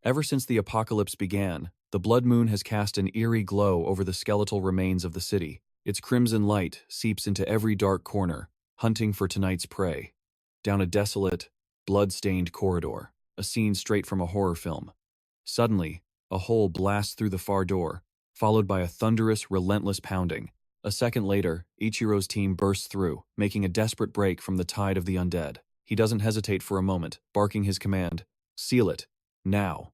Ever since the apocalypse began, the blood moon has cast an eerie glow over the skeletal remains of the city. Its crimson light seeps into every dark corner, hunting for tonight's prey. Down a desolate, blood-stained corridor, a scene straight from a horror film. Suddenly, a hole blasts through the far door, followed by a thunderous, relentless pounding. A second later, Ichiro's team bursts through, making a desperate break from the tide of the undead. He doesn't hesitate for a moment, barking his command, "Seal it, now."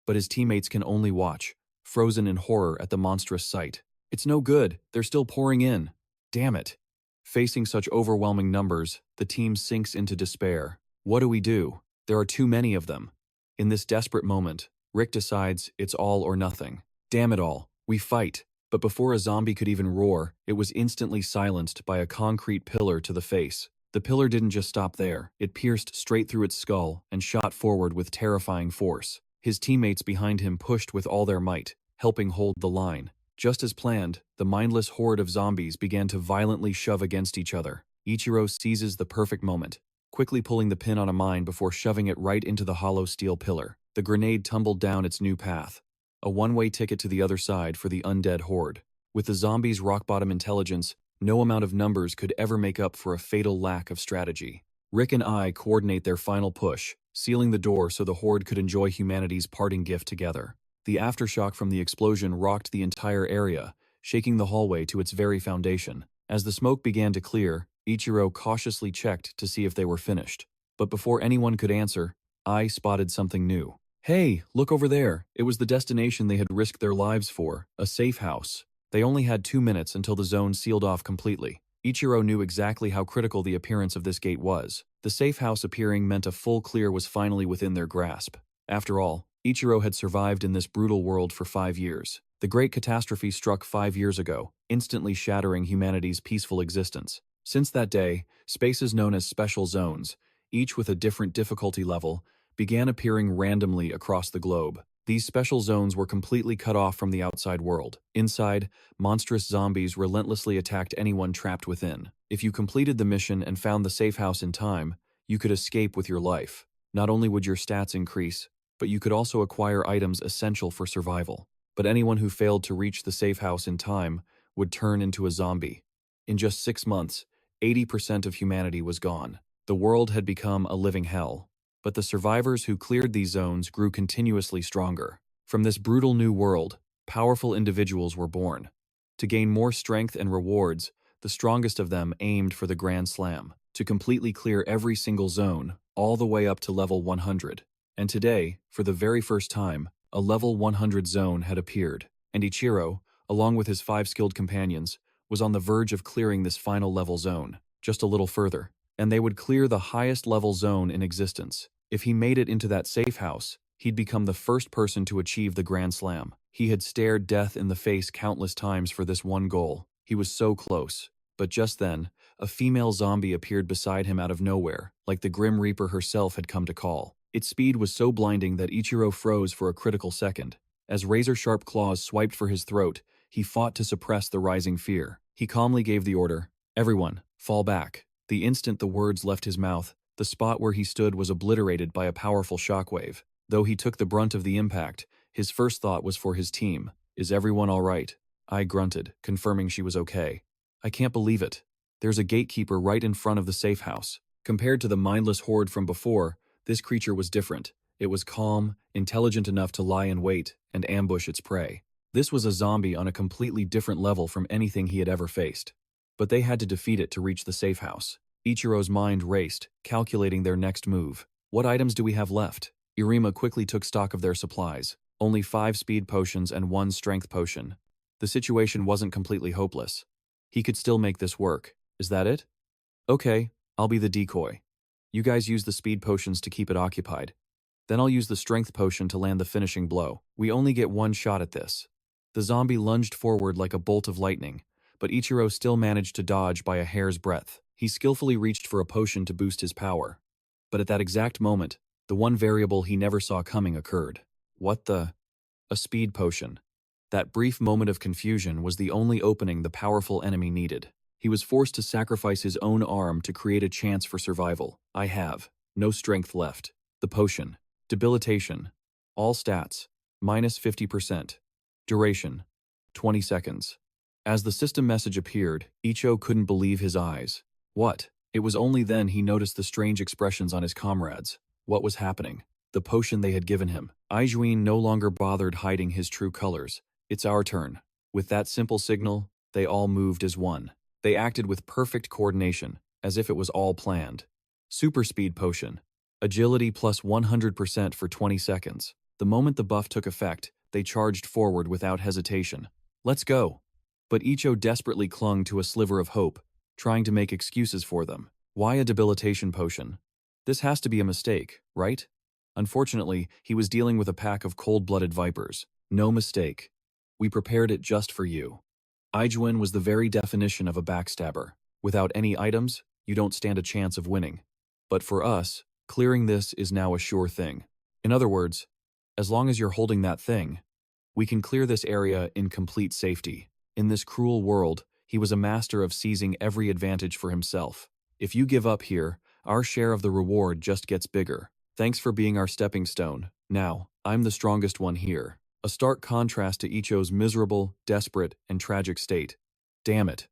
But his teammates can only watch, frozen in horror at the monstrous sight. It's no good, they're still pouring in. Damn it. Facing such overwhelming numbers, the team sinks into despair. What do we do? There are too many of them. In this desperate moment, Rick decides it's all or nothing. Damn it all, we fight. But before a zombie could even roar, it was instantly silenced by a concrete pillar to the face. The pillar didn't just stop there, it pierced straight through its skull and shot forward with terrifying force. His teammates behind him pushed with all their might, helping hold the line. Just as planned, the mindless horde of zombies began to violently shove against each other. Ichiro seizes the perfect moment, quickly pulling the pin on a mine before shoving it right into the hollow steel pillar. The grenade tumbled down its new path, a one-way ticket to the other side for the undead horde. With the zombies' rock-bottom intelligence, no amount of numbers could ever make up for a fatal lack of strategy. Rick and I coordinate their final push, sealing the door so the horde could enjoy humanity's parting gift together. The aftershock from the explosion rocked the entire area, shaking the hallway to its very foundation. As the smoke began to clear, Ichiro cautiously checked to see if they were finished. But before anyone could answer, I spotted something new. Hey, look over there. It was the destination they had risked their lives for, a safe house. They only had 2 minutes until the zone sealed off completely. Ichiro knew exactly how critical the appearance of this gate was. The safe house appearing meant a full clear was finally within their grasp. After all, Ichiro had survived in this brutal world for 5 years. The great catastrophe struck 5 years ago, instantly shattering humanity's peaceful existence. Since that day, spaces known as special zones, each with a different difficulty level, began appearing randomly across the globe. These special zones were completely cut off from the outside world. Inside, monstrous zombies relentlessly attacked anyone trapped within. If you completed the mission and found the safe house in time, you could escape with your life. Not only would your stats increase, but you could also acquire items essential for survival. But anyone who failed to reach the safe house in time would turn into a zombie. In just 6 months, 80% of humanity was gone. The world had become a living hell. But the survivors who cleared these zones grew continuously stronger. From this brutal new world, powerful individuals were born. To gain more strength and rewards, the strongest of them aimed for the Grand Slam, to completely clear every single zone, all the way up to level 100. And today, for the very first time, a level 100 zone had appeared, and Ichiro, along with his 5 skilled companions, was on the verge of clearing this final level zone, just a little further, and they would clear the highest level zone in existence. If he made it into that safe house, he'd become the first person to achieve the Grand Slam. He had stared death in the face countless times for this one goal. He was so close. But just then, a female zombie appeared beside him out of nowhere, like the Grim Reaper herself had come to call. Its speed was so blinding that Ichiro froze for a critical second. As razor-sharp claws swiped for his throat, he fought to suppress the rising fear. He calmly gave the order, "Everyone, fall back." The instant the words left his mouth, the spot where he stood was obliterated by a powerful shockwave. Though he took the brunt of the impact, his first thought was for his team. "Is everyone all right?" I grunted, confirming she was okay. "I can't believe it. There's a gatekeeper right in front of the safe house." Compared to the mindless horde from before, this creature was different. It was calm, intelligent enough to lie in wait and ambush its prey. This was a zombie on a completely different level from anything he had ever faced. But they had to defeat it to reach the safe house. Ichiro's mind raced, calculating their next move. What items do we have left? Irima quickly took stock of their supplies. Only 5 speed potions and 1 strength potion. The situation wasn't completely hopeless. He could still make this work. Is that it? Okay, I'll be the decoy. You guys use the speed potions to keep it occupied. Then I'll use the strength potion to land the finishing blow. We only get 1 shot at this. The zombie lunged forward like a bolt of lightning, but Ichiro still managed to dodge by a hair's breadth. He skillfully reached for a potion to boost his power. But at that exact moment, the one variable he never saw coming occurred. What the? A speed potion. That brief moment of confusion was the only opening the powerful enemy needed. He was forced to sacrifice his own arm to create a chance for survival. I have no strength left. The potion. Debilitation. All stats, minus 50%. Duration, 20 seconds. As the system message appeared, Ichiro couldn't believe his eyes. What? It was only then he noticed the strange expressions on his comrades. What was happening? The potion they had given him. Aijuin no longer bothered hiding his true colors. It's our turn. With that simple signal, they all moved as one. They acted with perfect coordination, as if it was all planned. Super speed potion. Agility plus 100% for 20 seconds. The moment the buff took effect, they charged forward without hesitation. Let's go. But Ichiro desperately clung to a sliver of hope, trying to make excuses for them. Why a debilitation potion? This has to be a mistake, right? Unfortunately, he was dealing with a pack of cold-blooded vipers. No mistake. We prepared it just for you. Aijuin was the very definition of a backstabber. Without any items, you don't stand a chance of winning. But for us, clearing this is now a sure thing. In other words, as long as you're holding that thing, we can clear this area in complete safety. In this cruel world, he was a master of seizing every advantage for himself. If you give up here, our share of the reward just gets bigger. Thanks for being our stepping stone. Now, I'm the strongest one here. A stark contrast to Ichiro's miserable, desperate, and tragic state. Damn it.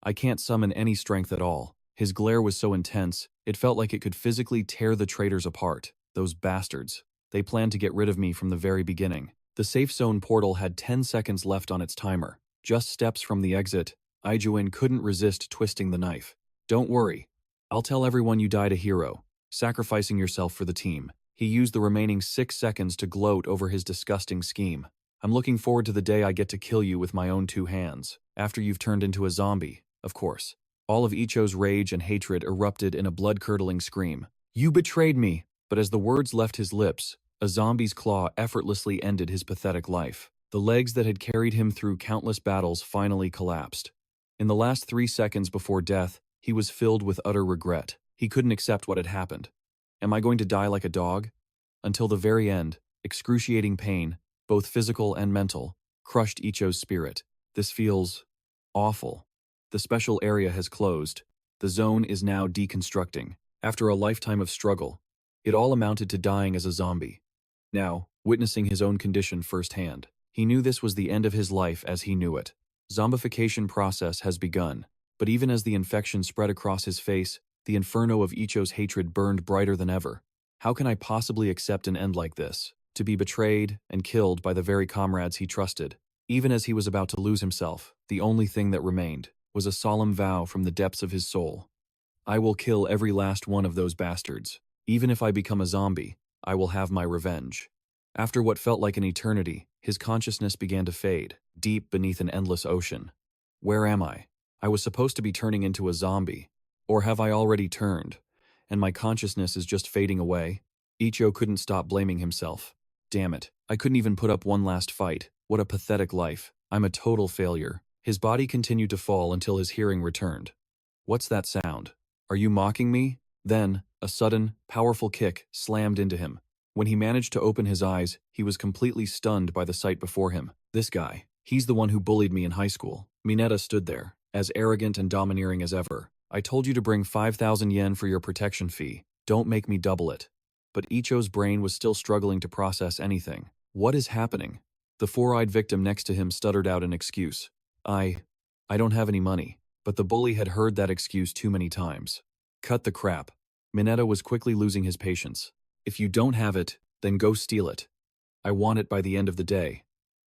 I can't summon any strength at all. His glare was so intense, it felt like it could physically tear the traitors apart. Those bastards. They planned to get rid of me from the very beginning. The safe zone portal had 10 seconds left on its timer. Just steps from the exit, Aijuin couldn't resist twisting the knife. Don't worry. I'll tell everyone you died a hero, sacrificing yourself for the team. He used the remaining 6 seconds to gloat over his disgusting scheme. I'm looking forward to the day I get to kill you with my own 2 hands, after you've turned into a zombie, of course. All of Ichiro's rage and hatred erupted in a blood-curdling scream. You betrayed me! But as the words left his lips, a zombie's claw effortlessly ended his pathetic life. The legs that had carried him through countless battles finally collapsed. In the last 3 seconds before death, he was filled with utter regret. He couldn't accept what had happened. Am I going to die like a dog? Until the very end, excruciating pain, both physical and mental, crushed Ichiro's spirit. This feels awful. The special area has closed. The zone is now deconstructing. After a lifetime of struggle, it all amounted to dying as a zombie. Now, witnessing his own condition firsthand, he knew this was the end of his life as he knew it. Zombification process has begun, but even as the infection spread across his face, the inferno of Ichiro's hatred burned brighter than ever. How can I possibly accept an end like this? To be betrayed and killed by the very comrades he trusted. Even as he was about to lose himself, the only thing that remained was a solemn vow from the depths of his soul. I will kill every last one of those bastards. Even if I become a zombie, I will have my revenge. After what felt like an eternity, his consciousness began to fade, deep beneath an endless ocean. Where am I? I was supposed to be turning into a zombie. Or have I already turned, and my consciousness is just fading away? Ichiro couldn't stop blaming himself. Damn it, I couldn't even put up one last fight. What a pathetic life. I'm a total failure. His body continued to fall until his hearing returned. What's that sound? Are you mocking me? Then, a sudden, powerful kick slammed into him. When he managed to open his eyes, he was completely stunned by the sight before him. This guy, he's the one who bullied me in high school. Mineta stood there, as arrogant and domineering as ever. I told you to bring 5,000 yen for your protection fee. Don't make me double it. But Ichiro's brain was still struggling to process anything. What is happening? The four-eyed victim next to him stuttered out an excuse. I don't have any money. But the bully had heard that excuse too many times. Cut the crap. Mineta was quickly losing his patience. If you don't have it, then go steal it. I want it by the end of the day.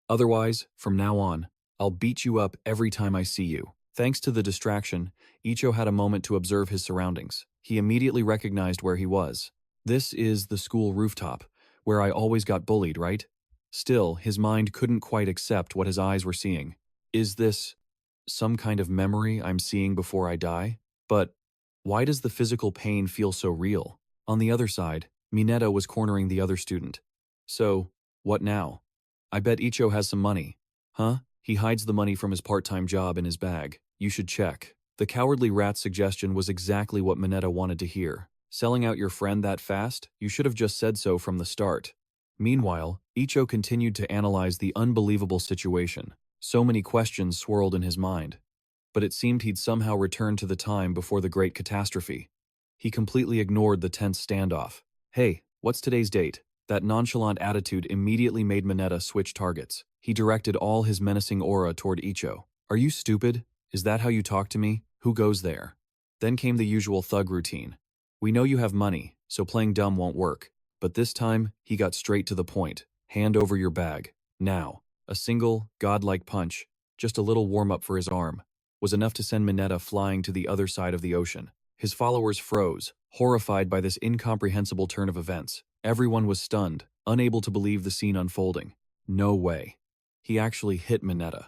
Otherwise, from now on, I'll beat you up every time I see you. Thanks to the distraction, Ichiro had a moment to observe his surroundings. He immediately recognized where he was. This is the school rooftop, where I always got bullied, right? Still, his mind couldn't quite accept what his eyes were seeing. Is this some kind of memory I'm seeing before I die? But why does the physical pain feel so real? On the other side, Mineta was cornering the other student. So, what now? I bet Ichiro has some money. Huh? He hides the money from his part-time job in his bag. You should check. The cowardly rat's suggestion was exactly what Mineta wanted to hear. Selling out your friend that fast? You should have just said so from the start. Meanwhile, Ichiro continued to analyze the unbelievable situation. So many questions swirled in his mind. But it seemed he'd somehow returned to the time before the great catastrophe. He completely ignored the tense standoff. Hey, what's today's date? That nonchalant attitude immediately made Mineta switch targets. He directed all his menacing aura toward Icho. "Are you stupid? Is that how you talk to me? Who goes there?" Then came the usual thug routine. "We know you have money, so playing dumb won't work." But this time, he got straight to the point. "Hand over your bag. Now." A single, godlike punch, just a little warm-up for his arm, was enough to send Mineta flying to the other side of the ocean. His followers froze, horrified by this incomprehensible turn of events. Everyone was stunned, unable to believe the scene unfolding. No way. He actually hit Mineta.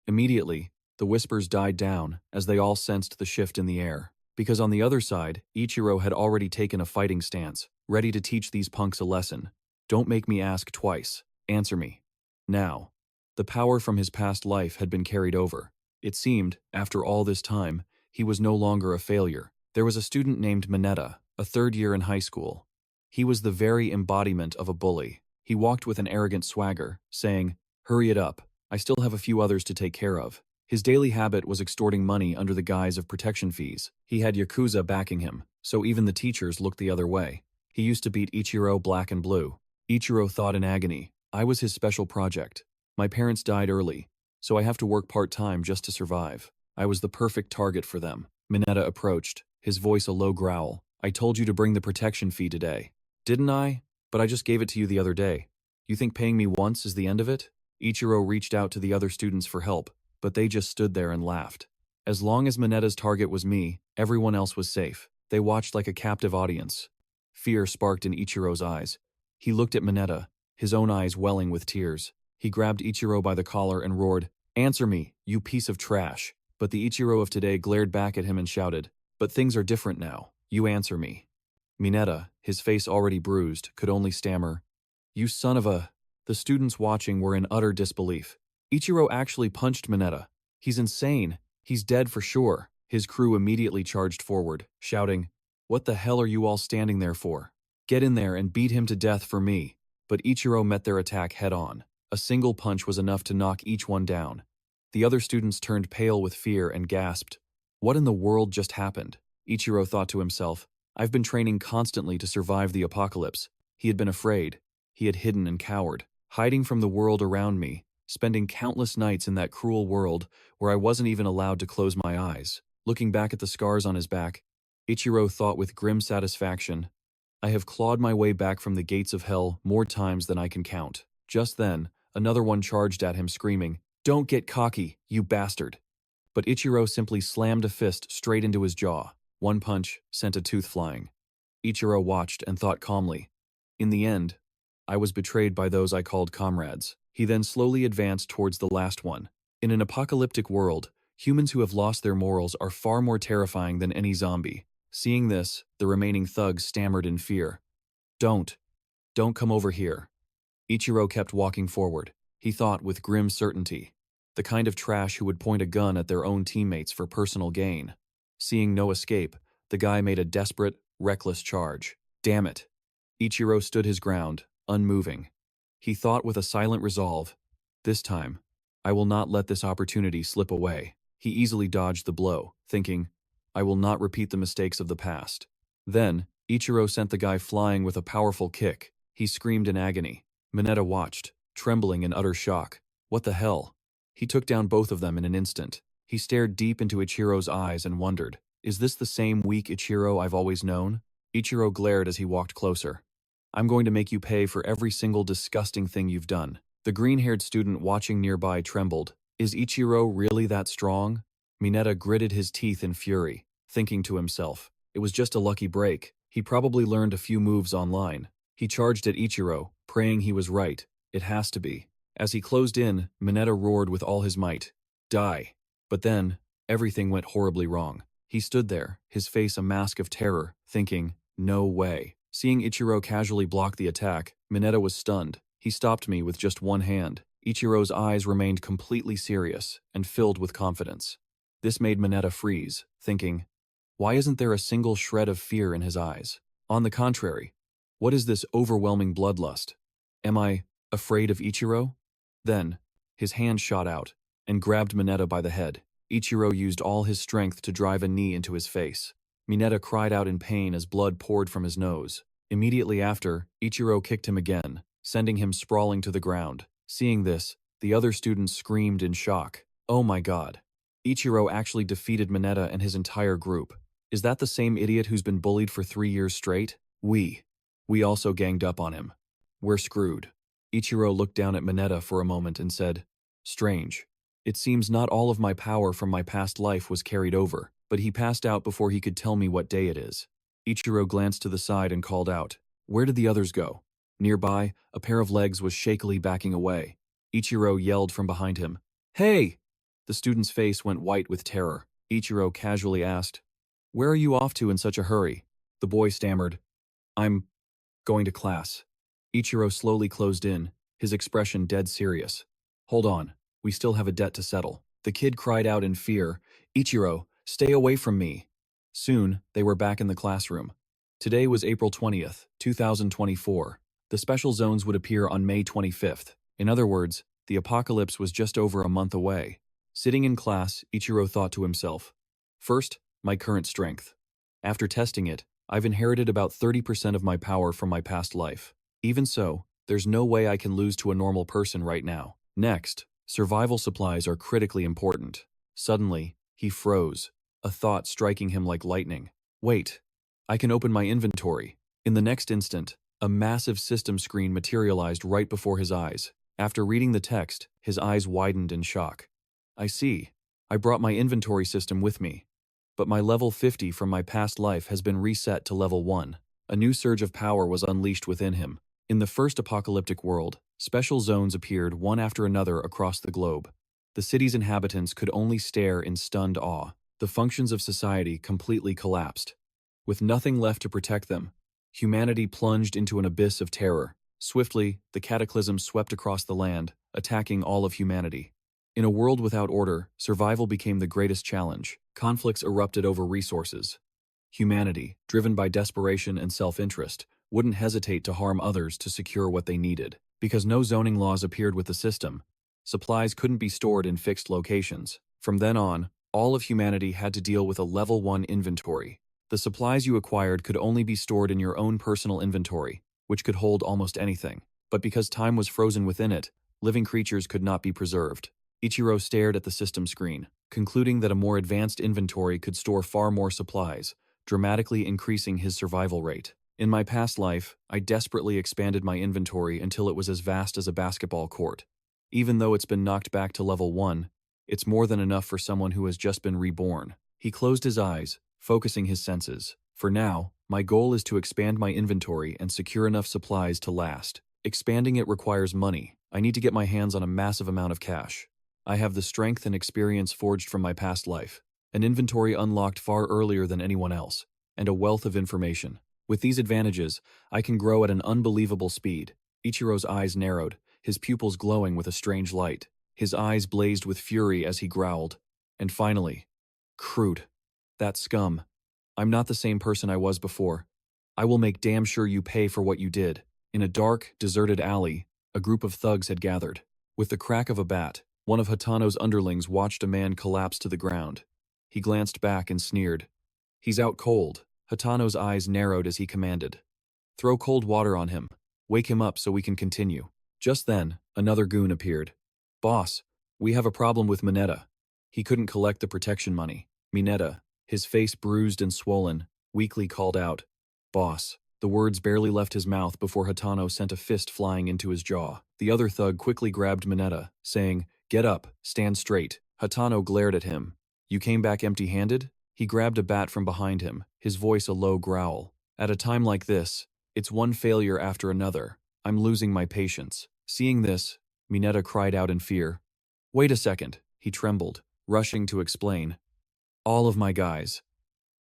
Immediately, the whispers died down as they all sensed the shift in the air. Because on the other side, Ichiro had already taken a fighting stance, ready to teach these punks a lesson. "Don't make me ask twice. Answer me. Now." The power from his past life had been carried over. It seemed, after all this time, he was no longer a failure. There was a student named Mineta, a third year in high school. He was the very embodiment of a bully. He walked with an arrogant swagger, saying, "Hurry it up. I still have a few others to take care of." His daily habit was extorting money under the guise of protection fees. He had Yakuza backing him, so even the teachers looked the other way. He used to beat Ichiro black and blue. Ichiro thought in agony, "I was his special project. My parents died early, so I have to work part-time just to survive. I was the perfect target for them." Mineta approached, his voice a low growl. "I told you to bring the protection fee today. Didn't I? But I just gave it to you the other day. You think paying me once is the end of it?" Ichiro reached out to the other students for help, but they just stood there and laughed. As long as Mineta's target was me, everyone else was safe. They watched like a captive audience. Fear sparked in Ichiro's eyes. He looked at Mineta, his own eyes welling with tears. He grabbed Ichiro by the collar and roared, "Answer me, you piece of trash." But the Ichiro of today glared back at him and shouted, "But things are different now. You answer me." Mineta, his face already bruised, could only stammer, "You son of a..." The students watching were in utter disbelief. Ichiro actually punched Mineta. He's insane. He's dead for sure. His crew immediately charged forward, shouting, "What the hell are you all standing there for? Get in there and beat him to death for me." But Ichiro met their attack head-on. A single punch was enough to knock each one down. The other students turned pale with fear and gasped, "What in the world just happened?" Ichiro thought to himself, "I've been training constantly to survive the apocalypse." He had been afraid. He had hidden and cowered, hiding from the world around me, spending countless nights in that cruel world where I wasn't even allowed to close my eyes. Looking back at the scars on his back, Ichiro thought with grim satisfaction, "I have clawed my way back from the gates of hell more times than I can count." Just then, another one charged at him screaming, "Don't get cocky, you bastard." But Ichiro simply slammed a fist straight into his jaw. One punch sent a tooth flying. Ichiro watched and thought calmly, "In the end, I was betrayed by those I called comrades." He then slowly advanced towards the last one. In an apocalyptic world, humans who have lost their morals are far more terrifying than any zombie. Seeing this, the remaining thugs stammered in fear. Don't come over here." Ichiro kept walking forward. He thought with grim certainty, the kind of trash who would point a gun at their own teammates for personal gain. Seeing no escape, the guy made a desperate, reckless charge. Damn it. Ichiro stood his ground, unmoving. He thought with a silent resolve, "This time, I will not let this opportunity slip away." He easily dodged the blow, thinking, "I will not repeat the mistakes of the past." Then, Ichiro sent the guy flying with a powerful kick. He screamed in agony. Mineta watched, trembling in utter shock. What the hell? He took down both of them in an instant. He stared deep into Ichiro's eyes and wondered, "Is this the same weak Ichiro I've always known?" Ichiro glared as he walked closer. "I'm going to make you pay for every single disgusting thing you've done." The green-haired student watching nearby trembled. Is Ichiro really that strong? Mineta gritted his teeth in fury, thinking to himself, it was just a lucky break. He probably learned a few moves online. He charged at Ichiro, praying he was right. It has to be. As he closed in, Mineta roared with all his might. Die. But then, everything went horribly wrong. He stood there, his face a mask of terror, thinking, no way. Seeing Ichiro casually block the attack, Mineta was stunned. He stopped me with just one hand. Ichiro's eyes remained completely serious and filled with confidence. This made Mineta freeze, thinking, why isn't there a single shred of fear in his eyes? On the contrary, what is this overwhelming bloodlust? Am I afraid of Ichiro? Then, his hand shot out and grabbed Mineta by the head. Ichiro used all his strength to drive a knee into his face. Mineta cried out in pain as blood poured from his nose. Immediately after, Ichiro kicked him again, sending him sprawling to the ground. Seeing this, the other students screamed in shock. Oh my god. Ichiro actually defeated Mineta and his entire group. Is that the same idiot who's been bullied for 3 years straight? We also ganged up on him. We're screwed. Ichiro looked down at Mineta for a moment and said, strange. It seems not all of my power from my past life was carried over, but he passed out before he could tell me what day it is. Ichiro glanced to the side and called out, where did the others go? Nearby, a pair of legs was shakily backing away. Ichiro yelled from behind him, hey! The student's face went white with terror. Ichiro casually asked, where are you off to in such a hurry? The boy stammered, I'm going to class. Ichiro slowly closed in, his expression dead serious. Hold on, we still have a debt to settle. The kid cried out in fear, Ichiro, stay away from me. Soon, they were back in the classroom. Today was April 20th, 2024. The special zones would appear on May 25th. In other words, the apocalypse was just over a month away. Sitting in class, Ichiro thought to himself, first, my current strength. After testing it, I've inherited about 30% of my power from my past life. Even so, there's no way I can lose to a normal person right now. Next, survival supplies are critically important. Suddenly, he froze, a thought striking him like lightning. Wait, I can open my inventory. In the next instant, a massive system screen materialized right before his eyes. After reading the text, his eyes widened in shock. I see. I brought my inventory system with me. But my level 50 from my past life has been reset to level 1. A new surge of power was unleashed within him. In the first apocalyptic world, special zones appeared one after another across the globe. The city's inhabitants could only stare in stunned awe. The functions of society completely collapsed. With nothing left to protect them, humanity plunged into an abyss of terror. Swiftly, the cataclysm swept across the land, attacking all of humanity. In a world without order, survival became the greatest challenge. Conflicts erupted over resources. Humanity, driven by desperation and self-interest, wouldn't hesitate to harm others to secure what they needed. Because no zoning laws appeared with the system, supplies couldn't be stored in fixed locations. From then on, all of humanity had to deal with a level 1 inventory. The supplies you acquired could only be stored in your own personal inventory, which could hold almost anything. But because time was frozen within it, living creatures could not be preserved. Ichiro stared at the system screen, concluding that a more advanced inventory could store far more supplies, dramatically increasing his survival rate. In my past life, I desperately expanded my inventory until it was as vast as a basketball court. Even though it's been knocked back to level 1, it's more than enough for someone who has just been reborn. He closed his eyes, focusing his senses. For now, my goal is to expand my inventory and secure enough supplies to last. Expanding it requires money. I need to get my hands on a massive amount of cash. I have the strength and experience forged from my past life, an inventory unlocked far earlier than anyone else, and a wealth of information. With these advantages, I can grow at an unbelievable speed. Ichiro's eyes narrowed, his pupils glowing with a strange light. His eyes blazed with fury as he growled. And finally, Crude. That scum. I'm not the same person I was before. I will make damn sure you pay for what you did. In a dark, deserted alley, a group of thugs had gathered. With the crack of a bat, one of Hatano's underlings watched a man collapse to the ground. He glanced back and sneered. He's out cold. Hatano's eyes narrowed as he commanded. Throw cold water on him. Wake him up so we can continue. Just then, another goon appeared. Boss, we have a problem with Mineta. He couldn't collect the protection money. Mineta, his face bruised and swollen, weakly called out, Boss. The words barely left his mouth before Hatano sent a fist flying into his jaw. The other thug quickly grabbed Mineta, saying, Get up, stand straight. Hatano glared at him. You came back empty-handed? He grabbed a bat from behind him, his voice a low growl. At a time like this, it's one failure after another. I'm losing my patience. Seeing this, Mineta cried out in fear. Wait a second, he trembled, rushing to explain. All of my guys.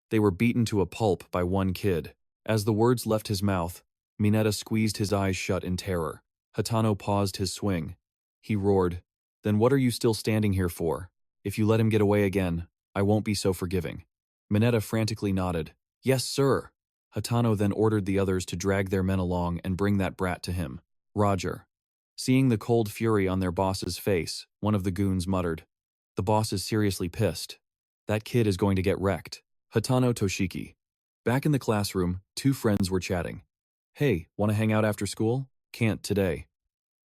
They were beaten to a pulp by one kid. As the words left his mouth, Mineta squeezed his eyes shut in terror. Hatano paused his swing. He roared, Then what are you still standing here for? If you let him get away again, I won't be so forgiving. Mineta frantically nodded. Yes, sir. Hatano then ordered the others to drag their men along and bring that brat to him. Roger. Seeing the cold fury on their boss's face, one of the goons muttered, The boss is seriously pissed. That kid is going to get wrecked. Hatano Toshiki. Back in the classroom, two friends were chatting. Hey, wanna hang out after school? Can't today.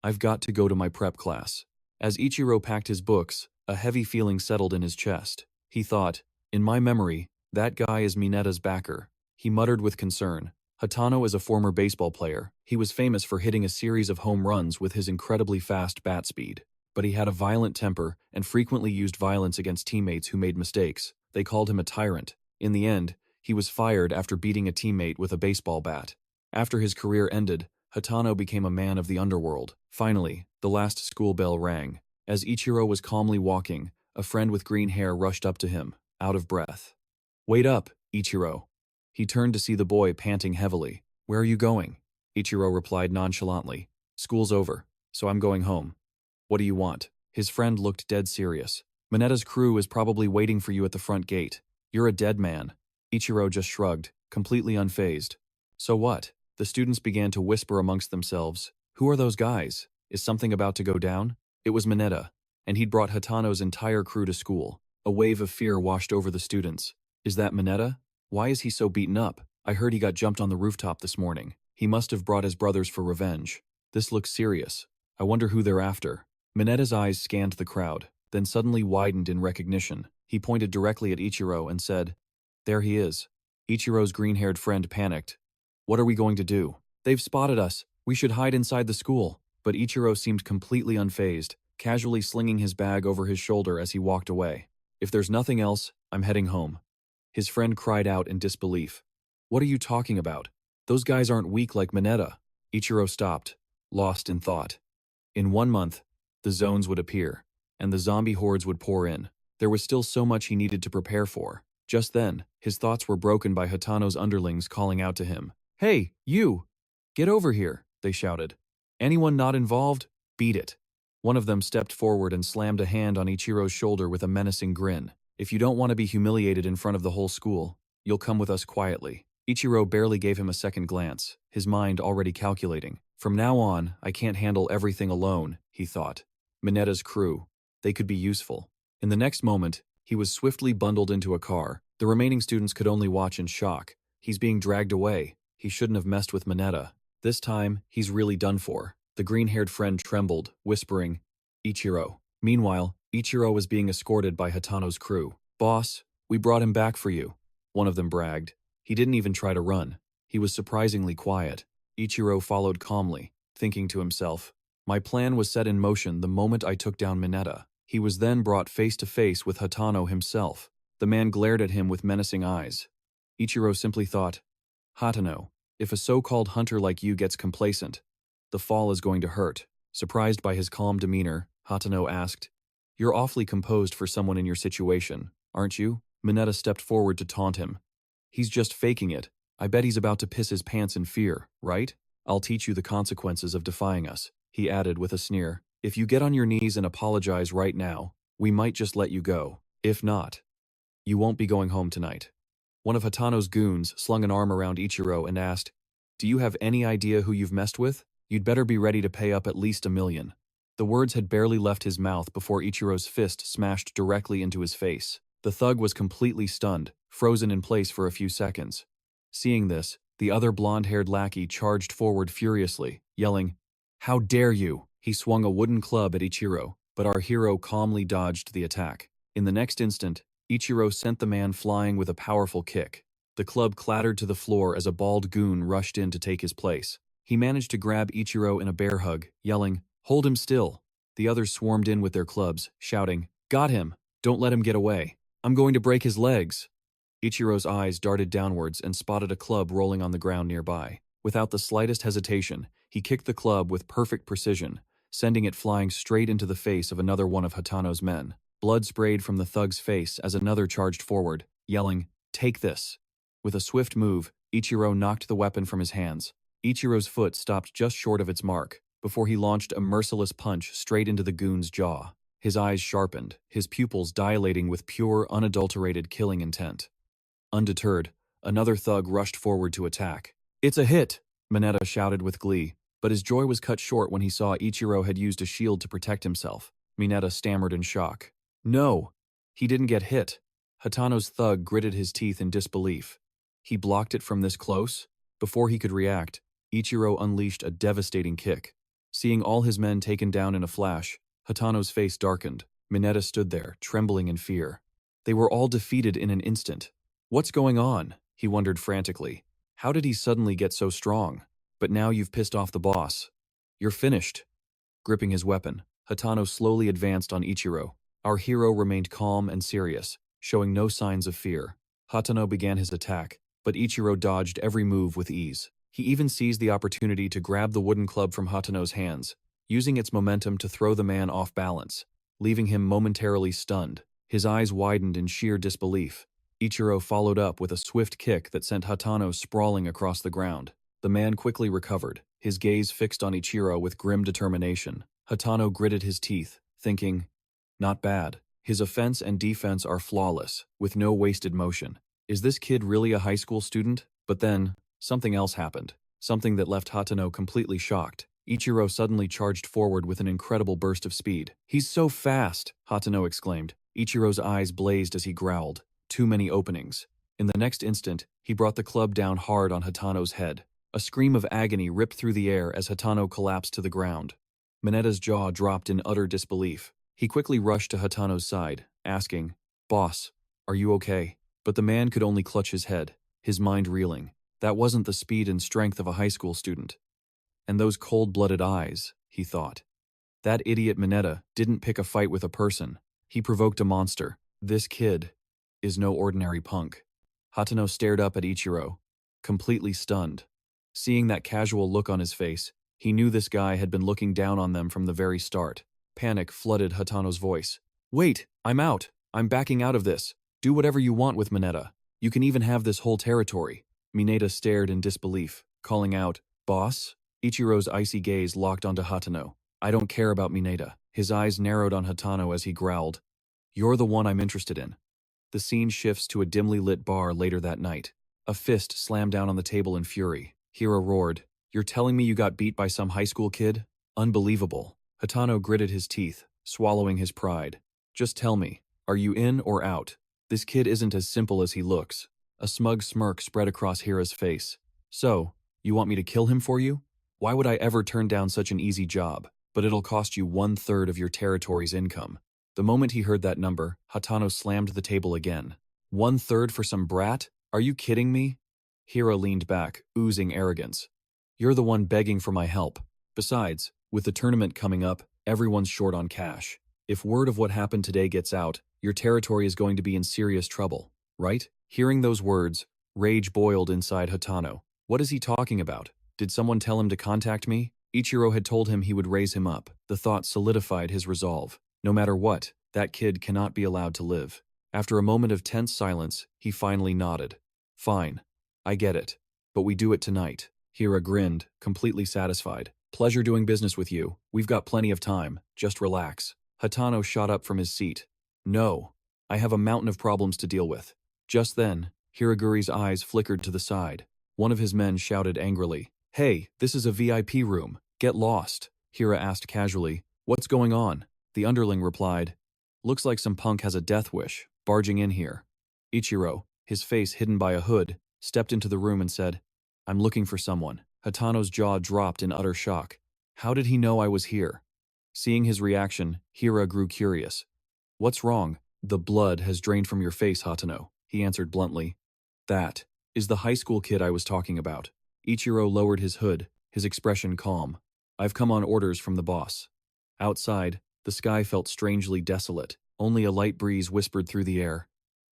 I've got to go to my prep class. As Ichiro packed his books, a heavy feeling settled in his chest. He thought, in my memory, that guy is Mineta's backer. He muttered with concern. Hatano is a former baseball player. He was famous for hitting a series of home runs with his incredibly fast bat speed. But he had a violent temper and frequently used violence against teammates who made mistakes. They called him a tyrant. In the end, he was fired after beating a teammate with a baseball bat. After his career ended, Hatano became a man of the underworld. Finally, the last school bell rang. As Ichiro was calmly walking, a friend with green hair rushed up to him, out of breath. Wait up, Ichiro. He turned to see the boy panting heavily. Where are you going? Ichiro replied nonchalantly. School's over, so I'm going home. What do you want? His friend looked dead serious. Mineta's crew is probably waiting for you at the front gate. You're a dead man. Ichiro just shrugged, completely unfazed. So what? The students began to whisper amongst themselves. Who are those guys? Is something about to go down? It was Mineta, and he'd brought Hatano's entire crew to school. A wave of fear washed over the students. Is that Mineta? Why is he so beaten up? I heard he got jumped on the rooftop this morning. He must have brought his brothers for revenge. This looks serious. I wonder who they're after. Mineta's eyes scanned the crowd, then suddenly widened in recognition. He pointed directly at Ichiro and said, There he is. Ichiro's green-haired friend panicked. What are we going to do? They've spotted us. We should hide inside the school. But Ichiro seemed completely unfazed, casually slinging his bag over his shoulder as he walked away. If there's nothing else, I'm heading home. His friend cried out in disbelief. What are you talking about? Those guys aren't weak like Mineta. Ichiro stopped, lost in thought. In 1 month, the zones would appear, and the zombie hordes would pour in. There was still so much he needed to prepare for. Just then, his thoughts were broken by Hatano's underlings calling out to him. Hey, you! Get over here, they shouted. Anyone not involved? Beat it. One of them stepped forward and slammed a hand on Ichiro's shoulder with a menacing grin. If you don't want to be humiliated in front of the whole school, you'll come with us quietly. Ichiro barely gave him a second glance, his mind already calculating. From now on, I can't handle everything alone, he thought. Mineta's crew. They could be useful. In the next moment, he was swiftly bundled into a car. The remaining students could only watch in shock. He's being dragged away. He shouldn't have messed with Mineta. This time, he's really done for. The green-haired friend trembled, whispering, Ichiro. Meanwhile, Ichiro was being escorted by Hatano's crew. Boss, we brought him back for you, one of them bragged. He didn't even try to run. He was surprisingly quiet. Ichiro followed calmly, thinking to himself, my plan was set in motion the moment I took down Mineta. He was then brought face to face with Hatano himself. The man glared at him with menacing eyes. Ichiro simply thought, Hatano, if a so-called hunter like you gets complacent, the fall is going to hurt. Surprised by his calm demeanor, Hatano asked, You're awfully composed for someone in your situation, aren't you? Mineta stepped forward to taunt him. He's just faking it. I bet he's about to piss his pants in fear, right? I'll teach you the consequences of defying us, he added with a sneer. If you get on your knees and apologize right now, we might just let you go. If not, you won't be going home tonight. One of Hatano's goons slung an arm around Ichiro and asked, Do you have any idea who you've messed with? You'd better be ready to pay up at least $1 million. The words had barely left his mouth before Ichiro's fist smashed directly into his face. The thug was completely stunned, frozen in place for a few seconds. Seeing this, the other blonde-haired lackey charged forward furiously, yelling, How dare you! He swung a wooden club at Ichiro, but our hero calmly dodged the attack. In the next instant, Ichiro sent the man flying with a powerful kick. The club clattered to the floor as a bald goon rushed in to take his place. He managed to grab Ichiro in a bear hug, yelling, Hold him still. The others swarmed in with their clubs, shouting, Got him! Don't let him get away. I'm going to break his legs. Ichiro's eyes darted downwards and spotted a club rolling on the ground nearby. Without the slightest hesitation, he kicked the club with perfect precision, sending it flying straight into the face of another one of Hatano's men. Blood sprayed from the thug's face as another charged forward, yelling, Take this. With a swift move, Ichiro knocked the weapon from his hands. Ichiro's foot stopped just short of its mark, before he launched a merciless punch straight into the goon's jaw. His eyes sharpened, his pupils dilating with pure, unadulterated killing intent. Undeterred, another thug rushed forward to attack. It's a hit, Mineta shouted with glee, but his joy was cut short when he saw Ichiro had used a shield to protect himself. Mineta stammered in shock. No, he didn't get hit. Hatano's thug gritted his teeth in disbelief. He blocked it from this close? Before he could react, Ichiro unleashed a devastating kick. Seeing all his men taken down in a flash, Hatano's face darkened. Mineta stood there, trembling in fear. They were all defeated in an instant. What's going on? He wondered frantically. How did he suddenly get so strong? But now you've pissed off the boss. You're finished. Gripping his weapon, Hatano slowly advanced on Ichiro. Our hero remained calm and serious, showing no signs of fear. Hatano began his attack, but Ichiro dodged every move with ease. He even seized the opportunity to grab the wooden club from Hatano's hands, using its momentum to throw the man off balance, leaving him momentarily stunned. His eyes widened in sheer disbelief. Ichiro followed up with a swift kick that sent Hatano sprawling across the ground. The man quickly recovered, his gaze fixed on Ichiro with grim determination. Hatano gritted his teeth, thinking, not bad. His offense and defense are flawless, with no wasted motion. Is this kid really a high school student? But then, something else happened. Something that left Hatano completely shocked. Ichiro suddenly charged forward with an incredible burst of speed. He's so fast, Hatano exclaimed. Ichiro's eyes blazed as he growled. Too many openings. In the next instant, he brought the club down hard on Hatano's head. A scream of agony ripped through the air as Hatano collapsed to the ground. Mineta's jaw dropped in utter disbelief. He quickly rushed to Hatano's side, asking, "Boss, are you okay?" But the man could only clutch his head, his mind reeling. That wasn't the speed and strength of a high school student. And those cold-blooded eyes, he thought. That idiot Mineta didn't pick a fight with a person. He provoked a monster. This kid is no ordinary punk. Hatano stared up at Ichiro, completely stunned. Seeing that casual look on his face, he knew this guy had been looking down on them from the very start. Panic flooded Hatano's voice. "Wait, I'm out. I'm backing out of this. Do whatever you want with Mineta. You can even have this whole territory." Mineta stared in disbelief, calling out, "Boss?" Ichiro's icy gaze locked onto Hatano. "I don't care about Mineta." His eyes narrowed on Hatano as he growled, "You're the one I'm interested in." The scene shifts to a dimly lit bar later that night. A fist slammed down on the table in fury. Hira roared, "You're telling me you got beat by some high school kid? Unbelievable." Hatano gritted his teeth, swallowing his pride. "Just tell me, are you in or out? This kid isn't as simple as he looks." A smug smirk spread across Hira's face. "So, you want me to kill him for you? Why would I ever turn down such an easy job? But it'll cost you 1/3 of your territory's income." The moment he heard that number, Hatano slammed the table again. 1/3 for some brat? Are you kidding me? Hira leaned back, oozing arrogance. "You're the one begging for my help. Besides, with the tournament coming up, everyone's short on cash. If word of what happened today gets out, your territory is going to be in serious trouble, right?" Hearing those words, rage boiled inside Hatano. What is he talking about? Did someone tell him to contact me? Ichiro had told him he would raise him up. The thought solidified his resolve. No matter what, that kid cannot be allowed to live. After a moment of tense silence, he finally nodded. "Fine. I get it. But we do it tonight." Hira grinned, completely satisfied. "Pleasure doing business with you. We've got plenty of time. Just relax." Hatano shot up from his seat. "No. I have a mountain of problems to deal with." Just then, Hiraguri's eyes flickered to the side. One of his men shouted angrily, "Hey, this is a VIP room. Get lost." Hira asked casually, "What's going on?" The underling replied, "Looks like some punk has a death wish, barging in here." Ichiro, his face hidden by a hood, stepped into the room and said, "I'm looking for someone." Hatano's jaw dropped in utter shock. How did he know I was here? Seeing his reaction, Hira grew curious. "What's wrong?" "The blood has drained from your face, Hatano," he answered bluntly. "That is the high school kid I was talking about." Ichiro lowered his hood, his expression calm. "I've come on orders from the boss." Outside, the sky felt strangely desolate. Only a light breeze whispered through the air.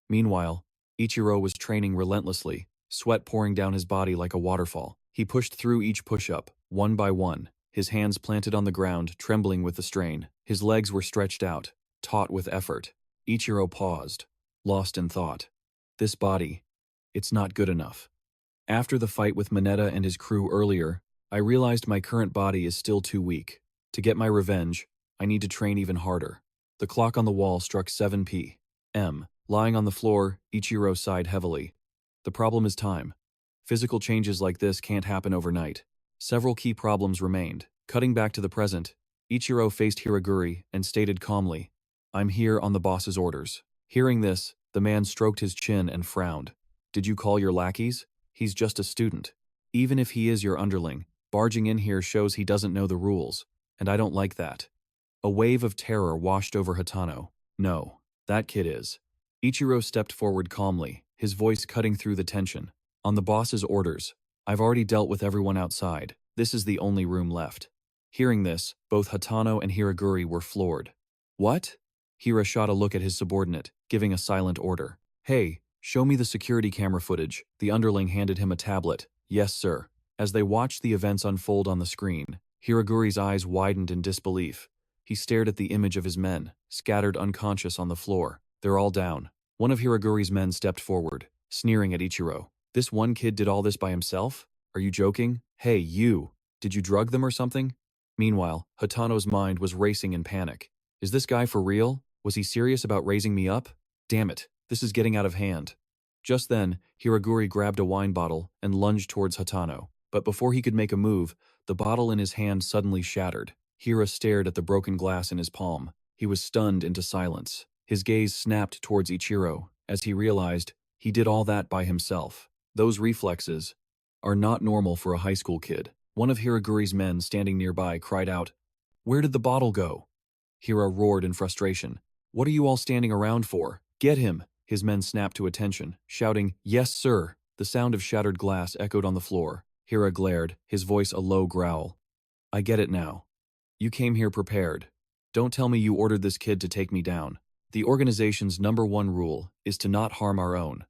Meanwhile, Ichiro was training relentlessly, sweat pouring down his body like a waterfall. He pushed through each push-up, one by one, his hands planted on the ground, trembling with the strain. His legs were stretched out, taut with effort. Ichiro paused, lost in thought. This body, it's not good enough. After the fight with Mineta and his crew earlier, I realized my current body is still too weak. To get my revenge, I need to train even harder. The clock on the wall struck 7 p.m. Lying on the floor, Ichiro sighed heavily. The problem is time. Physical changes like this can't happen overnight. Several key problems remained. Cutting back to the present, Ichiro faced Hiraguri and stated calmly, "I'm here on the boss's orders." Hearing this, the man stroked his chin and frowned. "Did you call your lackeys? He's just a student." Even if he is your underling, barging in here shows he doesn't know the rules, and I don't like that. A wave of terror washed over Hatano. No, that kid is. Ichiro stepped forward calmly, his voice cutting through the tension. On the boss's orders, I've already dealt with everyone outside. This is the only room left. Hearing this, both Hatano and Hiraguri were floored. What? Hira shot a look at his subordinate, giving a silent order. Hey, show me the security camera footage. The underling handed him a tablet. Yes, sir. As they watched the events unfold on the screen, Hiraguri's eyes widened in disbelief. He stared at the image of his men, scattered unconscious on the floor. They're all down. One of Hiraguri's men stepped forward, sneering at Ichiro. This one kid did all this by himself? Are you joking? Hey, you! Did you drug them or something? Meanwhile, Hatano's mind was racing in panic. Is this guy for real? Was he serious about raising me up? Damn it, this is getting out of hand. Just then, Hiraguri grabbed a wine bottle and lunged towards Hatano. But before he could make a move, the bottle in his hand suddenly shattered. Hira stared at the broken glass in his palm. He was stunned into silence. His gaze snapped towards Ichiro, as he realized he did all that by himself. Those reflexes are not normal for a high school kid. One of Hiraguri's men standing nearby cried out, "Where did the bottle go?" Hira roared in frustration. "What are you all standing around for? Get him!" His men snapped to attention, shouting, "Yes, sir!" The sound of shattered glass echoed on the floor. Hira glared, his voice a low growl. "I get it now. You came here prepared. Don't tell me you ordered this kid to take me down. The organization's #1 rule is to not harm our own.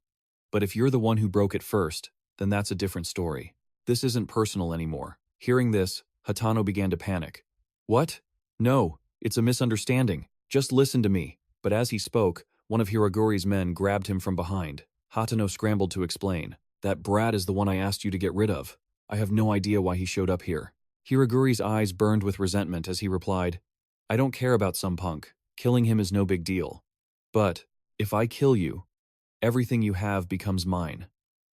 But if you're the one who broke it first, then that's a different story. This isn't personal anymore." Hearing this, Hatano began to panic. "What? No, it's a misunderstanding. Just listen to me." But as he spoke, one of Hiraguri's men grabbed him from behind. Hatano scrambled to explain. "That brat is the one I asked you to get rid of. I have no idea why he showed up here." Hiraguri's eyes burned with resentment as he replied, "I don't care about some punk. Killing him is no big deal. But, if I kill you, everything you have becomes mine.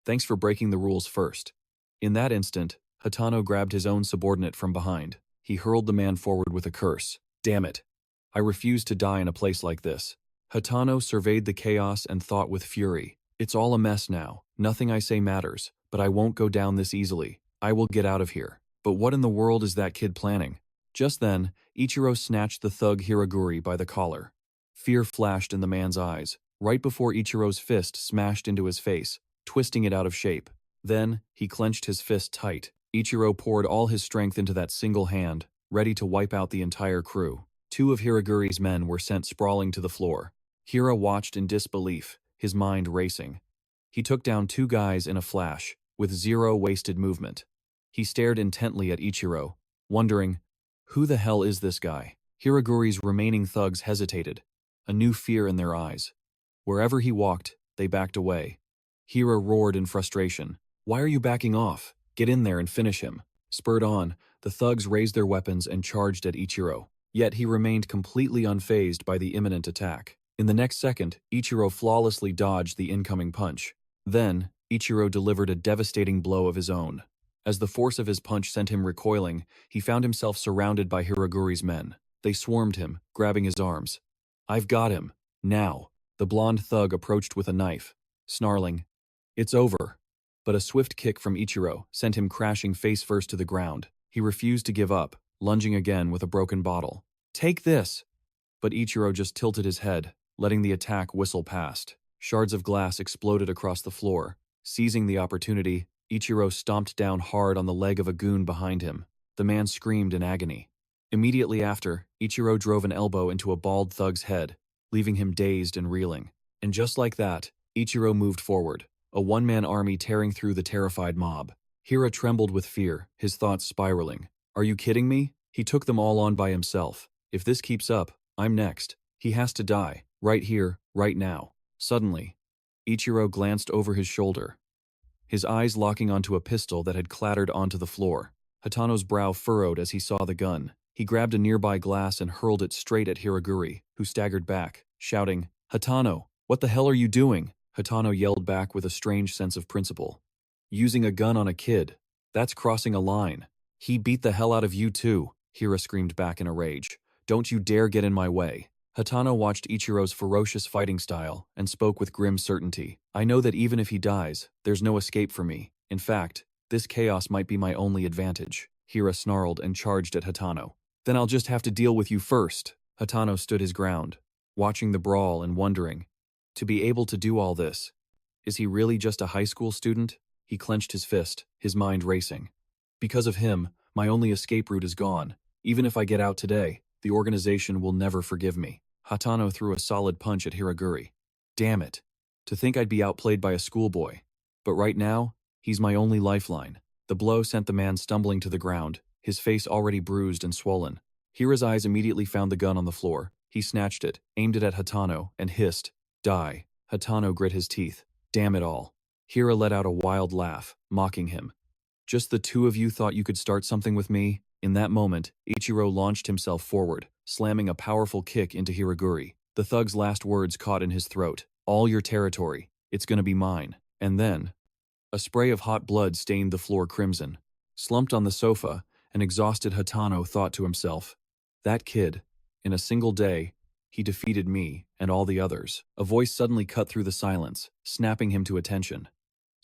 Thanks for breaking the rules first." In that instant, Hatano grabbed his own subordinate from behind. He hurled the man forward with a curse. "Damn it. I refuse to die in a place like this." Hatano surveyed the chaos and thought with fury. "It's all a mess now. Nothing I say matters, but I won't go down this easily. I will get out of here. But what in the world is that kid planning?" Just then, Ichiro snatched the thug Hiraguri by the collar. Fear flashed in the man's eyes, right before Ichiro's fist smashed into his face, twisting it out of shape. Then, he clenched his fist tight. Ichiro poured all his strength into that single hand, ready to wipe out the entire crew. Two of Hiraguri's men were sent sprawling to the floor. Hira watched in disbelief, his mind racing. He took down 2 guys in a flash, with 0 wasted movement. He stared intently at Ichiro, wondering, who the hell is this guy? Hiraguri's remaining thugs hesitated, a new fear in their eyes. Wherever he walked, they backed away. Hira roared in frustration. "Why are you backing off? Get in there and finish him." Spurred on, the thugs raised their weapons and charged at Ichiro. Yet he remained completely unfazed by the imminent attack. In the next second, Ichiro flawlessly dodged the incoming punch. Then, Ichiro delivered a devastating blow of his own. As the force of his punch sent him recoiling, he found himself surrounded by Hiraguri's men. They swarmed him, grabbing his arms. "I've got him. Now." The blonde thug approached with a knife, snarling, "It's over." But a swift kick from Ichiro sent him crashing face first to the ground. He refused to give up, lunging again with a broken bottle. "Take this!" But Ichiro just tilted his head, letting the attack whistle past. Shards of glass exploded across the floor. Seizing the opportunity, Ichiro stomped down hard on the leg of a goon behind him. The man screamed in agony. Immediately after, Ichiro drove an elbow into a bald thug's head, leaving him dazed and reeling. And just like that, Ichiro moved forward, a one-man army tearing through the terrified mob. Hira trembled with fear, his thoughts spiraling. "Are you kidding me? He took them all on by himself. If this keeps up, I'm next. He has to die, right here, right now." Suddenly, Ichiro glanced over his shoulder, his eyes locking onto a pistol that had clattered onto the floor. Hatano's brow furrowed as he saw the gun. He grabbed a nearby glass and hurled it straight at Hiraguri, who staggered back, shouting, "Hatano, what the hell are you doing?" Hatano yelled back with a strange sense of principle. "Using a gun on a kid. That's crossing a line. He beat the hell out of you too," Hira screamed back in a rage. "Don't you dare get in my way." Hatano watched Ichiro's ferocious fighting style and spoke with grim certainty. "I know that even if he dies, there's no escape for me. In fact, This chaos might be my only advantage. Hira snarled and charged at Hatano. Then I'll just have to deal with you first. Hatano stood his ground, watching the brawl and wondering, to be able to do all this, is he really just a high school student? He clenched his fist, his mind racing. Because of him, my only escape route is gone. Even if I get out today, the organization will never forgive me. Hatano threw a solid punch at Hiraguri. Damn it. To think I'd be outplayed by a schoolboy. But right now, he's my only lifeline. The blow sent the man stumbling to the ground, his face already bruised and swollen. Hira's eyes immediately found the gun on the floor. He snatched it, aimed it at Hatano, and hissed, "Die." Hatano grit his teeth. Damn it all. Hira let out a wild laugh, mocking him. Just the two of you thought you could start something with me? In that moment, Ichiro launched himself forward, slamming a powerful kick into Hiraguri. The thug's last words caught in his throat. All your territory. It's gonna be mine. And then, a spray of hot blood stained the floor crimson. Slumped on the sofa, an exhausted Hatano thought to himself, that kid, in a single day, he defeated me and all the others. A voice suddenly cut through the silence, snapping him to attention.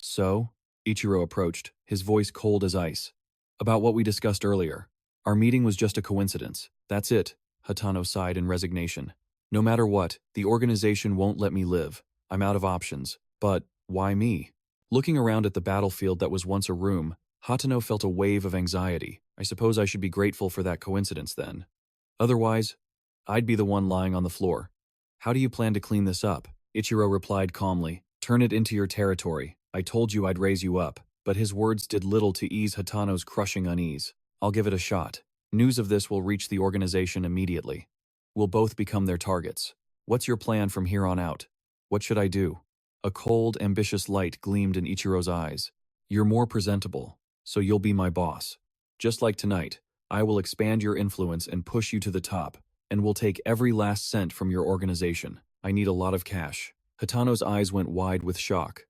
So? Ichiro approached, his voice cold as ice. About what we discussed earlier. Our meeting was just a coincidence. That's it, Hatano sighed in resignation. No matter what, the organization won't let me live. I'm out of options. But, why me? Looking around at the battlefield that was once a room, Hatano felt a wave of anxiety. I suppose I should be grateful for that coincidence then. Otherwise, I'd be the one lying on the floor. How do you plan to clean this up? Ichiro replied calmly. Turn it into your territory. I told you I'd raise you up. But his words did little to ease Hatano's crushing unease. I'll give it a shot. News of this will reach the organization immediately. We'll both become their targets. What's your plan from here on out? What should I do? A cold, ambitious light gleamed in Ichiro's eyes. You're more presentable, so you'll be my boss. Just like tonight, I will expand your influence and push you to the top, and will take every last cent from your organization. I need a lot of cash. Hatano's eyes went wide with shock.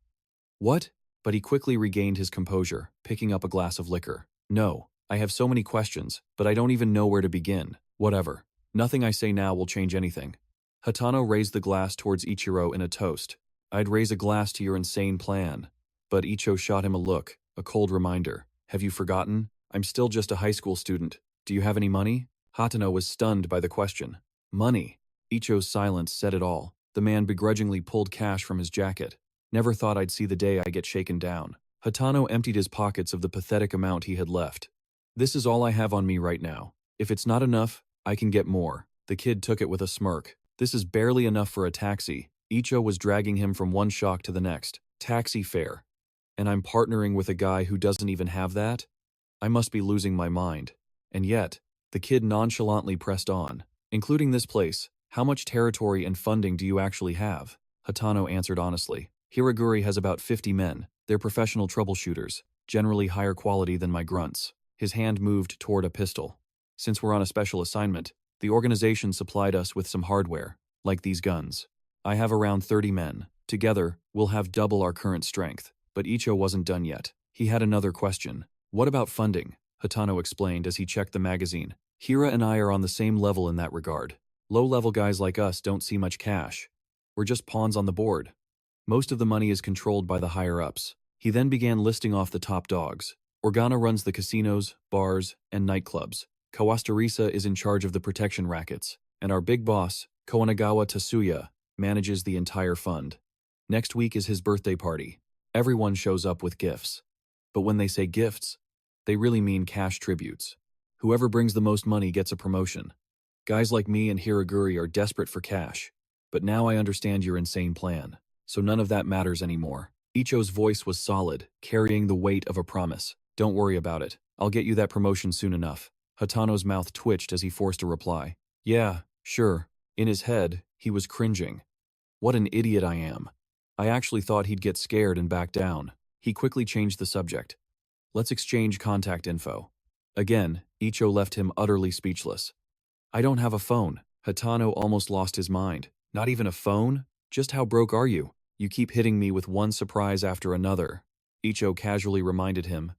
What? But he quickly regained his composure, picking up a glass of liquor. No, I have so many questions, but I don't even know where to begin. Whatever. Nothing I say now will change anything. Hatano raised the glass towards Ichiro in a toast. I'd raise a glass to your insane plan. But Ichiro shot him a look, a cold reminder. Have you forgotten? I'm still just a high school student. Do you have any money? Hatano was stunned by the question. Money? Ichiro's silence said it all. The man begrudgingly pulled cash from his jacket. Never thought I'd see the day I get shaken down. Hatano emptied his pockets of the pathetic amount he had left. This is all I have on me right now. If it's not enough, I can get more. The kid took it with a smirk. This is barely enough for a taxi. Ichiro was dragging him from one shock to the next. Taxi fare. And I'm partnering with a guy who doesn't even have that? I must be losing my mind. And yet, the kid nonchalantly pressed on. Including this place, how much territory and funding do you actually have? Hatano answered honestly. Hiraguri has about 50 men. They're professional troubleshooters, generally higher quality than my grunts. His hand moved toward a pistol. Since we're on a special assignment, the organization supplied us with some hardware, like these guns. I have around 30 men. Together, we'll have double our current strength. But Ichiro wasn't done yet. He had another question. What about funding? Hatano explained as he checked the magazine. Hira and I are on the same level in that regard. Low-level guys like us don't see much cash. We're just pawns on the board. Most of the money is controlled by the higher-ups. He then began listing off the top dogs. Organa runs the casinos, bars, and nightclubs. Kawastarisa is in charge of the protection rackets. And our big boss, Koenagawa Tatsuya, manages the entire fund. Next week is his birthday party. Everyone shows up with gifts. But when they say gifts, they really mean cash tributes. Whoever brings the most money gets a promotion. Guys like me and Hiraguri are desperate for cash. But now I understand your insane plan. So none of that matters anymore. Ichiro's voice was solid, carrying the weight of a promise. Don't worry about it. I'll get you that promotion soon enough. Hatano's mouth twitched as he forced a reply. Yeah, sure. In his head, he was cringing. What an idiot I am. I actually thought he'd get scared and back down. He quickly changed the subject. Let's exchange contact info. Again, Ichiro left him utterly speechless. I don't have a phone. Hatano almost lost his mind. Not even a phone? Just how broke are you? You keep hitting me with one surprise after another. Ichiro casually reminded him.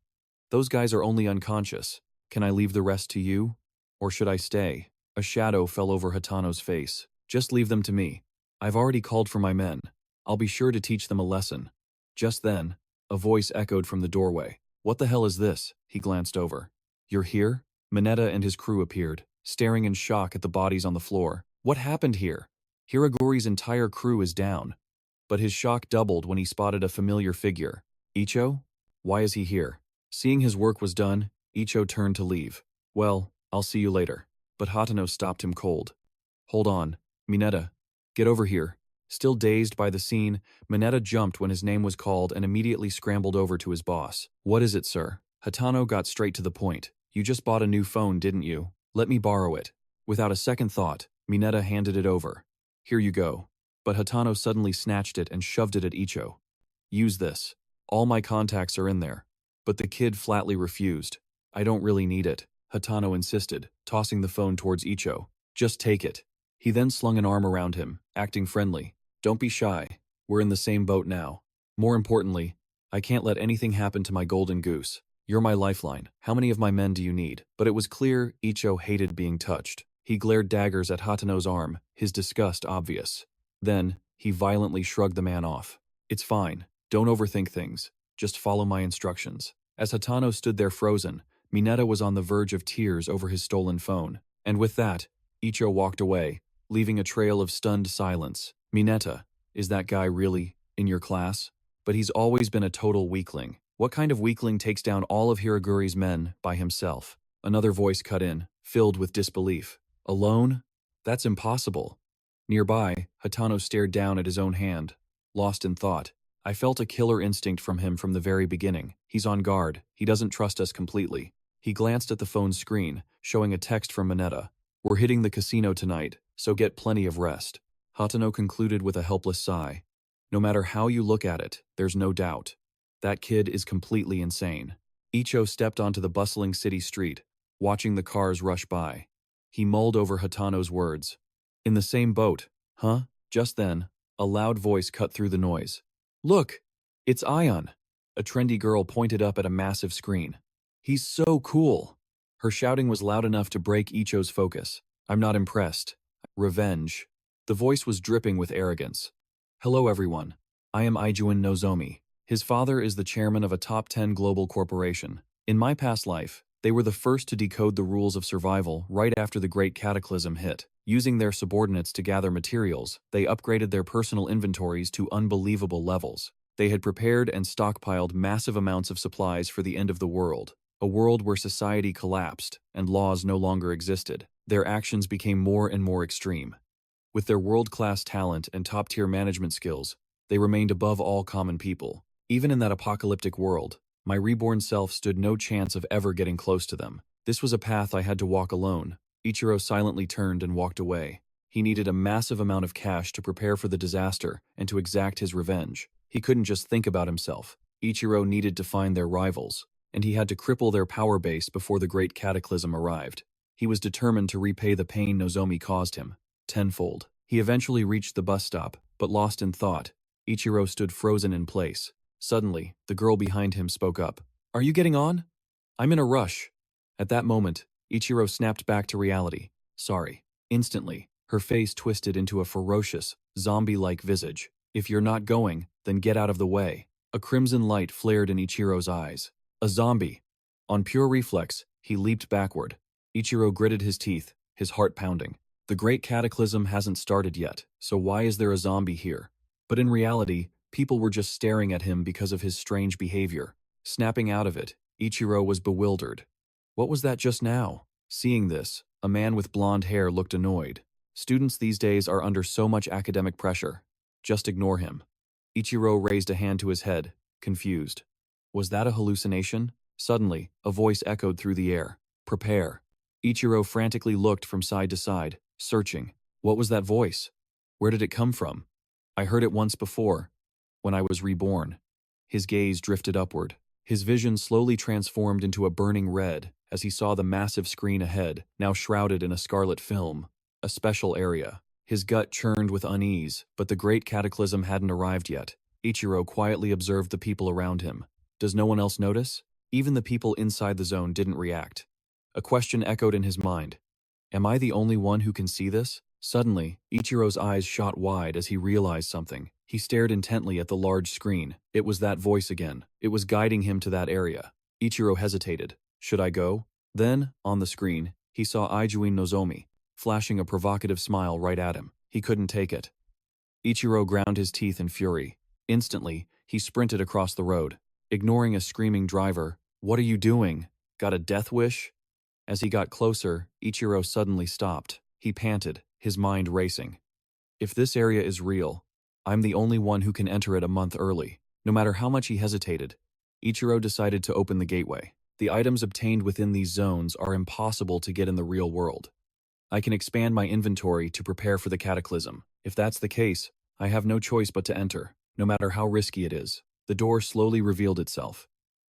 Those guys are only unconscious. Can I leave the rest to you? Or should I stay? A shadow fell over Hatano's face. Just leave them to me. I've already called for my men. I'll be sure to teach them a lesson. Just then, a voice echoed from the doorway. What the hell is this? He glanced over. You're here? Mineta and his crew appeared, staring in shock at the bodies on the floor. What happened here? Hiragori's entire crew is down. But his shock doubled when he spotted a familiar figure. Icho? Why is he here? Seeing his work was done, Icho turned to leave. Well, I'll see you later. But Hatano stopped him cold. Hold on. Mineta, get over here. Still dazed by the scene, Mineta jumped when his name was called and immediately scrambled over to his boss. What is it, sir? Hatano got straight to the point. You just bought a new phone, didn't you? Let me borrow it. Without a second thought, Mineta handed it over. Here you go. But Hatano suddenly snatched it and shoved it at Icho. Use this. All my contacts are in there. But the kid flatly refused. I don't really need it, Hatano insisted, tossing the phone towards Icho. Just take it. He then slung an arm around him, acting friendly. Don't be shy. We're in the same boat now. More importantly, I can't let anything happen to my golden goose. You're my lifeline. How many of my men do you need? But it was clear Icho hated being touched. He glared daggers at Hatano's arm, his disgust obvious. Then, he violently shrugged the man off. It's fine. Don't overthink things. Just follow my instructions. As Hatano stood there frozen, Mineta was on the verge of tears over his stolen phone. And with that, Icho walked away, leaving a trail of stunned silence. Mineta, is that guy really in your class? But he's always been a total weakling. What kind of weakling takes down all of Hiragori's men by himself? Another voice cut in, filled with disbelief. Alone? That's impossible. Nearby, Hatano stared down at his own hand, lost in thought. I felt a killer instinct from him from the very beginning. He's on guard. He doesn't trust us completely. He glanced at the phone's screen, showing a text from Mineta. We're hitting the casino tonight, so get plenty of rest. Hatano concluded with a helpless sigh. No matter how you look at it, there's no doubt. That kid is completely insane. Icho stepped onto the bustling city street, watching the cars rush by. He mulled over Hatano's words. In the same boat, huh? Just then, a loud voice cut through the noise. Look, it's Ion. A trendy girl pointed up at a massive screen. He's so cool. Her shouting was loud enough to break Icho's focus. I'm not impressed. Revenge. The voice was dripping with arrogance. Hello everyone. I am Ijuin Nozomi. His father is the chairman of a top 10 global corporation. In my past life, they were the first to decode the rules of survival right after the Great Cataclysm hit. Using their subordinates to gather materials, they upgraded their personal inventories to unbelievable levels. They had prepared and stockpiled massive amounts of supplies for the end of the world, a world where society collapsed and laws no longer existed. Their actions became more and more extreme. With their world-class talent and top-tier management skills, they remained above all common people. Even in that apocalyptic world, my reborn self stood no chance of ever getting close to them. This was a path I had to walk alone. Ichiro silently turned and walked away. He needed a massive amount of cash to prepare for the disaster and to exact his revenge. He couldn't just think about himself. Ichiro needed to find their rivals, and he had to cripple their power base before the Great Cataclysm arrived. He was determined to repay the pain Nozomi caused him, tenfold. He eventually reached the bus stop, but lost in thought. Ichiro stood frozen in place. Suddenly, the girl behind him spoke up. Are you getting on? I'm in a rush. At that moment, Ichiro snapped back to reality. Sorry. Instantly, her face twisted into a ferocious, zombie-like visage. If you're not going, then get out of the way. A crimson light flared in Ichiro's eyes. A zombie. On pure reflex, he leaped backward. Ichiro gritted his teeth, his heart pounding. The Great Cataclysm hasn't started yet, so why is there a zombie here? But in reality, people were just staring at him because of his strange behavior. Snapping out of it, Ichiro was bewildered. What was that just now? Seeing this, a man with blonde hair looked annoyed. Students these days are under so much academic pressure. Just ignore him. Ichiro raised a hand to his head, confused. Was that a hallucination? Suddenly, a voice echoed through the air. Prepare. Ichiro frantically looked from side to side, searching. What was that voice? Where did it come from? I heard it once before, when I was reborn. His gaze drifted upward. His vision slowly transformed into a burning red as he saw the massive screen ahead, now shrouded in a scarlet film, a special area. His gut churned with unease, but the Great Cataclysm hadn't arrived yet. Ichiro quietly observed the people around him. Does no one else notice? Even the people inside the zone didn't react. A question echoed in his mind. Am I the only one who can see this? Suddenly, Ichiro's eyes shot wide as he realized something. He stared intently at the large screen. It was that voice again. It was guiding him to that area. Ichiro hesitated. Should I go? Then, on the screen, he saw Ijuin Nozomi, flashing a provocative smile right at him. He couldn't take it. Ichiro ground his teeth in fury. Instantly, he sprinted across the road, ignoring a screaming driver. What are you doing? Got a death wish? As he got closer, Ichiro suddenly stopped. He panted, his mind racing. If this area is real, I'm the only one who can enter it a month early. No matter how much he hesitated, Ichiro decided to open the gateway. The items obtained within these zones are impossible to get in the real world. I can expand my inventory to prepare for the cataclysm. If that's the case, I have no choice but to enter, no matter how risky it is. The door slowly revealed itself.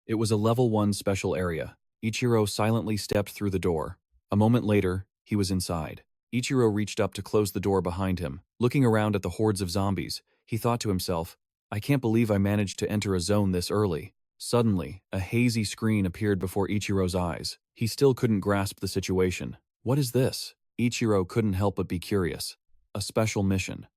It was a level 1 special area. Ichiro silently stepped through the door. A moment later, he was inside. Ichiro reached up to close the door behind him. Looking around at the hordes of zombies, he thought to himself, I can't believe I managed to enter a zone this early. Suddenly, a hazy screen appeared before Ichiro's eyes. He still couldn't grasp the situation. What is this? Ichiro couldn't help but be curious. A special mission.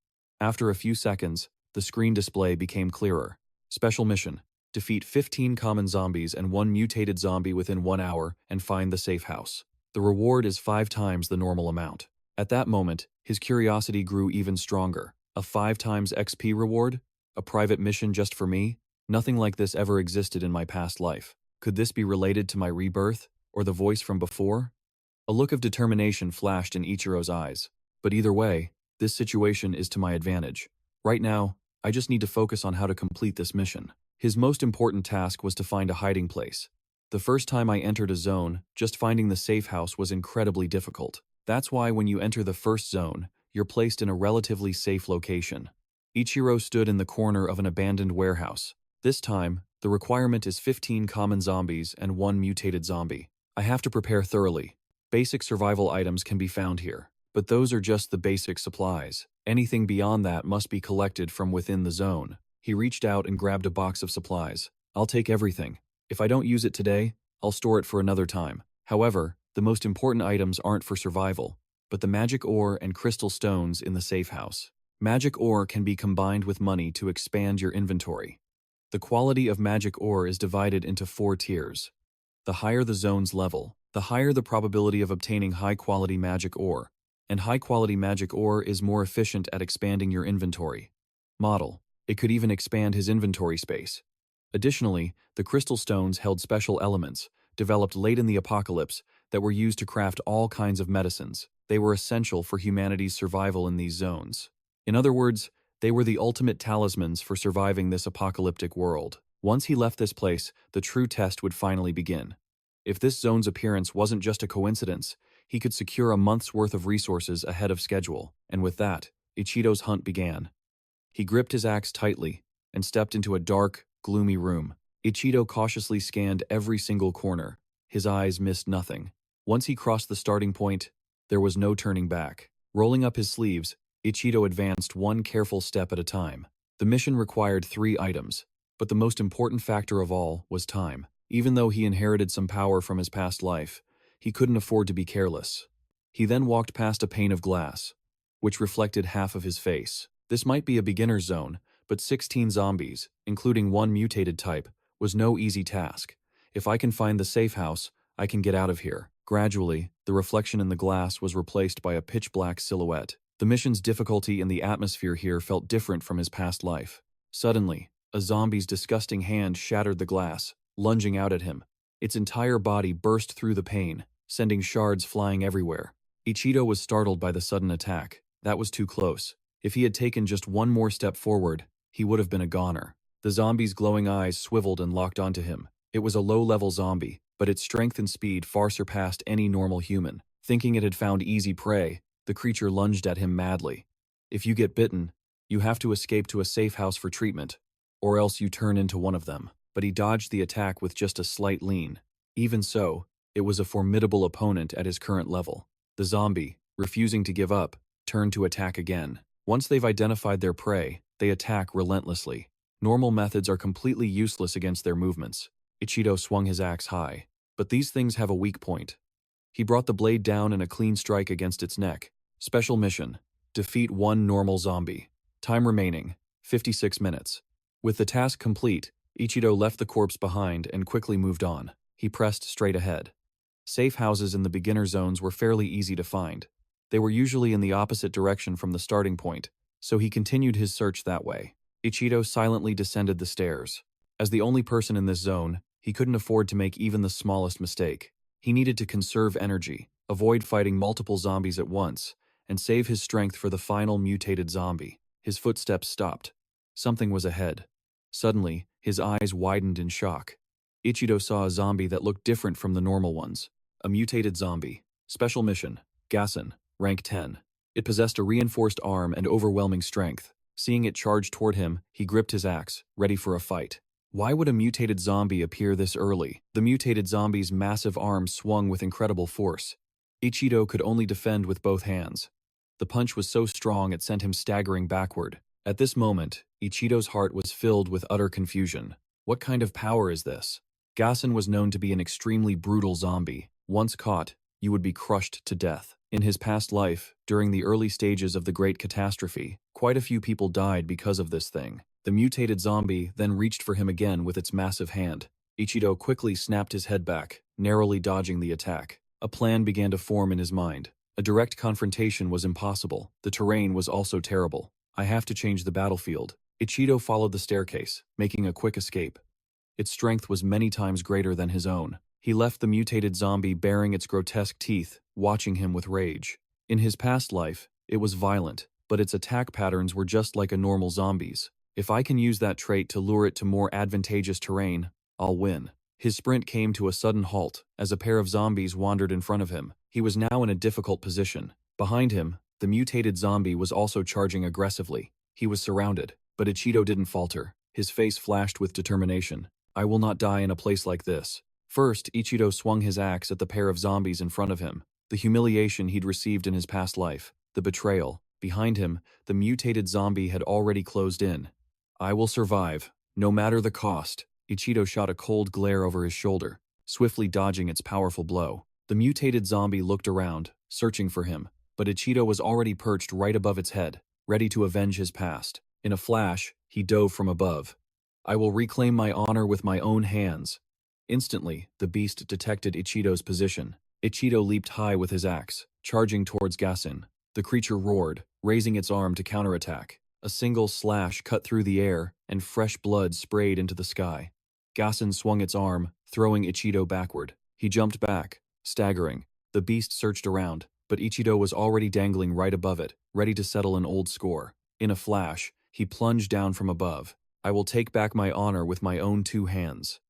After a few seconds, the screen display became clearer. Special mission. Defeat 15 common zombies and 1 mutated zombie within 1 hour and find the safe house. The reward is 5 times the normal amount. At that moment, his curiosity grew even stronger. A 5 times XP reward? A private mission just for me? Nothing like this ever existed in my past life. Could this be related to my rebirth? Or the voice from before? A look of determination flashed in Ichiro's eyes. But either way, this situation is to my advantage. Right now, I just need to focus on how to complete this mission. His most important task was to find a hiding place. The first time I entered a zone, just finding the safe house was incredibly difficult. That's why when you enter the first zone, you're placed in a relatively safe location. Ichiro stood in the corner of an abandoned warehouse. This time, the requirement is 15 common zombies and 1 mutated zombie. I have to prepare thoroughly. Basic survival items can be found here, but those are just the basic supplies. Anything beyond that must be collected from within the zone. He reached out and grabbed a box of supplies. I'll take everything. If I don't use it today, I'll store it for another time. However, the most important items aren't for survival, but the magic ore and crystal stones in the safe house. Magic ore can be combined with money to expand your inventory. The quality of magic ore is divided into 4 tiers. The higher the zone's level, the higher the probability of obtaining high-quality magic ore, and high-quality magic ore is more efficient at expanding your inventory. Model. It could even expand his inventory space. Additionally, the crystal stones held special elements, developed late in the apocalypse, that were used to craft all kinds of medicines. They were essential for humanity's survival in these zones. In other words, they were the ultimate talismans for surviving this apocalyptic world. Once he left this place, the true test would finally begin. If this zone's appearance wasn't just a coincidence, he could secure a month's worth of resources ahead of schedule, and with that, Ichiro's hunt began. He gripped his axe tightly and stepped into a dark, gloomy room. Ichiro cautiously scanned every single corner. His eyes missed nothing. Once he crossed the starting point, there was no turning back. Rolling up his sleeves, Ichiro advanced one careful step at a time. The mission required 3 items, but the most important factor of all was time. Even though he inherited some power from his past life, he couldn't afford to be careless. He then walked past a pane of glass, which reflected half of his face. This might be a beginner's zone, but 16 zombies, including 1 mutated type, was no easy task. If I can find the safe house, I can get out of here. Gradually, the reflection in the glass was replaced by a pitch-black silhouette. The mission's difficulty and the atmosphere here felt different from his past life. Suddenly, a zombie's disgusting hand shattered the glass, lunging out at him. Its entire body burst through the pane, sending shards flying everywhere. Ichiro was startled by the sudden attack. That was too close. If he had taken just one more step forward, he would have been a goner. The zombie's glowing eyes swiveled and locked onto him. It was a low-level zombie, but its strength and speed far surpassed any normal human. Thinking it had found easy prey, the creature lunged at him madly. If you get bitten, you have to escape to a safe house for treatment, or else you turn into one of them. But he dodged the attack with just a slight lean. Even so, it was a formidable opponent at his current level. The zombie, refusing to give up, turned to attack again. Once they've identified their prey, they attack relentlessly. Normal methods are completely useless against their movements. Ichiro swung his axe high. But these things have a weak point. He brought the blade down in a clean strike against its neck. Special mission: defeat 1 normal zombie. Time remaining: 56 minutes. With the task complete, Ichiro left the corpse behind and quickly moved on. He pressed straight ahead. Safe houses in the beginner zones were fairly easy to find. They were usually in the opposite direction from the starting point, so he continued his search that way. Ichiro silently descended the stairs. As the only person in this zone, he couldn't afford to make even the smallest mistake. He needed to conserve energy, avoid fighting multiple zombies at once, and save his strength for the final mutated zombie. His footsteps stopped. Something was ahead. Suddenly, his eyes widened in shock. Ichiro saw a zombie that looked different from the normal ones. A mutated zombie. Special mission. Gassen. Rank 10. It possessed a reinforced arm and overwhelming strength. Seeing it charge toward him, he gripped his axe, ready for a fight. Why would a mutated zombie appear this early? The mutated zombie's massive arm swung with incredible force. Ichiro could only defend with both hands. The punch was so strong it sent him staggering backward. At this moment, Ichiro's heart was filled with utter confusion. What kind of power is this? Gassen was known to be an extremely brutal zombie. Once caught, you would be crushed to death. In his past life, during the early stages of the Great Catastrophe, quite a few people died because of this thing. The mutated zombie then reached for him again with its massive hand. Ichiro quickly snapped his head back, narrowly dodging the attack. A plan began to form in his mind. A direct confrontation was impossible. The terrain was also terrible. I have to change the battlefield. Ichiro followed the staircase, making a quick escape. Its strength was many times greater than his own. He left the mutated zombie baring its grotesque teeth, watching him with rage. In his past life, it was violent, but its attack patterns were just like a normal zombie's. If I can use that trait to lure it to more advantageous terrain, I'll win. His sprint came to a sudden halt as a pair of zombies wandered in front of him. He was now in a difficult position. Behind him, the mutated zombie was also charging aggressively. He was surrounded, but Ichiro didn't falter. His face flashed with determination. I will not die in a place like this. First, Ichiro swung his axe at the pair of zombies in front of him. The humiliation he'd received in his past life, the betrayal. Behind him, the mutated zombie had already closed in. I will survive, no matter the cost. Ichiro shot a cold glare over his shoulder, swiftly dodging its powerful blow. The mutated zombie looked around, searching for him, but Ichiro was already perched right above its head, ready to avenge his past. In a flash, he dove from above. I will reclaim my honor with my own hands. Instantly, the beast detected Ichiro's position. Ichiro leaped high with his axe, charging towards Gassen. The creature roared, raising its arm to counterattack. A single slash cut through the air, and fresh blood sprayed into the sky. Gassen swung its arm, throwing Ichiro backward. He jumped back, staggering. The beast searched around, but Ichiro was already dangling right above it, ready to settle an old score. In a flash, he plunged down from above. I will take back my honor with my own two hands.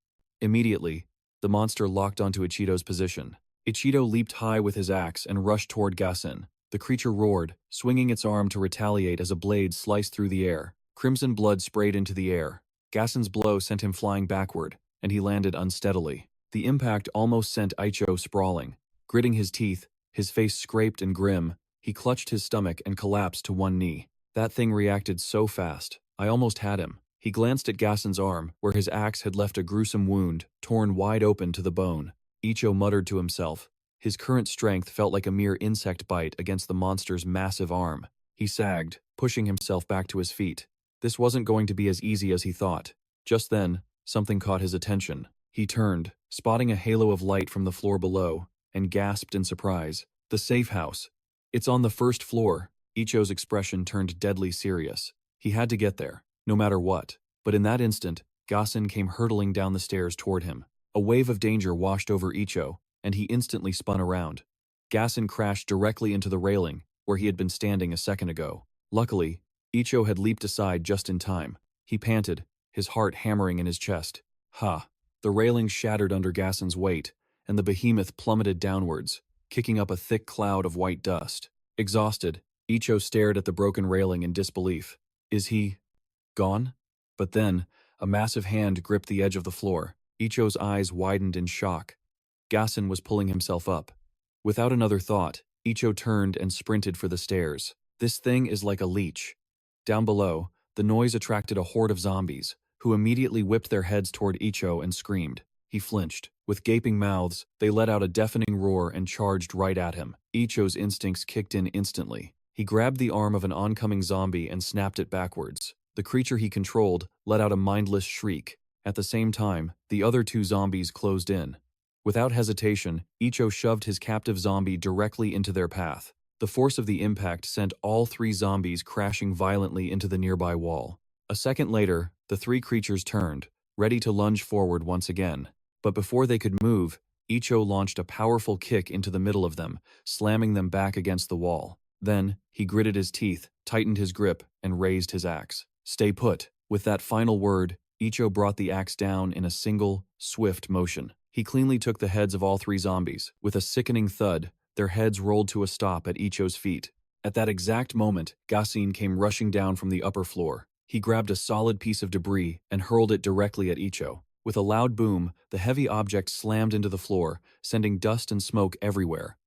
Immediately, the monster locked onto Ichiro's position. Ichiro leaped high with his axe and rushed toward Gassen. The creature roared, swinging its arm to retaliate as a blade sliced through the air. Crimson blood sprayed into the air. Gassen's blow sent him flying backward, and he landed unsteadily. The impact almost sent Ichiro sprawling. Gritting his teeth, his face scraped and grim, he clutched his stomach and collapsed to one knee. That thing reacted so fast, I almost had him. He glanced at Gassen's arm, where his axe had left a gruesome wound, torn wide open to the bone. Ichiro muttered to himself. His current strength felt like a mere insect bite against the monster's massive arm. He sagged, pushing himself back to his feet. This wasn't going to be as easy as he thought. Just then, something caught his attention. He turned, spotting a halo of light from the floor below, and gasped in surprise. The safe house. It's on the first floor. Ichiro's expression turned deadly serious. He had to get there, no matter what. But in that instant, Gassen came hurtling down the stairs toward him. A wave of danger washed over Ichiro, and he instantly spun around. Gassen crashed directly into the railing, where he had been standing a second ago. Luckily, Ichiro had leaped aside just in time. He panted, his heart hammering in his chest. Ha! The railing shattered under Gassen's weight, and the behemoth plummeted downwards, kicking up a thick cloud of white dust. Exhausted, Ichiro stared at the broken railing in disbelief. Is he gone? But then, a massive hand gripped the edge of the floor. Ichiro's eyes widened in shock. Gassen was pulling himself up. Without another thought, Ichiro turned and sprinted for the stairs. This thing is like a leech. Down below, the noise attracted a horde of zombies, who immediately whipped their heads toward Ichiro and screamed. He flinched. With gaping mouths, they let out a deafening roar and charged right at him. Ichiro's instincts kicked in instantly. He grabbed the arm of an oncoming zombie and snapped it backwards. The creature he controlled let out a mindless shriek, At the same time, the other two zombies closed in. Without hesitation, Ichiro shoved his captive zombie directly into their path. The force of the impact sent all three zombies crashing violently into the nearby wall. A second later, the three creatures turned, ready to lunge forward once again. But before they could move, Ichiro launched a powerful kick into the middle of them, slamming them back against the wall. Then, he gritted his teeth, tightened his grip, and raised his axe. Stay put. With that final word, Ichiro brought the axe down in a single, swift motion. He cleanly took the heads of all three zombies. With a sickening thud, their heads rolled to a stop at Ichiro's feet. At that exact moment, Gasin came rushing down from the upper floor. He grabbed a solid piece of debris and hurled it directly at Ichiro. With a loud boom, the heavy object slammed into the floor, sending dust and smoke everywhere.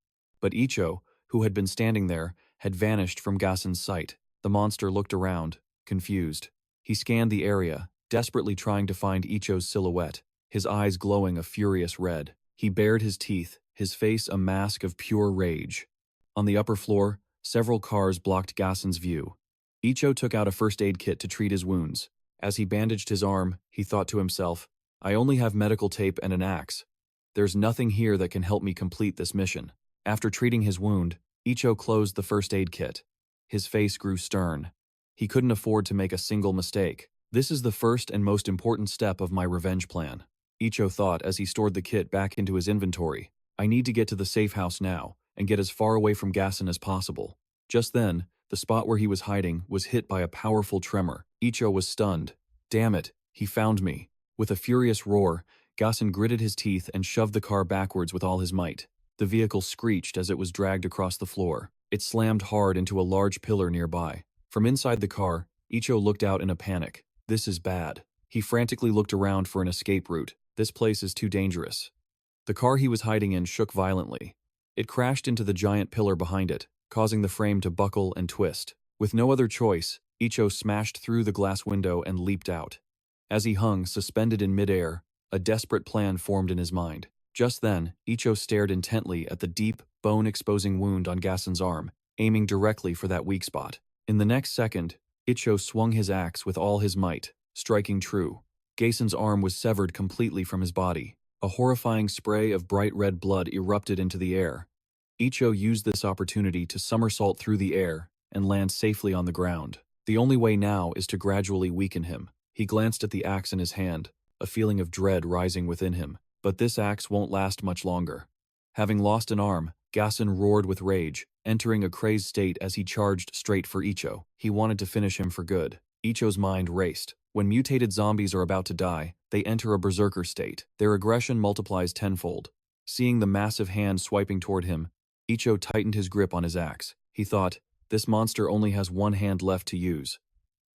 But Ichiro, who had been standing there, had vanished from Gasin's sight. The monster looked around, confused. He scanned the area, desperately trying to find Ichiro's silhouette, his eyes glowing a furious red. He bared his teeth, his face a mask of pure rage. On the upper floor, several cars blocked Gasin's view. Ichiro took out a first aid kit to treat his wounds. As he bandaged his arm, he thought to himself, I only have medical tape and an axe. There's nothing here that can help me complete this mission. After treating his wound, Ichiro closed the first aid kit. His face grew stern. He couldn't afford to make a single mistake. This is the first and most important step of my revenge plan, Ichiro thought as he stored the kit back into his inventory. I need to get to the safe house now and get as far away from Gasin as possible. Just then, the spot where he was hiding was hit by a powerful tremor. Ichiro was stunned. Damn it, he found me. With a furious roar, Gasin gritted his teeth and shoved the car backwards with all his might. The vehicle screeched as it was dragged across the floor. It slammed hard into a large pillar nearby. From inside the car, Ichiro looked out in a panic. This is bad. He frantically looked around for an escape route. This place is too dangerous. The car he was hiding in shook violently. It crashed into the giant pillar behind it, causing the frame to buckle and twist. With no other choice, Ichiro smashed through the glass window and leaped out. As he hung, suspended in midair, a desperate plan formed in his mind. Just then, Ichiro stared intently at the deep, bone-exposing wound on Gasin's arm, aiming directly for that weak spot. In the next second, Ichiro swung his axe with all his might, striking true. Gasin's arm was severed completely from his body. A horrifying spray of bright red blood erupted into the air. Ichiro used this opportunity to somersault through the air and land safely on the ground. The only way now is to gradually weaken him. He glanced at the axe in his hand, a feeling of dread rising within him. But this axe won't last much longer. Having lost an arm, Gasin roared with rage, entering a crazed state as he charged straight for Ichiro. He wanted to finish him for good. Ichiro's mind raced. When mutated zombies are about to die, they enter a berserker state. Their aggression multiplies tenfold. Seeing the massive hand swiping toward him, Ichiro tightened his grip on his axe. He thought, this monster only has one hand left to use.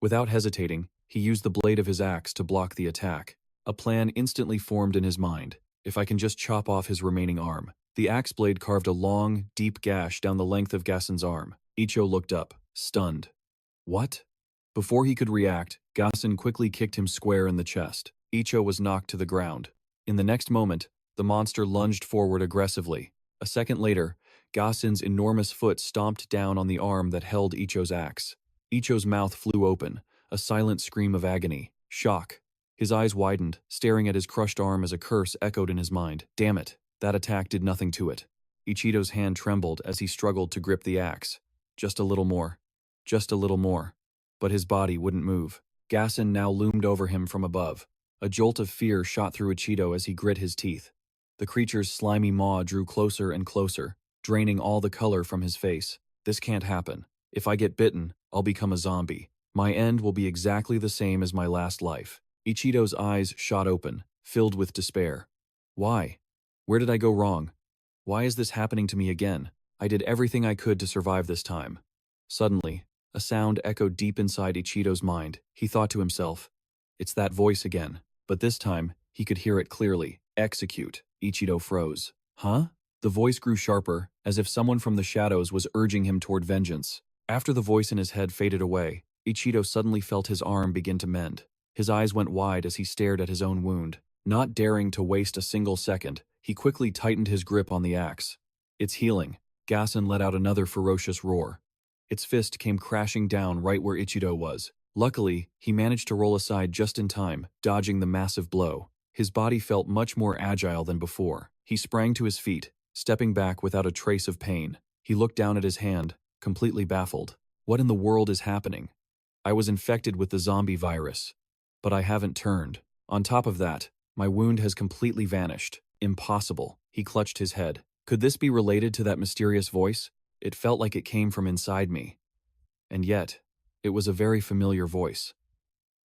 Without hesitating, he used the blade of his axe to block the attack. A plan instantly formed in his mind. If I can just chop off his remaining arm. The axe blade carved a long, deep gash down the length of Gasin's arm. Ichiro looked up, stunned. What? Before he could react, Gasin quickly kicked him square in the chest. Ichiro was knocked to the ground. In the next moment, the monster lunged forward aggressively. A second later, Gasin's enormous foot stomped down on the arm that held Ichiro's axe. Ichiro's mouth flew open, a silent scream of agony, shock. His eyes widened, staring at his crushed arm as a curse echoed in his mind. Damn it, that attack did nothing to it. Ichiro's hand trembled as he struggled to grip the axe. Just a little more. Just a little more. But his body wouldn't move. Gasin now loomed over him from above. A jolt of fear shot through Ichiro as he grit his teeth. The creature's slimy maw drew closer and closer, draining all the color from his face. This can't happen. If I get bitten, I'll become a zombie. My end will be exactly the same as my last life. Ichiro's eyes shot open, filled with despair. Why? Where did I go wrong? Why is this happening to me again? I did everything I could to survive this time. Suddenly, a sound echoed deep inside Ichiro's mind. He thought to himself, it's that voice again. But this time, he could hear it clearly. Execute. Ichiro froze. Huh? The voice grew sharper, as if someone from the shadows was urging him toward vengeance. After the voice in his head faded away, Ichiro suddenly felt his arm begin to mend. His eyes went wide as he stared at his own wound. Not daring to waste a single second, he quickly tightened his grip on the axe. It's healing. Gasin let out another ferocious roar. Its fist came crashing down right where Ichiro was. Luckily, he managed to roll aside just in time, dodging the massive blow. His body felt much more agile than before. He sprang to his feet, stepping back without a trace of pain. He looked down at his hand, completely baffled. What in the world is happening? I was infected with the zombie virus, but I haven't turned. On top of that, my wound has completely vanished. Impossible. He clutched his head. Could this be related to that mysterious voice? It felt like it came from inside me. And yet, it was a very familiar voice.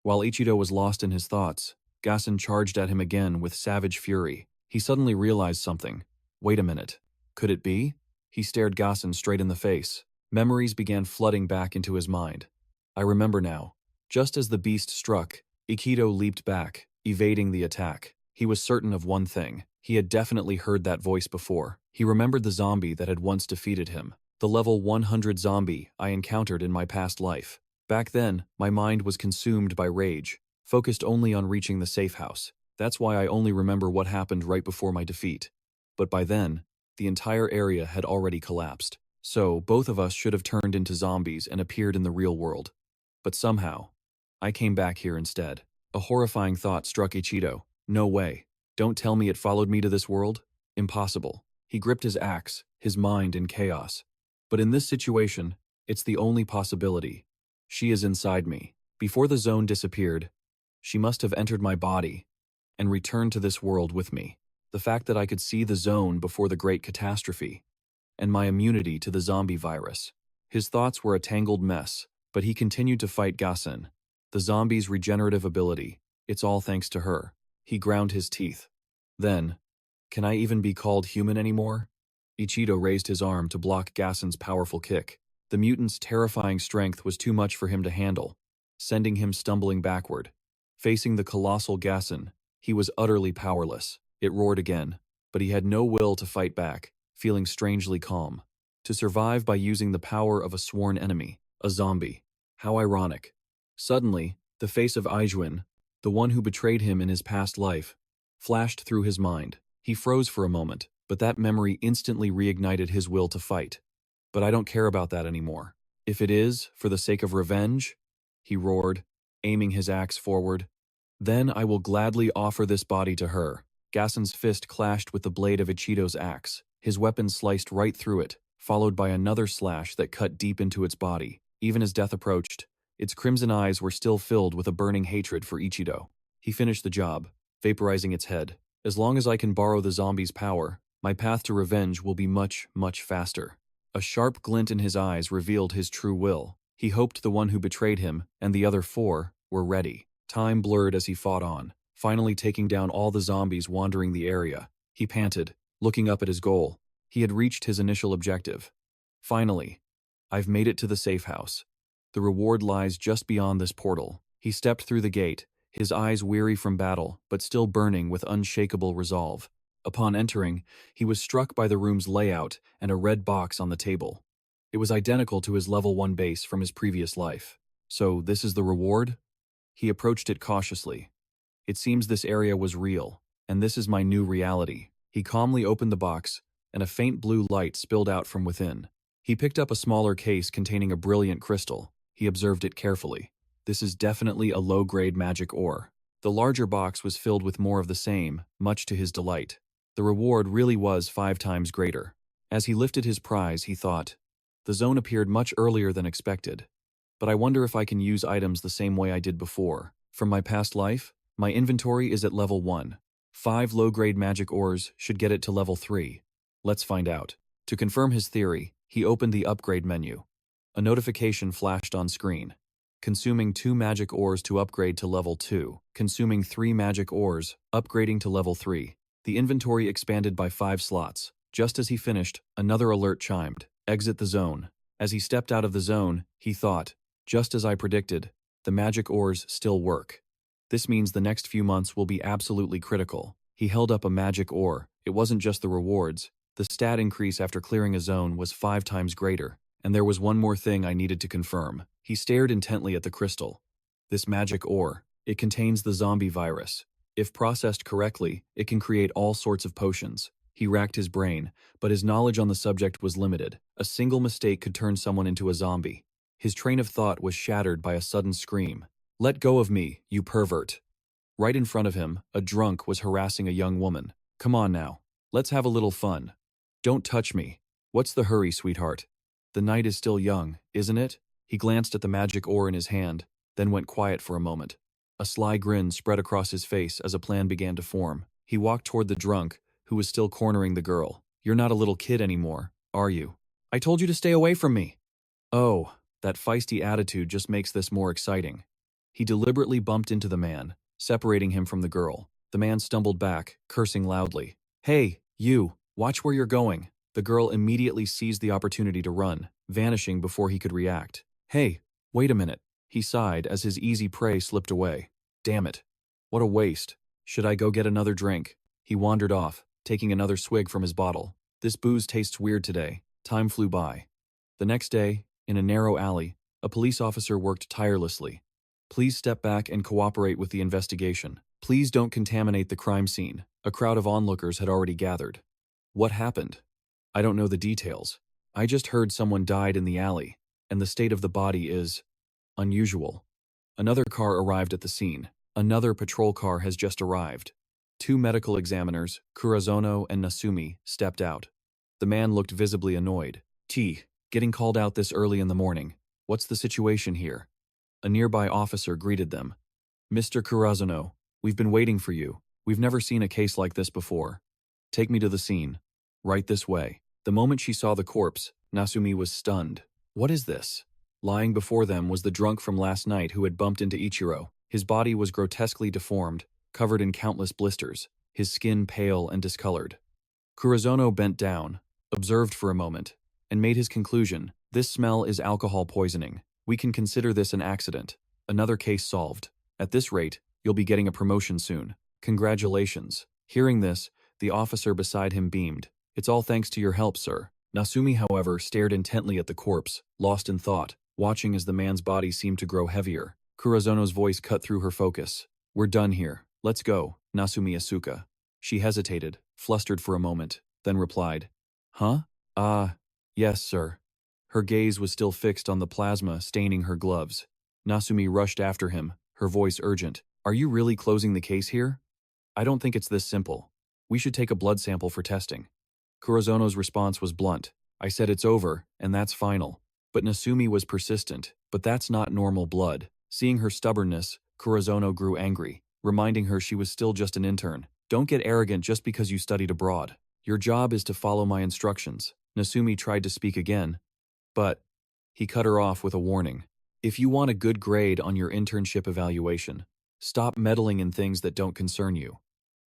While Ichiro was lost in his thoughts, Gassen charged at him again with savage fury. He suddenly realized something. Wait a minute. Could it be? He stared Gassen straight in the face. Memories began flooding back into his mind. I remember now. Just as the beast struck, Ichiro leaped back, evading the attack. He was certain of one thing. He had definitely heard that voice before. He remembered the zombie that had once defeated him. The level 100 zombie I encountered in my past life. Back then, my mind was consumed by rage, focused only on reaching the safe house. That's why I only remember what happened right before my defeat. But by then, the entire area had already collapsed. So, both of us should have turned into zombies and appeared in the real world. But somehow, I came back here instead. A horrifying thought struck Ichiro. No way. Don't tell me it followed me to this world? Impossible. He gripped his axe, his mind in chaos. But in this situation, it's the only possibility. She is inside me. Before the zone disappeared, she must have entered my body and returned to this world with me. The fact that I could see the zone before the great catastrophe, and my immunity to the zombie virus. His thoughts were a tangled mess, but he continued to fight Gassen. The zombie's regenerative ability, it's all thanks to her. He ground his teeth. Then, can I even be called human anymore? Ichiro raised his arm to block Gassen's powerful kick. The mutant's terrifying strength was too much for him to handle, sending him stumbling backward. Facing the colossal Gassen, he was utterly powerless. It roared again, but he had no will to fight back, feeling strangely calm. To survive by using the power of a sworn enemy, a zombie. How ironic. Suddenly, the face of Aijun, the one who betrayed him in his past life, flashed through his mind. He froze for a moment, but that memory instantly reignited his will to fight. But I don't care about that anymore. If it is, for the sake of revenge, he roared, aiming his axe forward, then I will gladly offer this body to her. Gassen's fist clashed with the blade of Ichiro's axe. His weapon sliced right through it, followed by another slash that cut deep into its body. Even as death approached, its crimson eyes were still filled with a burning hatred for Ichiro. He finished the job, vaporizing its head. As long as I can borrow the zombie's power, my path to revenge will be much, much faster. A sharp glint in his eyes revealed his true will. He hoped the one who betrayed him, and the other four, were ready. Time blurred as he fought on, finally taking down all the zombies wandering the area. He panted, looking up at his goal. He had reached his initial objective. Finally, I've made it to the safe house. The reward lies just beyond this portal. He stepped through the gate, his eyes weary from battle, but still burning with unshakable resolve. Upon entering, he was struck by the room's layout and a red box on the table. It was identical to his level 1 base from his previous life. So this is the reward? He approached it cautiously. It seems this area was real, and this is my new reality. He calmly opened the box, and a faint blue light spilled out from within. He picked up a smaller case containing a brilliant crystal. He observed it carefully. This is definitely a low-grade magic ore. The larger box was filled with more of the same, much to his delight. The reward really was 5 times greater. As he lifted his prize, he thought, the zone appeared much earlier than expected. But I wonder if I can use items the same way I did before. From my past life, my inventory is at level 1. 5 low-grade magic ores should get it to level 3. Let's find out. To confirm his theory, he opened the upgrade menu. A notification flashed on screen. Consuming 2 magic ores to upgrade to level 2. Consuming 3 magic ores, upgrading to level 3. The inventory expanded by 5 slots. Just as he finished, another alert chimed. Exit the zone. As he stepped out of the zone, he thought, just as I predicted, the magic ores still work. This means the next few months will be absolutely critical. He held up a magic ore. It wasn't just the rewards. The stat increase after clearing a zone was 5 times greater. And there was one more thing I needed to confirm. He stared intently at the crystal. This magic ore, it contains the zombie virus. If processed correctly, it can create all sorts of potions. He racked his brain, but his knowledge on the subject was limited. A single mistake could turn someone into a zombie. His train of thought was shattered by a sudden scream. "Let go of me, you pervert!" Right in front of him, a drunk was harassing a young woman. "Come on now. Let's have a little fun. Don't touch me. What's the hurry, sweetheart? The night is still young, isn't it?" He glanced at the magic ore in his hand, then went quiet for a moment. A sly grin spread across his face as a plan began to form. He walked toward the drunk, who was still cornering the girl. "You're not a little kid anymore, are you? I told you to stay away from me." "Oh, that feisty attitude just makes this more exciting." He deliberately bumped into the man, separating him from the girl. The man stumbled back, cursing loudly. "Hey, you, watch where you're going." The girl immediately seized the opportunity to run, vanishing before he could react. "Hey, wait a minute." He sighed as his easy prey slipped away. "Damn it. What a waste. Should I go get another drink?" He wandered off, taking another swig from his bottle. "This booze tastes weird today." Time flew by. The next day, in a narrow alley, a police officer worked tirelessly. "Please step back and cooperate with the investigation. Please don't contaminate the crime scene." A crowd of onlookers had already gathered. "What happened?" "I don't know the details. I just heard someone died in the alley, and the state of the body is unusual." Another car arrived at the scene. "Another patrol car has just arrived." Two medical examiners, Kurazono and Nasumi, stepped out. The man looked visibly annoyed. Getting called out this early in the morning. What's the situation here?" A nearby officer greeted them. "Mr. Kurazono, we've been waiting for you. We've never seen a case like this before. Take me to the scene." "Right this way." The moment she saw the corpse, Nasumi was stunned. "What is this?" Lying before them was the drunk from last night who had bumped into Ichiro. His body was grotesquely deformed, covered in countless blisters, his skin pale and discolored. Kurazono bent down, observed for a moment, and made his conclusion. "This smell is alcohol poisoning. We can consider this an accident. Another case solved. At this rate, you'll be getting a promotion soon. Congratulations." Hearing this, the officer beside him beamed. "It's all thanks to your help, sir." Nasumi, however, stared intently at the corpse, lost in thought, watching as the man's body seemed to grow heavier. Kurazono's voice cut through her focus. "We're done here. Let's go, Nasumi Asuka." She hesitated, flustered for a moment, then replied, "Huh? Yes, sir." Her gaze was still fixed on the plasma staining her gloves. Nasumi rushed after him, her voice urgent. "Are you really closing the case here? I don't think it's this simple. We should take a blood sample for testing." Kurazono's response was blunt. "I said it's over, and that's final." But Nasumi was persistent. "But that's not normal blood." Seeing her stubbornness, Kurazono grew angry, reminding her she was still just an intern. "Don't get arrogant just because you studied abroad. Your job is to follow my instructions." Nasumi tried to speak again, but he cut her off with a warning. "If you want a good grade on your internship evaluation, stop meddling in things that don't concern you."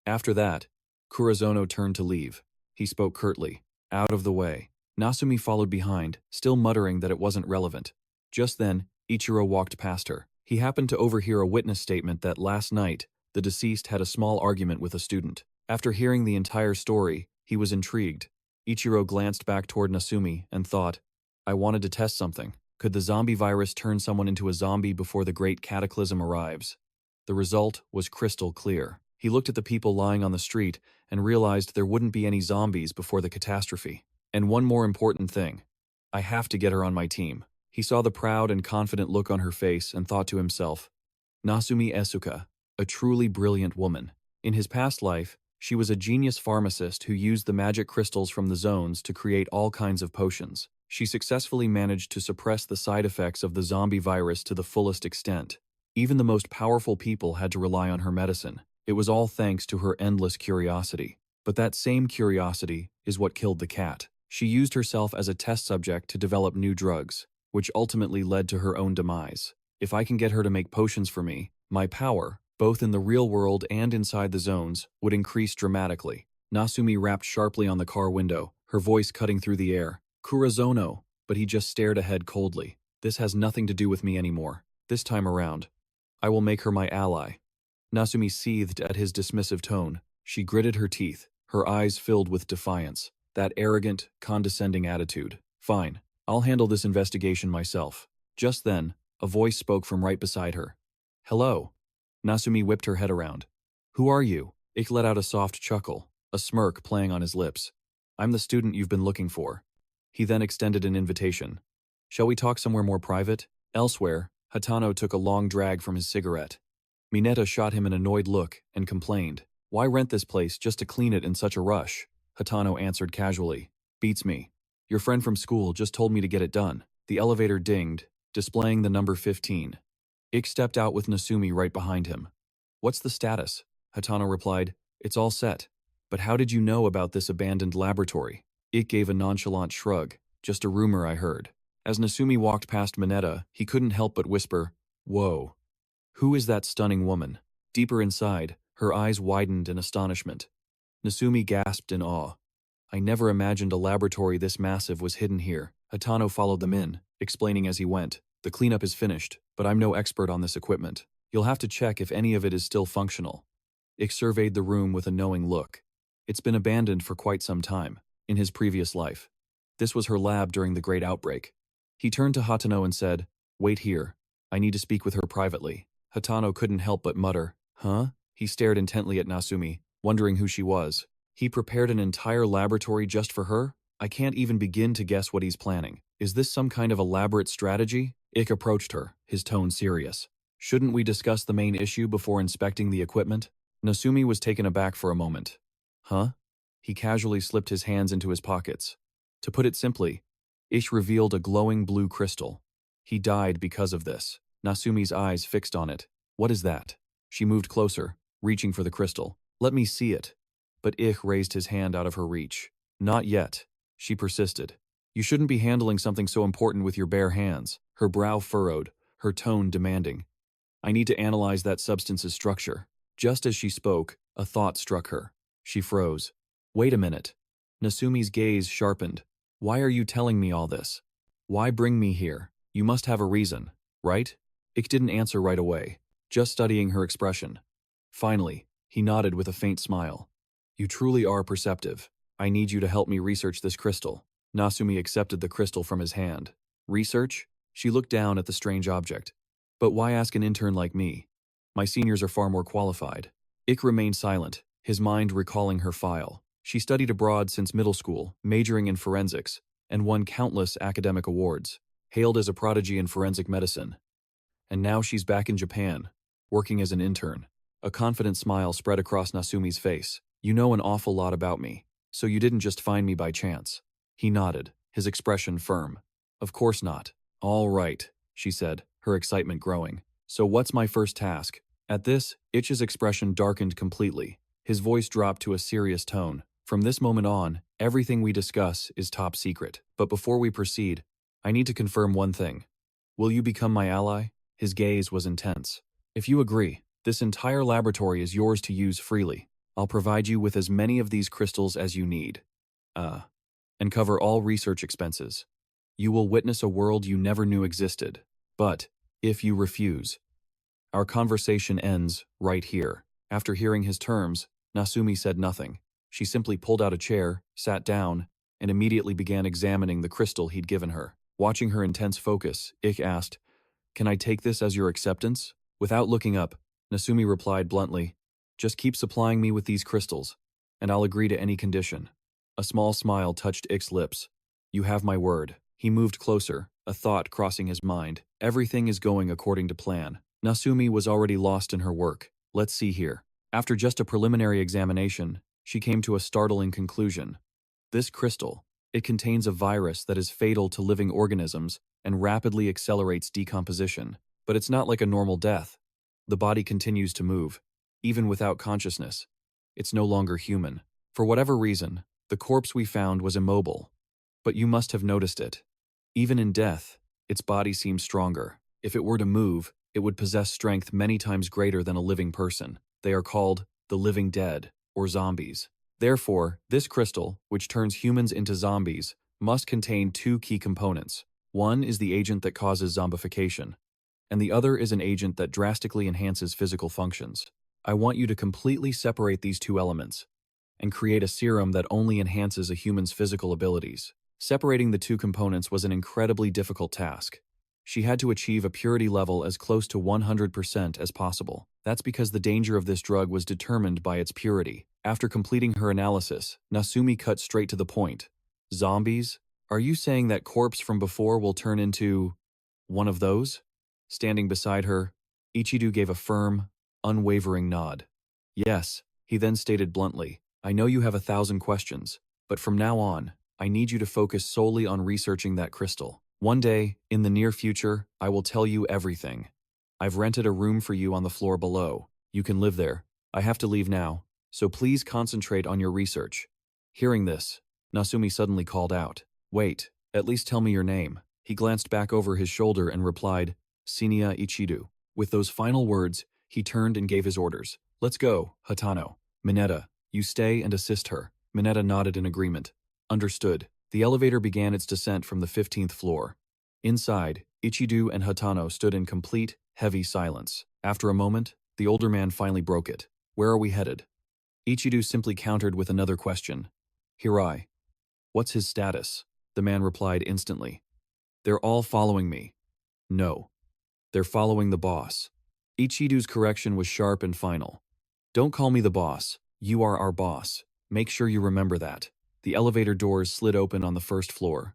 After that, Kurazono turned to leave. He spoke curtly, "Out of the way." Nasumi followed behind, still muttering that it wasn't relevant. Just then, Ichiro walked past her. He happened to overhear a witness statement that last night, the deceased had a small argument with a student. After hearing the entire story, he was intrigued. Ichiro glanced back toward Nasumi and thought, "I wanted to test something. Could the zombie virus turn someone into a zombie before the great cataclysm arrives?" The result was crystal clear. He looked at the people lying on the street and realized there wouldn't be any zombies before the catastrophe. "And one more important thing. I have to get her on my team." He saw the proud and confident look on her face and thought to himself, Nasumi Asuka, a truly brilliant woman. In his past life, she was a genius pharmacist who used the magic crystals from the zones to create all kinds of potions. She successfully managed to suppress the side effects of the zombie virus to the fullest extent. Even the most powerful people had to rely on her medicine. It was all thanks to her endless curiosity. But that same curiosity is what killed the cat. She used herself as a test subject to develop new drugs, which ultimately led to her own demise. If I can get her to make potions for me, my power, both in the real world and inside the zones, would increase dramatically. Nasumi rapped sharply on the car window, her voice cutting through the air. "Kurazono," but he just stared ahead coldly. "This has nothing to do with me anymore. This time around, I will make her my ally." Nasumi seethed at his dismissive tone. She gritted her teeth, her eyes filled with defiance. That arrogant, condescending attitude. "Fine, I'll handle this investigation myself." Just then, a voice spoke from right beside her. "Hello." Nasumi whipped her head around. "Who are you?" Ik let out a soft chuckle, a smirk playing on his lips. "I'm the student you've been looking for." He then extended an invitation. "Shall we talk somewhere more private?" Elsewhere, Hatano took a long drag from his cigarette. Mineta shot him an annoyed look and complained. Why rent this place just to clean it in such a rush? Hatano answered casually. Beats me. Your friend from school just told me to get it done. The elevator dinged, displaying the number 15. Ik stepped out with Nasumi right behind him. What's the status? Hatano replied. It's all set. But how did you know about this abandoned laboratory? Ik gave a nonchalant shrug. Just a rumor I heard. As Nasumi walked past Mineta, he couldn't help but whisper, Whoa. Who is that stunning woman? Deeper inside, her eyes widened in astonishment. Nasumi gasped in awe. I never imagined a laboratory this massive was hidden here. Hatano followed them in, explaining as he went. The cleanup is finished, but I'm no expert on this equipment. You'll have to check if any of it is still functional. Ik surveyed the room with a knowing look. It's been abandoned for quite some time, in his previous life. This was her lab during the Great Outbreak. He turned to Hatano and said, Wait here. I need to speak with her privately. Hatano couldn't help but mutter, Huh? He stared intently at Nasumi, wondering who she was. He prepared an entire laboratory just for her? I can't even begin to guess what he's planning. Is this some kind of elaborate strategy? Ik approached her, his tone serious. Shouldn't we discuss the main issue before inspecting the equipment? Nasumi was taken aback for a moment. Huh? He casually slipped his hands into his pockets. To put it simply, Ik revealed a glowing blue crystal. He died because of this. Nasumi's eyes fixed on it. What is that? She moved closer, reaching for the crystal. Let me see it. But Ik raised his hand out of her reach. Not yet, she persisted. You shouldn't be handling something so important with your bare hands. Her brow furrowed, her tone demanding. I need to analyze that substance's structure. Just as she spoke, a thought struck her. She froze. Wait a minute. Nasumi's gaze sharpened. Why are you telling me all this? Why bring me here? You must have a reason, right? Ik didn't answer right away, just studying her expression. Finally, he nodded with a faint smile. You truly are perceptive. I need you to help me research this crystal. Nasumi accepted the crystal from his hand. Research? She looked down at the strange object. But why ask an intern like me? My seniors are far more qualified. Ik remained silent, his mind recalling her file. She studied abroad since middle school, majoring in forensics, and won countless academic awards, hailed as a prodigy in forensic medicine. And now she's back in Japan, working as an intern. A confident smile spread across Nasumi's face. You know an awful lot about me, so you didn't just find me by chance. He nodded, his expression firm. Of course not. All right, she said, her excitement growing. So what's my first task? At this, Ich's expression darkened completely. His voice dropped to a serious tone. From this moment on, everything we discuss is top secret. But before we proceed, I need to confirm one thing. Will you become my ally? His gaze was intense. If you agree, this entire laboratory is yours to use freely. I'll provide you with as many of these crystals as you need. And cover all research expenses. You will witness a world you never knew existed. But, if you refuse, our conversation ends right here. After hearing his terms, Nasumi said nothing. She simply pulled out a chair, sat down, and immediately began examining the crystal he'd given her. Watching her intense focus, Ik asked, Can I take this as your acceptance? Without looking up, Nasumi replied bluntly, Just keep supplying me with these crystals, and I'll agree to any condition. A small smile touched Ik's lips. You have my word. He moved closer, a thought crossing his mind. Everything is going according to plan. Nasumi was already lost in her work. Let's see here. After just a preliminary examination, she came to a startling conclusion. This crystal, it contains a virus that is fatal to living organisms and rapidly accelerates decomposition. But it's not like a normal death. The body continues to move, even without consciousness. It's no longer human. For whatever reason, the corpse we found was immobile. But you must have noticed it. Even in death, its body seems stronger. If it were to move, it would possess strength many times greater than a living person. They are called the living dead, or zombies. Therefore, this crystal, which turns humans into zombies, must contain two key components. One is the agent that causes zombification, and the other is an agent that drastically enhances physical functions. I want you to completely separate these two elements and create a serum that only enhances a human's physical abilities. Separating the two components was an incredibly difficult task. She had to achieve a purity level as close to 100% as possible. That's because the danger of this drug was determined by its purity. After completing her analysis, Nasumi cut straight to the point. Zombies? Are you saying that corpse from before will turn into... One of those? Standing beside her, Ichido gave a firm, unwavering nod. Yes, he then stated bluntly, I know you have 1,000 questions, but from now on, I need you to focus solely on researching that crystal. One day, in the near future, I will tell you everything. I've rented a room for you on the floor below. You can live there. I have to leave now, so please concentrate on your research. Hearing this, Nasumi suddenly called out, Wait, at least tell me your name. He glanced back over his shoulder and replied, Shinya Ichido. With those final words, he turned and gave his orders. Let's go, Hatano. Mineta, you stay and assist her. Mineta nodded in agreement. Understood. The elevator began its descent from the 15th floor. Inside, Ichido and Hatano stood in complete, heavy silence. After a moment, the older man finally broke it. Where are we headed? Ichido simply countered with another question. Hirai. What's his status? The man replied instantly. They're all following me. No. They're following the boss. Ichido's correction was sharp and final. Don't call me the boss. You are our boss. Make sure you remember that. The elevator doors slid open on the first floor.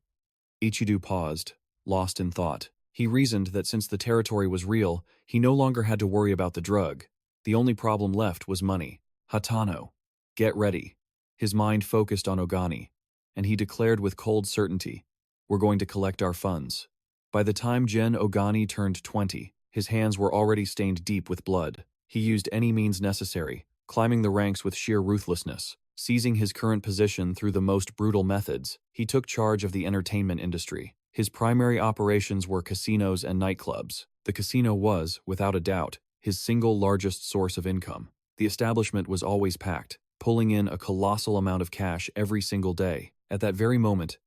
Ichido paused, lost in thought. He reasoned that since the territory was real, he no longer had to worry about the drug. The only problem left was money. Hatano. Get ready. His mind focused on Ogani, and he declared with cold certainty, We're going to collect our funds. By the time Gen Ogani turned 20, his hands were already stained deep with blood. He used any means necessary, climbing the ranks with sheer ruthlessness. Seizing his current position through the most brutal methods, he took charge of the entertainment industry. His primary operations were casinos and nightclubs. The casino was, without a doubt, his single largest source of income. The establishment was always packed, pulling in a colossal amount of cash every single day. At that very moment,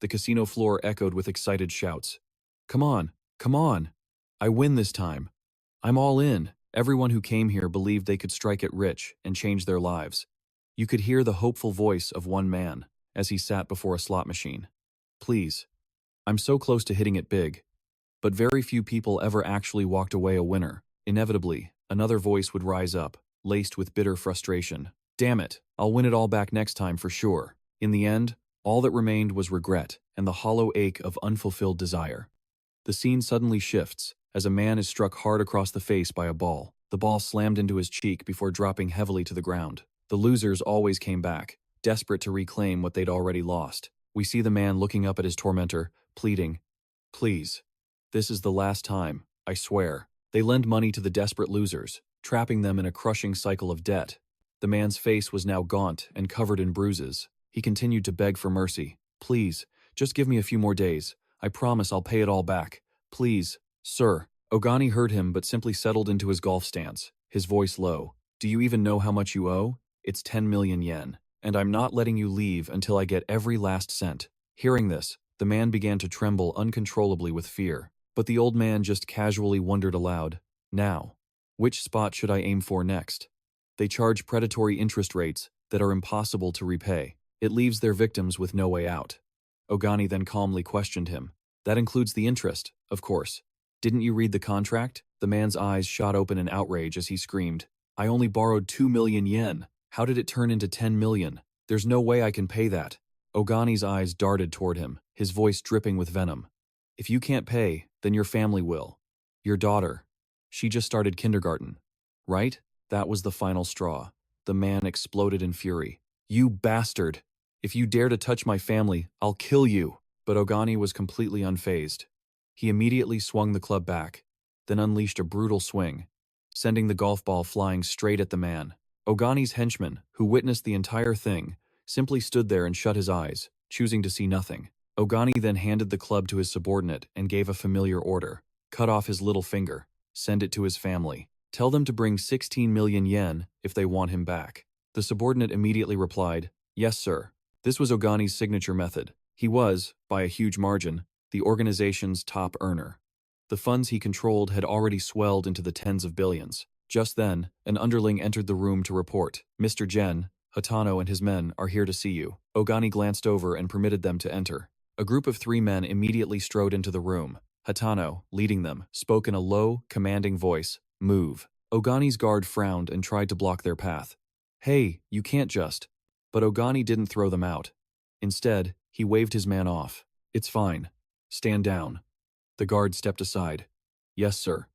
the casino floor echoed with excited shouts. Come on, come on. I win this time. I'm all in. Everyone who came here believed they could strike it rich and change their lives. You could hear the hopeful voice of one man as he sat before a slot machine. Please. I'm so close to hitting it big. But very few people ever actually walked away a winner. Inevitably, another voice would rise up, laced with bitter frustration. Damn it, I'll win it all back next time for sure. In the end, all that remained was regret and the hollow ache of unfulfilled desire. The scene suddenly shifts as a man is struck hard across the face by a ball. The ball slammed into his cheek before dropping heavily to the ground. The losers always came back, desperate to reclaim what they'd already lost. We see the man looking up at his tormentor, pleading, Please. This is the last time, I swear. They lend money to the desperate losers, trapping them in a crushing cycle of debt. The man's face was now gaunt and covered in bruises. He continued to beg for mercy. Please, just give me a few more days. I promise I'll pay it all back. Please, sir. Ogani heard him but simply settled into his golf stance, his voice low. Do you even know how much you owe? It's 10 million yen, and I'm not letting you leave until I get every last cent. Hearing this, the man began to tremble uncontrollably with fear. But the old man just casually wondered aloud, Now, which spot should I aim for next? They charge predatory interest rates that are impossible to repay. It leaves their victims with no way out. Ogani then calmly questioned him. That includes the interest, of course. Didn't you read the contract? The man's eyes shot open in outrage as he screamed, I only borrowed 2 million yen. How did it turn into 10 million? There's no way I can pay that. Ogani's eyes darted toward him, his voice dripping with venom. If you can't pay, then your family will. Your daughter. She just started kindergarten. Right? That was the final straw. The man exploded in fury. You bastard! If you dare to touch my family, I'll kill you! But Ogani was completely unfazed. He immediately swung the club back, then unleashed a brutal swing, sending the golf ball flying straight at the man. Ogani's henchman, who witnessed the entire thing, simply stood there and shut his eyes, choosing to see nothing. Ogani then handed the club to his subordinate and gave a familiar order. Cut off his little finger. Send it to his family. Tell them to bring 16 million yen if they want him back. The subordinate immediately replied, Yes, sir. This was Ogani's signature method. He was, by a huge margin, the organization's top earner. The funds he controlled had already swelled into the tens of billions. Just then, an underling entered the room to report, Mr. Gen, Hatano and his men are here to see you. Ogani glanced over and permitted them to enter. A group of 3 men immediately strode into the room. Hatano, leading them, spoke in a low, commanding voice, Move. Ogani's guard frowned and tried to block their path. Hey, you can't just. But Ogani didn't throw them out. Instead, he waved his man off. It's fine. Stand down. The guard stepped aside. Yes, sir.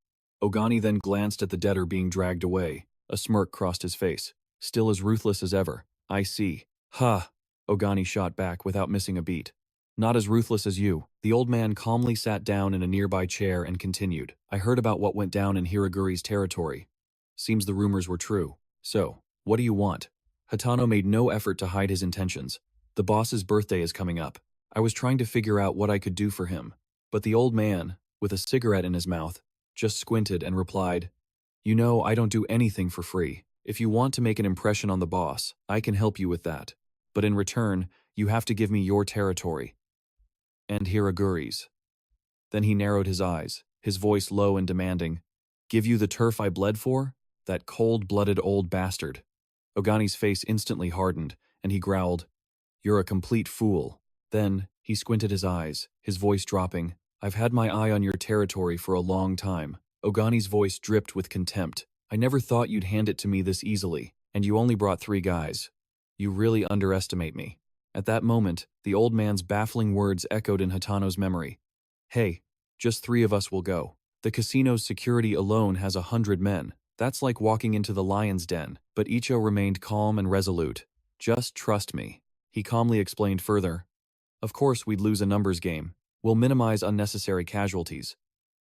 Ogani then glanced at the debtor being dragged away. A smirk crossed his face. Still as ruthless as ever. I see. Ha! Ogani shot back without missing a beat. Not as ruthless as you. The old man calmly sat down in a nearby chair and continued. I heard about what went down in Hiraguri's territory. Seems the rumors were true. So, what do you want? Hatano made no effort to hide his intentions. The boss's birthday is coming up. I was trying to figure out what I could do for him. But the old man, with a cigarette in his mouth, just squinted and replied, You know, I don't do anything for free. If you want to make an impression on the boss, I can help you with that. But in return, you have to give me your territory. And Hiraguri's. Then he narrowed his eyes, his voice low and demanding. Give you the turf I bled for? That cold-blooded old bastard. Ogani's face instantly hardened, and he growled, You're a complete fool. Then, he squinted his eyes, his voice dropping. I've had my eye on your territory for a long time. Ogani's voice dripped with contempt. I never thought you'd hand it to me this easily, and you only brought 3 guys. You really underestimate me. At that moment, the old man's baffling words echoed in Hatano's memory. Hey, just 3 of us will go. The casino's security alone has 100 men. That's like walking into the lion's den. But Ichiro remained calm and resolute. Just trust me. He calmly explained further. Of course we'd lose a numbers game. We'll minimize unnecessary casualties.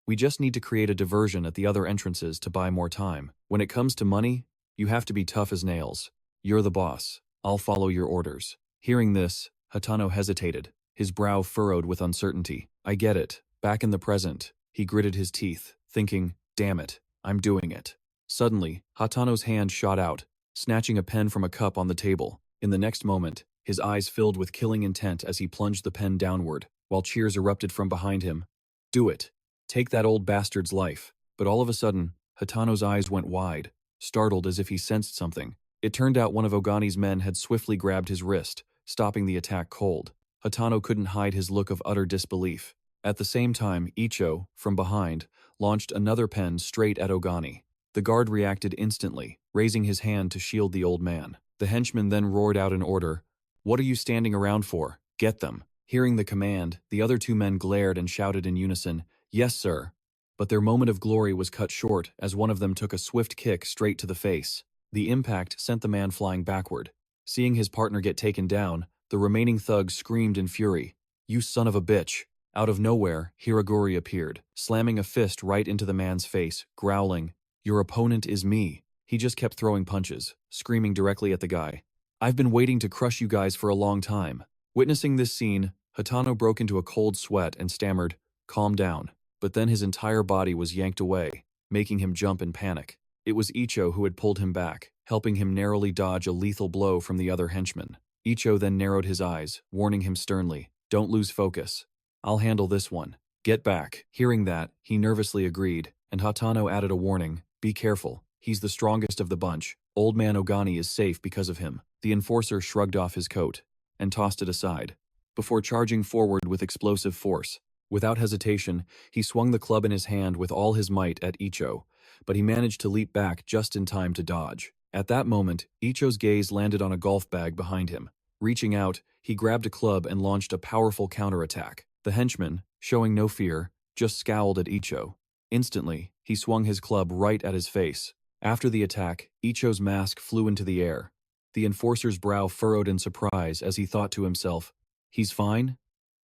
We just need to create a diversion at the other entrances to buy more time. When it comes to money, you have to be tough as nails. You're the boss. I'll follow your orders. Hearing this, Hatano hesitated, his brow furrowed with uncertainty. I get it. Back in the present, he gritted his teeth, thinking, damn it, I'm doing it. Suddenly, Hatano's hand shot out, snatching a pen from a cup on the table. In the next moment, his eyes filled with killing intent as he plunged the pen downward, while cheers erupted from behind him. Do it. Take that old bastard's life. But all of a sudden, Hatano's eyes went wide, startled as if he sensed something. It turned out one of Ogani's men had swiftly grabbed his wrist, stopping the attack cold. Hatano couldn't hide his look of utter disbelief. At the same time, Ichiro, from behind, launched another pen straight at Ogani. The guard reacted instantly, raising his hand to shield the old man. The henchman then roared out an order. What are you standing around for? Get them. Hearing the command, the other 2 men glared and shouted in unison, Yes, sir. But their moment of glory was cut short as one of them took a swift kick straight to the face. The impact sent the man flying backward. Seeing his partner get taken down, the remaining thug screamed in fury, You son of a bitch. Out of nowhere, Hiraguri appeared, slamming a fist right into the man's face, growling, Your opponent is me. He just kept throwing punches, screaming directly at the guy. I've been waiting to crush you guys for a long time. Witnessing this scene, Hatano broke into a cold sweat and stammered, Calm down. But then his entire body was yanked away, making him jump in panic. It was Ichiro who had pulled him back, helping him narrowly dodge a lethal blow from the other henchman. Ichiro then narrowed his eyes, warning him sternly, Don't lose focus. I'll handle this one. Get back. Hearing that, he nervously agreed, and Hatano added a warning, Be careful. He's the strongest of the bunch. Old man Ogani is safe because of him. The enforcer shrugged off his coat and tossed it aside, before charging forward with explosive force. Without hesitation, he swung the club in his hand with all his might at Ichiro, but he managed to leap back just in time to dodge. At that moment, Ichiro's gaze landed on a golf bag behind him. Reaching out, he grabbed a club and launched a powerful counterattack. The henchman, showing no fear, just scowled at Ichiro. Instantly, he swung his club right at his face. After the attack, Ichiro's mask flew into the air. The enforcer's brow furrowed in surprise as he thought to himself, He's fine?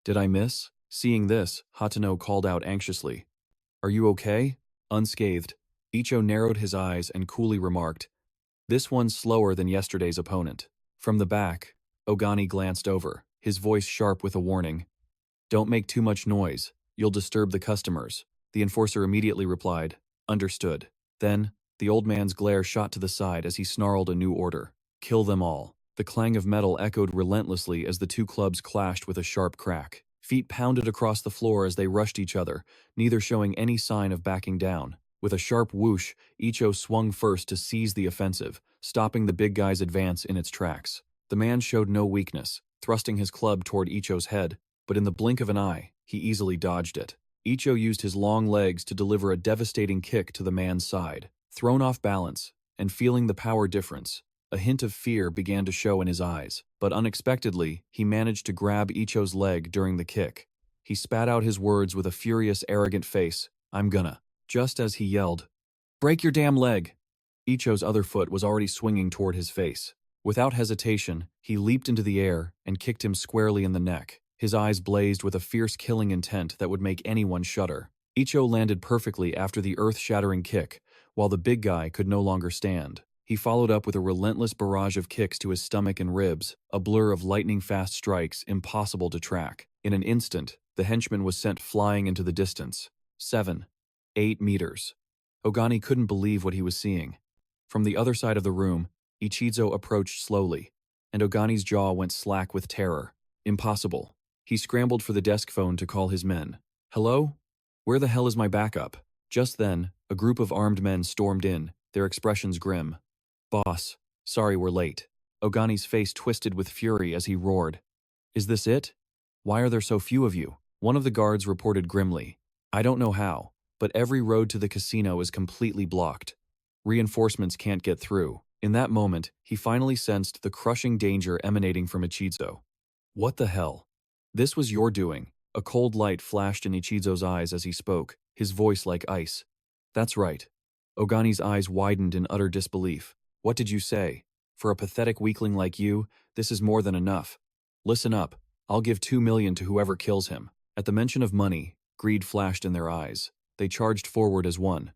Did I miss? Seeing this, Hatano called out anxiously, Are you okay? Unscathed, Ichiro narrowed his eyes and coolly remarked, This one's slower than yesterday's opponent. From the back, Ogani glanced over, his voice sharp with a warning, Don't make too much noise. You'll disturb the customers. The enforcer immediately replied, Understood. Then, the old man's glare shot to the side as he snarled a new order. Kill them all. The clang of metal echoed relentlessly as the 2 clubs clashed with a sharp crack. Feet pounded across the floor as they rushed each other, neither showing any sign of backing down. With a sharp whoosh, Ichiro swung first to seize the offensive, stopping the big guy's advance in its tracks. The man showed no weakness, thrusting his club toward Ichiro's head, but in the blink of an eye, he easily dodged it. Ichiro used his long legs to deliver a devastating kick to the man's side. Thrown off balance, and feeling the power difference, a hint of fear began to show in his eyes, but unexpectedly, he managed to grab Ichiro's leg during the kick. He spat out his words with a furious, arrogant face. I'm gonna. Just as he yelled, break your damn leg! Icho's other foot was already swinging toward his face. Without hesitation, he leaped into the air and kicked him squarely in the neck. His eyes blazed with a fierce killing intent that would make anyone shudder. Icho landed perfectly after the earth-shattering kick, while the big guy could no longer stand. He followed up with a relentless barrage of kicks to his stomach and ribs, a blur of lightning-fast strikes impossible to track. In an instant, the henchman was sent flying into the distance. 7, 8 meters. Ogani couldn't believe what he was seeing. From the other side of the room, Ichizo approached slowly, and Ogani's jaw went slack with terror. Impossible. He scrambled for the desk phone to call his men. Hello? Where the hell is my backup? Just then, a group of armed men stormed in, their expressions grim. Boss, sorry we're late. Ogani's face twisted with fury as he roared. Is this it? Why are there so few of you? One of the guards reported grimly. I don't know how, but every road to the casino is completely blocked. Reinforcements can't get through. In that moment, he finally sensed the crushing danger emanating from Ichizo. What the hell? This was your doing. A cold light flashed in Ichizo's eyes as he spoke, his voice like ice. That's right. Ogani's eyes widened in utter disbelief. What did you say? For a pathetic weakling like you, this is more than enough. Listen up. I'll give 2 million to whoever kills him. At the mention of money, greed flashed in their eyes. They charged forward as one.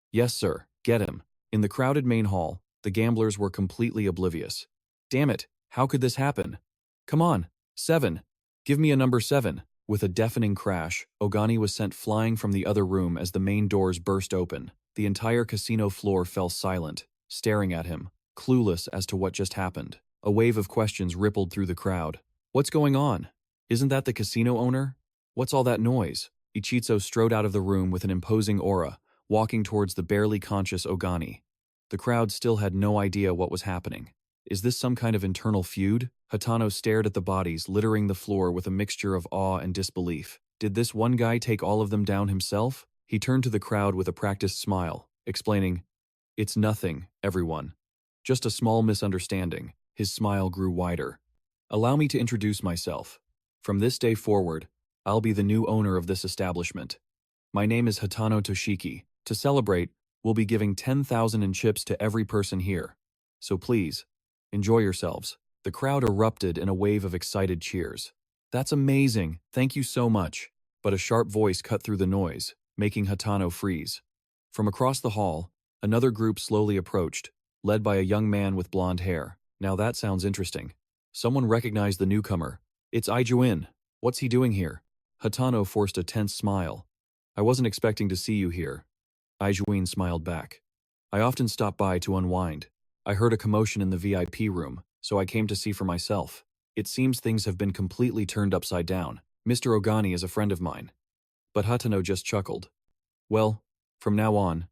Yes, sir. Get him. In the crowded main hall, the gamblers were completely oblivious. Damn it. How could this happen? Come on. 7. Give me a number 7. With a deafening crash, Ogani was sent flying from the other room as the main doors burst open. The entire casino floor fell silent, staring at him, clueless as to what just happened. A wave of questions rippled through the crowd. What's going on? Isn't that the casino owner? What's all that noise? Ichizo strode out of the room with an imposing aura, walking towards the barely conscious Ogani. The crowd still had no idea what was happening. Is this some kind of internal feud? Hatano stared at the bodies littering the floor with a mixture of awe and disbelief. Did this one guy take all of them down himself? He turned to the crowd with a practiced smile, explaining, It's nothing, everyone. Just a small misunderstanding. His smile grew wider. Allow me to introduce myself. From this day forward, I'll be the new owner of this establishment. My name is Hatano Toshiki. To celebrate, we'll be giving 10,000 in chips to every person here. So please, enjoy yourselves. The crowd erupted in a wave of excited cheers. That's amazing, thank you so much. But a sharp voice cut through the noise, making Hatano freeze. From across the hall, another group slowly approached, led by a young man with blonde hair. Now that sounds interesting. Someone recognized the newcomer. It's Ijuin. What's he doing here? Hatano forced a tense smile. I wasn't expecting to see you here. Ijuin smiled back. I often stop by to unwind. I heard a commotion in the VIP room, so I came to see for myself. It seems things have been completely turned upside down. Mr. Ogani is a friend of mine. But Hatano just chuckled. Well, from now on,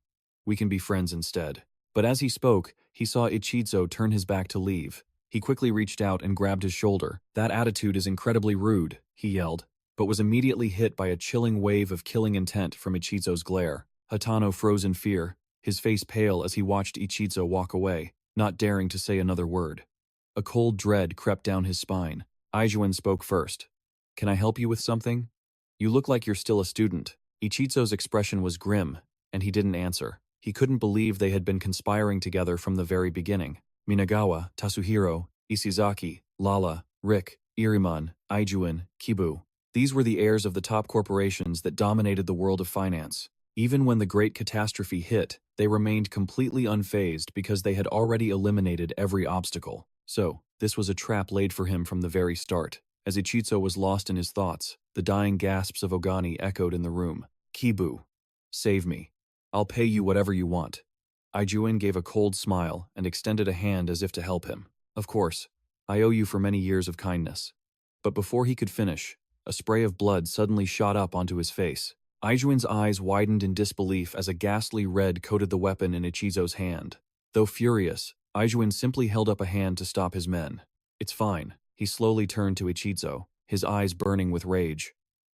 we can be friends instead. But as he spoke, he saw Ichizo turn his back to leave. He quickly reached out and grabbed his shoulder. That attitude is incredibly rude, he yelled, but was immediately hit by a chilling wave of killing intent from Ichizo's glare. Hatano froze in fear, his face pale as he watched Ichizo walk away, not daring to say another word. A cold dread crept down his spine. Ijuin spoke first. Can I help you with something? You look like you're still a student. Ichizo's expression was grim, and he didn't answer. He couldn't believe they had been conspiring together from the very beginning. Minagawa, Tasuhiro, Isizaki, Lala, Rick, Iriman, Ijuin, Kibu. These were the heirs of the top corporations that dominated the world of finance. Even when the great catastrophe hit, they remained completely unfazed because they had already eliminated every obstacle. So, this was a trap laid for him from the very start. As Ichizo was lost in his thoughts, the dying gasps of Ogani echoed in the room. Kibu, save me. I'll pay you whatever you want. Ijuin gave a cold smile and extended a hand as if to help him. Of course, I owe you for many years of kindness. But before he could finish, a spray of blood suddenly shot up onto his face. Ijuin's eyes widened in disbelief as a ghastly red coated the weapon in Ichizo's hand. Though furious, Ijuin simply held up a hand to stop his men. It's fine. He slowly turned to Ichizo, his eyes burning with rage.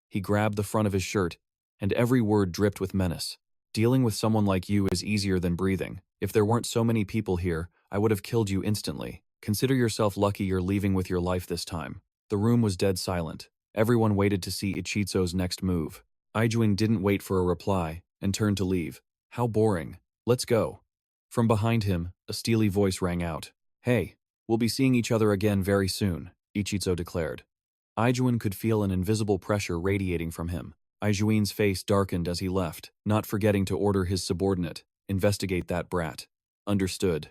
He grabbed the front of his shirt, and every word dripped with menace. Dealing with someone like you is easier than breathing. If there weren't so many people here, I would have killed you instantly. Consider yourself lucky you're leaving with your life this time. The room was dead silent. Everyone waited to see Ichitsu's next move. Ijuin didn't wait for a reply and turned to leave. How boring. Let's go. From behind him, a steely voice rang out. Hey, we'll be seeing each other again very soon, Ichitsu declared. Ijuin could feel an invisible pressure radiating from him. Ijuin's face darkened as he left, not forgetting to order his subordinate, investigate that brat. Understood.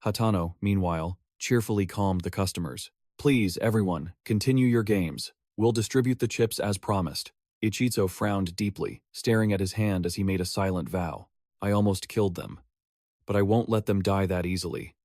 Hatano, meanwhile, cheerfully calmed the customers. Please, everyone, continue your games. We'll distribute the chips as promised. Ichitsu frowned deeply, staring at his hand as he made a silent vow. I almost killed them. But I won't let them die that easily.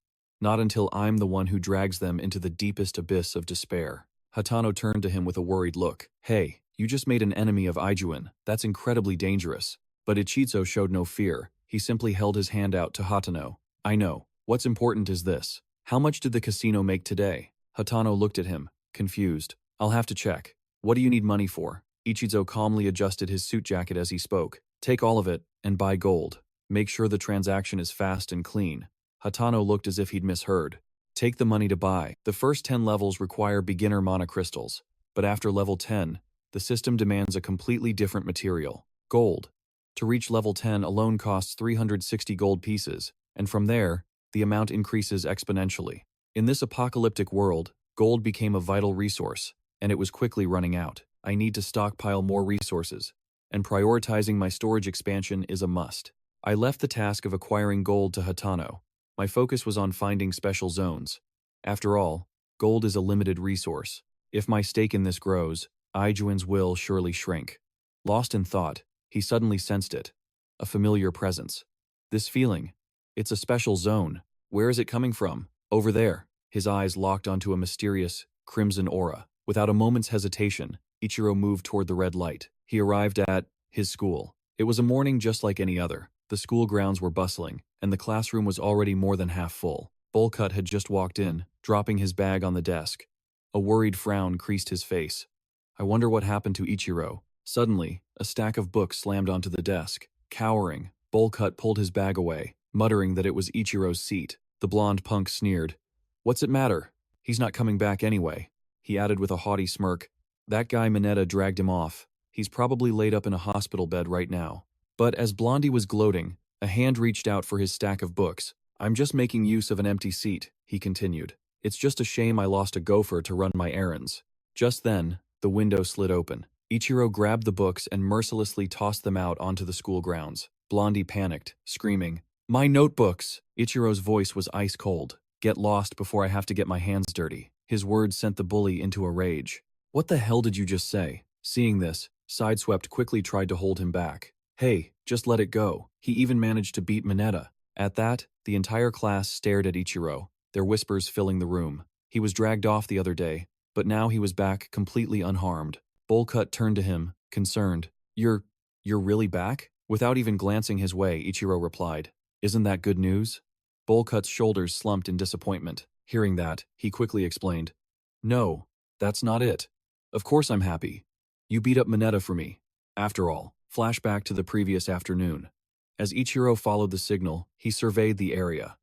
Not until I'm the one who drags them into the deepest abyss of despair. Hatano turned to him with a worried look. Hey, you just made an enemy of Ijuin. That's incredibly dangerous. But Ichitsu showed no fear. He simply held his hand out to Hatano. I know. What's important is this. How much did the casino make today? Hatano looked at him, confused. I'll have to check. What do you need money for? Ichitsu calmly adjusted his suit jacket as he spoke. Take all of it, and buy gold. Make sure the transaction is fast and clean. Hatano looked as if he'd misheard. Take the money to buy. The first 10 levels require beginner mana crystals, but after level 10, the system demands a completely different material, gold. To reach level 10 alone costs 360 gold pieces, and from there, the amount increases exponentially. In this apocalyptic world, gold became a vital resource, and it was quickly running out. I need to stockpile more resources, and prioritizing my storage expansion is a must. I left the task of acquiring gold to Hatano. My focus was on finding special zones. After all, gold is a limited resource. If my stake in this grows, Ijuin's will surely shrink. Lost in thought, he suddenly sensed it. A familiar presence. This feeling. It's a special zone. Where is it coming from? Over there. His eyes locked onto a mysterious, crimson aura. Without a moment's hesitation, Ichiro moved toward the red light. He arrived at his school. It was a morning just like any other. The school grounds were bustling, and the classroom was already more than half full. Bullcut had just walked in, dropping his bag on the desk. A worried frown creased his face. I wonder what happened to Ichiro. Suddenly, a stack of books slammed onto the desk. Cowering, Bullcut pulled his bag away, muttering that it was Ichiro's seat. The blonde punk sneered. What's it matter? He's not coming back anyway. He added with a haughty smirk. That guy Mineta dragged him off. He's probably laid up in a hospital bed right now. But as Blondie was gloating, a hand reached out for his stack of books. I'm just making use of an empty seat, he continued. It's just a shame I lost a gopher to run my errands. Just then, the window slid open. Ichiro grabbed the books and mercilessly tossed them out onto the school grounds. Blondie panicked, screaming, My notebooks! Ichiro's voice was ice cold. Get lost before I have to get my hands dirty. His words sent the bully into a rage. What the hell did you just say? Seeing this, Sideswept quickly tried to hold him back. Hey, just let it go. He even managed to beat Mineta. At that, the entire class stared at Ichiro, their whispers filling the room. He was dragged off the other day, but now he was back completely unharmed. Bullcut turned to him, concerned. You're really back? Without even glancing his way, Ichiro replied. Isn't that good news? Bullcut's shoulders slumped in disappointment. Hearing that, he quickly explained. No, that's not it. Of course I'm happy. You beat up Mineta for me. After all, flashback to the previous afternoon. As Ichiro followed the signal, he surveyed the area.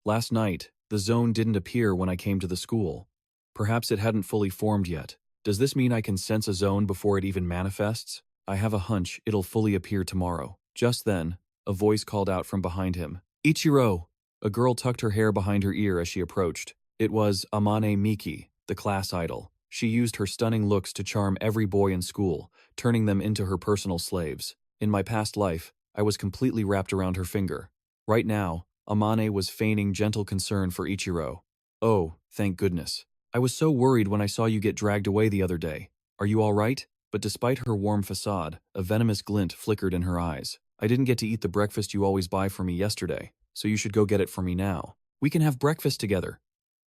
Last night, the zone didn't appear when I came to the school. Perhaps it hadn't fully formed yet. Does this mean I can sense a zone before it even manifests? I have a hunch it'll fully appear tomorrow. Just then, a voice called out from behind him. Ichiro! A girl tucked her hair behind her ear as she approached. It was Amane Miki, the class idol. She used her stunning looks to charm every boy in school, turning them into her personal slaves. In my past life, I was completely wrapped around her finger. Right now, Amane was feigning gentle concern for Ichiro. Oh, thank goodness. I was so worried when I saw you get dragged away the other day. Are you all right? But despite her warm facade, a venomous glint flickered in her eyes. I didn't get to eat the breakfast you always buy for me yesterday, so you should go get it for me now. We can have breakfast together.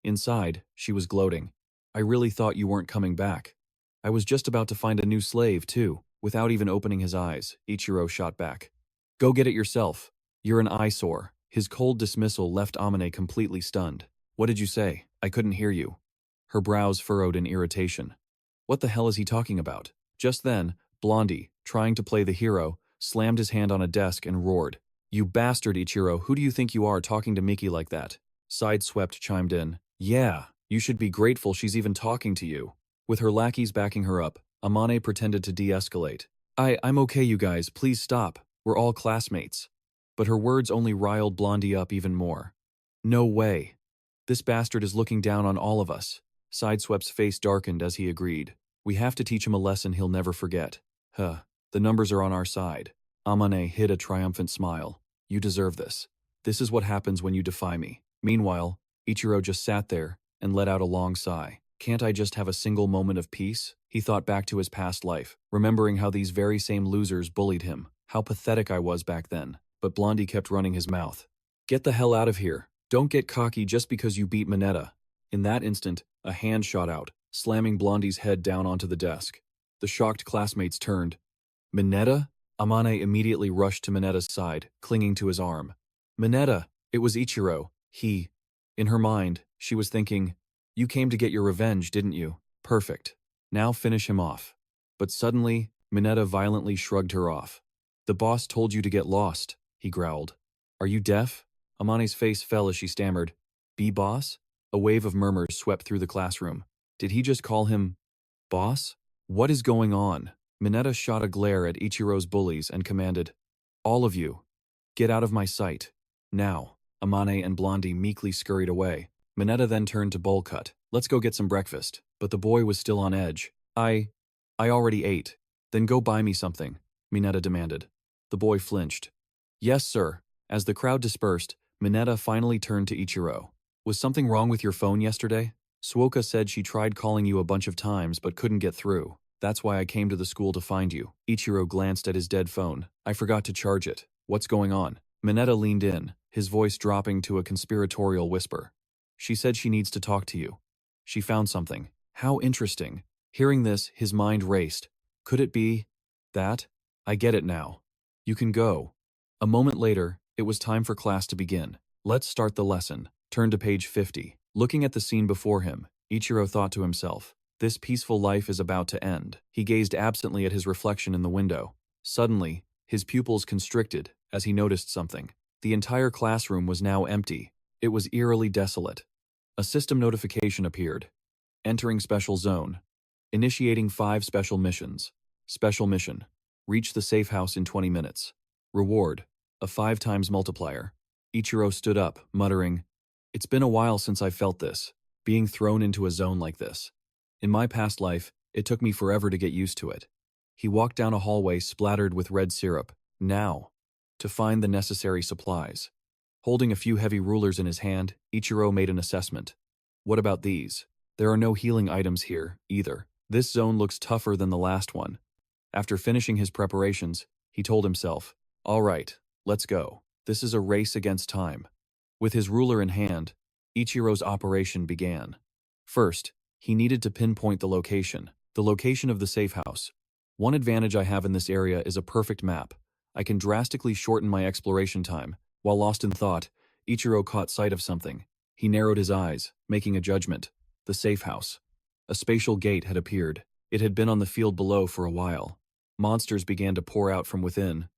Inside, she was gloating. I really thought you weren't coming back. I was just about to find a new slave, too. Without even opening his eyes, Ichiro shot back. Go get it yourself. You're an eyesore. His cold dismissal left Amane completely stunned. What did you say? I couldn't hear you. Her brows furrowed in irritation. What the hell is he talking about? Just then, Blondie, trying to play the hero, slammed his hand on a desk and roared. You bastard, Ichiro, who do you think you are talking to Miki like that? Sideswept chimed in. Yeah, you should be grateful she's even talking to you. With her lackeys backing her up, Amane pretended to de-escalate. I'm okay, you guys, please stop. We're all classmates. But her words only riled Blondie up even more. No way. This bastard is looking down on all of us. Sidesweep's face darkened as he agreed. We have to teach him a lesson he'll never forget. The numbers are on our side. Amane hid a triumphant smile. You deserve this. This is what happens when you defy me. Meanwhile, Ichiro just sat there and let out a long sigh. Can't I just have a single moment of peace? He thought back to his past life, remembering how these very same losers bullied him. How pathetic I was back then. But Blondie kept running his mouth. Get the hell out of here. Don't get cocky just because you beat Mineta. In that instant, a hand shot out, slamming Blondie's head down onto the desk. The shocked classmates turned. Mineta? Amane immediately rushed to Mineta's side, clinging to his arm. Mineta! It was Ichiro. In her mind, she was thinking, you came to get your revenge, didn't you? Perfect. Now finish him off. But suddenly, Mineta violently shrugged her off. The boss told you to get lost, he growled. Are you deaf? Amane's face fell as she stammered. Boss? A wave of murmurs swept through the classroom. Did he just call him boss? What is going on? Mineta shot a glare at Ichiro's bullies and commanded, all of you, get out of my sight. Now. Amane and Blondie meekly scurried away. Mineta then turned to Bullcut. Let's go get some breakfast. But the boy was still on edge. I already ate. Then go buy me something, Mineta demanded. The boy flinched. Yes, sir. As the crowd dispersed, Mineta finally turned to Ichiro. Was something wrong with your phone yesterday? Suoka said she tried calling you a bunch of times but couldn't get through. That's why I came to the school to find you. Ichiro glanced at his dead phone. I forgot to charge it. What's going on? Mineta leaned in, his voice dropping to a conspiratorial whisper. She said she needs to talk to you. She found something. How interesting. Hearing this, his mind raced. Could it be that? I get it now. You can go. A moment later, it was time for class to begin. Let's start the lesson. Turn to page 50. Looking at the scene before him, Ichiro thought to himself, this peaceful life is about to end. He gazed absently at his reflection in the window. Suddenly, his pupils constricted as he noticed something. The entire classroom was now empty. It was eerily desolate. A system notification appeared. Entering special zone. Initiating 5 special missions. Special mission. Reach the safe house in 20 minutes. Reward. A 5 times multiplier. Ichiro stood up, muttering, it's been a while since I felt this, being thrown into a zone like this. In my past life, it took me forever to get used to it. He walked down a hallway splattered with red syrup. Now, to find the necessary supplies. Holding a few heavy rulers in his hand, Ichiro made an assessment. What about these? There are no healing items here, either. This zone looks tougher than the last one. After finishing his preparations, he told himself, all right, let's go. This is a race against time. With his ruler in hand, Ichiro's operation began. First, he needed to pinpoint the location of the safe house. One advantage I have in this area is a perfect map. I can drastically shorten my exploration time. While lost in thought, Ichiro caught sight of something. He narrowed his eyes, making a judgment. The safe house. A spatial gate had appeared. It had been on the field below for a while. Monsters began to pour out from within.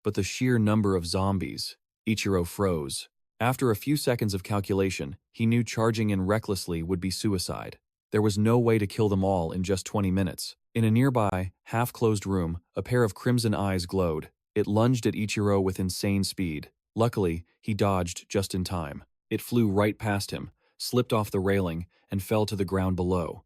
But the sheer number of zombies, Ichiro froze. After a few seconds of calculation, he knew charging in recklessly would be suicide. There was no way to kill them all in just 20 minutes. In a nearby, half-closed room, a pair of crimson eyes glowed. It lunged at Ichiro with insane speed. Luckily, he dodged just in time. It flew right past him, slipped off the railing, and fell to the ground below.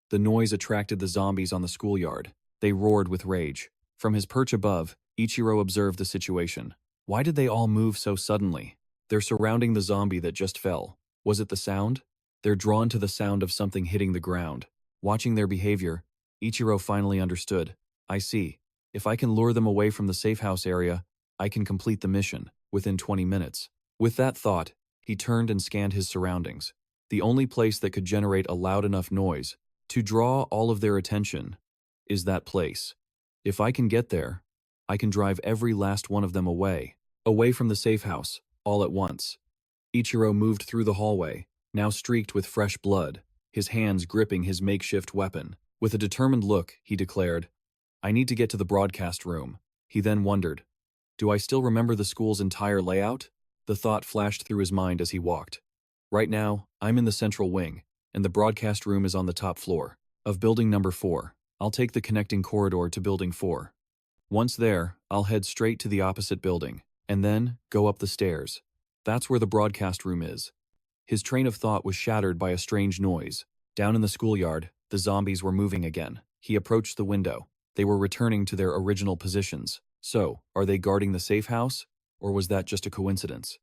The noise attracted the zombies on the schoolyard. They roared with rage. From his perch above, Ichiro observed the situation. Why did they all move so suddenly? They're surrounding the zombie that just fell. Was it the sound? They're drawn to the sound of something hitting the ground. Watching their behavior, Ichiro finally understood. I see. If I can lure them away from the safe house area, I can complete the mission within 20 minutes. With that thought, he turned and scanned his surroundings. The only place that could generate a loud enough noise to draw all of their attention is that place. If I can get there, I can drive every last one of them away from the safe house. All at once. Ichiro moved through the hallway, now streaked with fresh blood, his hands gripping his makeshift weapon. With a determined look, he declared, I need to get to the broadcast room. He then wondered, do I still remember the school's entire layout? The thought flashed through his mind as he walked. Right now, I'm in the central wing, and the broadcast room is on the top floor of building number 4. I'll take the connecting corridor to Building 4. Once there, I'll head straight to the opposite building, and then go up the stairs. That's where the broadcast room is. His train of thought was shattered by a strange noise. Down in the schoolyard, the zombies were moving again. He approached the window. They were returning to their original positions. So, are they guarding the safe house? Or was that just a coincidence?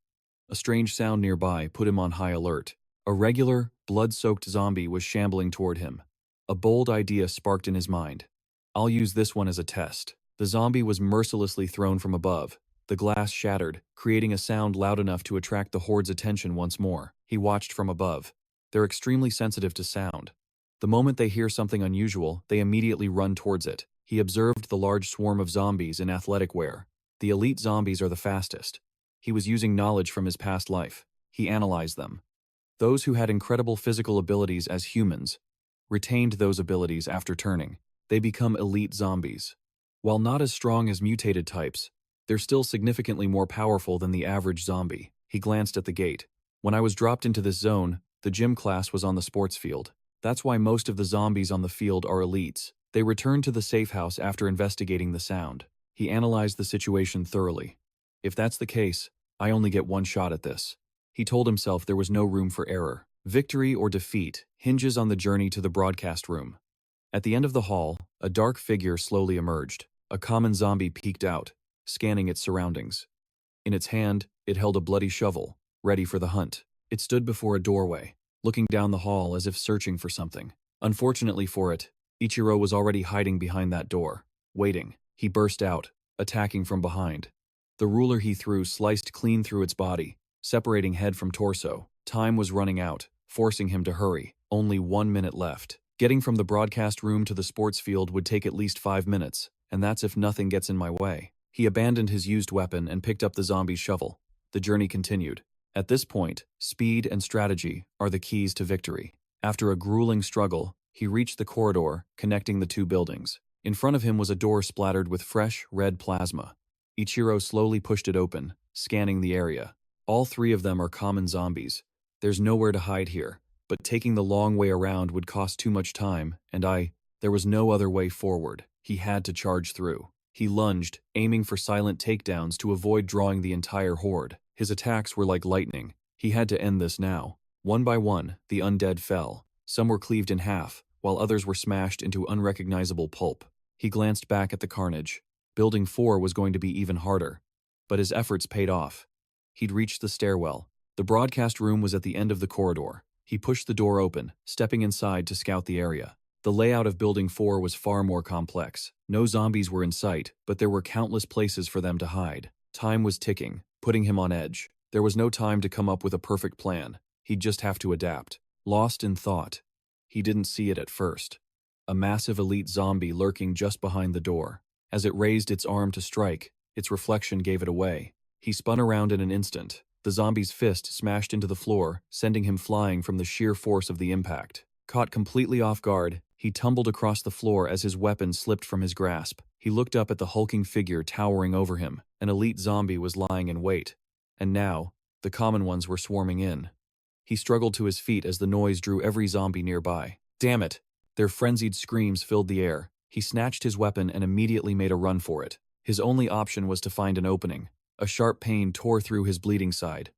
A strange sound nearby put him on high alert. A regular, blood-soaked zombie was shambling toward him. A bold idea sparked in his mind. I'll use this one as a test. The zombie was mercilessly thrown from above. The glass shattered, creating a sound loud enough to attract the horde's attention once more. He watched from above. They're extremely sensitive to sound. The moment they hear something unusual, they immediately run towards it. He observed the large swarm of zombies in athletic wear. The elite zombies are the fastest. He was using knowledge from his past life. He analyzed them. Those who had incredible physical abilities as humans retained those abilities after turning. They become elite zombies. While not as strong as mutated types, they're still significantly more powerful than the average zombie. He glanced at the gate. When I was dropped into this zone, the gym class was on the sports field. That's why most of the zombies on the field are elites. They returned to the safe house after investigating the sound. He analyzed the situation thoroughly. If that's the case, I only get one shot at this. He told himself there was no room for error. Victory or defeat hinges on the journey to the broadcast room. At the end of the hall, a dark figure slowly emerged. A common zombie peeked out, scanning its surroundings. In its hand, it held a bloody shovel, ready for the hunt. It stood before a doorway, looking down the hall as if searching for something. Unfortunately for it, Ichiro was already hiding behind that door, waiting. He burst out, attacking from behind. The ruler he threw sliced clean through its body, separating head from torso. Time was running out, forcing him to hurry. Only 1 minute left. Getting from the broadcast room to the sports field would take at least 5 minutes, and that's if nothing gets in my way. He abandoned his used weapon and picked up the zombie's shovel. The journey continued. At this point, speed and strategy are the keys to victory. After a grueling struggle, he reached the corridor connecting the two buildings. In front of him was a door splattered with fresh, red plasma. Ichiro slowly pushed it open, scanning the area. All three of them are common zombies. There's nowhere to hide here, but taking the long way around would cost too much time, and there was no other way forward. He had to charge through. He lunged, aiming for silent takedowns to avoid drawing the entire horde. His attacks were like lightning. He had to end this now. One by one, the undead fell. Some were cleaved in half, while others were smashed into unrecognizable pulp. He glanced back at the carnage. Building 4 was going to be even harder. But his efforts paid off. He'd reached the stairwell. The broadcast room was at the end of the corridor. He pushed the door open, stepping inside to scout the area. The layout of Building 4 was far more complex. No zombies were in sight, but there were countless places for them to hide. Time was ticking, putting him on edge. There was no time to come up with a perfect plan. He'd just have to adapt. Lost in thought. He didn't see it at first. A massive elite zombie lurking just behind the door. As it raised its arm to strike, its reflection gave it away. He spun around in an instant. The zombie's fist smashed into the floor, sending him flying from the sheer force of the impact. Caught completely off guard, he tumbled across the floor as his weapon slipped from his grasp. He looked up at the hulking figure towering over him. An elite zombie was lying in wait. And now, the common ones were swarming in. He struggled to his feet as the noise drew every zombie nearby. Damn it! Their frenzied screams filled the air. He snatched his weapon and immediately made a run for it. His only option was to find an opening. A sharp pain tore through his bleeding side.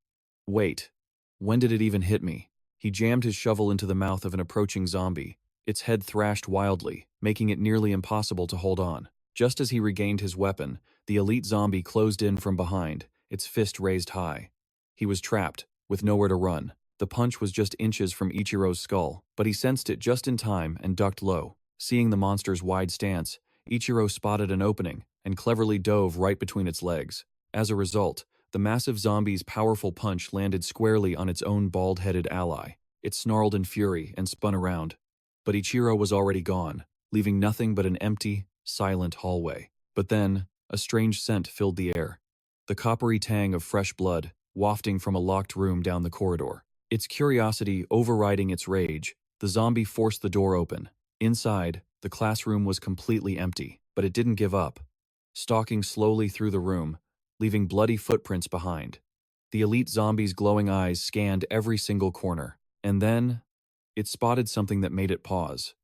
Wait. When did it even hit me? He jammed his shovel into the mouth of an approaching zombie. Its head thrashed wildly, making it nearly impossible to hold on. Just as he regained his weapon, the elite zombie closed in from behind, its fist raised high. He was trapped, with nowhere to run. The punch was just inches from Ichiro's skull, but he sensed it just in time and ducked low. Seeing the monster's wide stance, Ichiro spotted an opening and cleverly dove right between its legs. As a result, the massive zombie's powerful punch landed squarely on its own bald-headed ally. It snarled in fury and spun around. But Ichiro was already gone, leaving nothing but an empty, silent hallway. But then, a strange scent filled the air. The coppery tang of fresh blood, wafting from a locked room down the corridor. Its curiosity overriding its rage, the zombie forced the door open. Inside, the classroom was completely empty, but it didn't give up. Stalking slowly through the room, leaving bloody footprints behind. The elite zombie's glowing eyes scanned every single corner. And then, it spotted something that made it pause.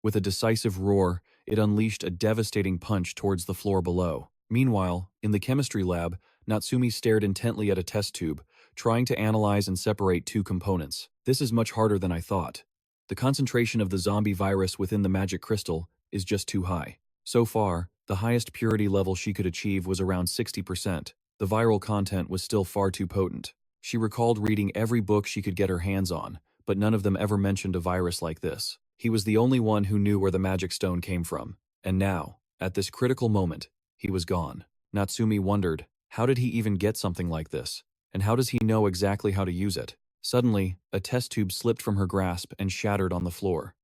With a decisive roar, it unleashed a devastating punch towards the floor below. Meanwhile, in the chemistry lab, Natsumi stared intently at a test tube, trying to analyze and separate two components. This is much harder than I thought. The concentration of the zombie virus within the magic crystal is just too high. So far, the highest purity level she could achieve was around 60%. The viral content was still far too potent. She recalled reading every book she could get her hands on, but none of them ever mentioned a virus like this. He was the only one who knew where the magic stone came from. And now, at this critical moment, he was gone. Natsumi wondered, how did he even get something like this? And how does he know exactly how to use it? Suddenly, a test tube slipped from her grasp and shattered on the floor.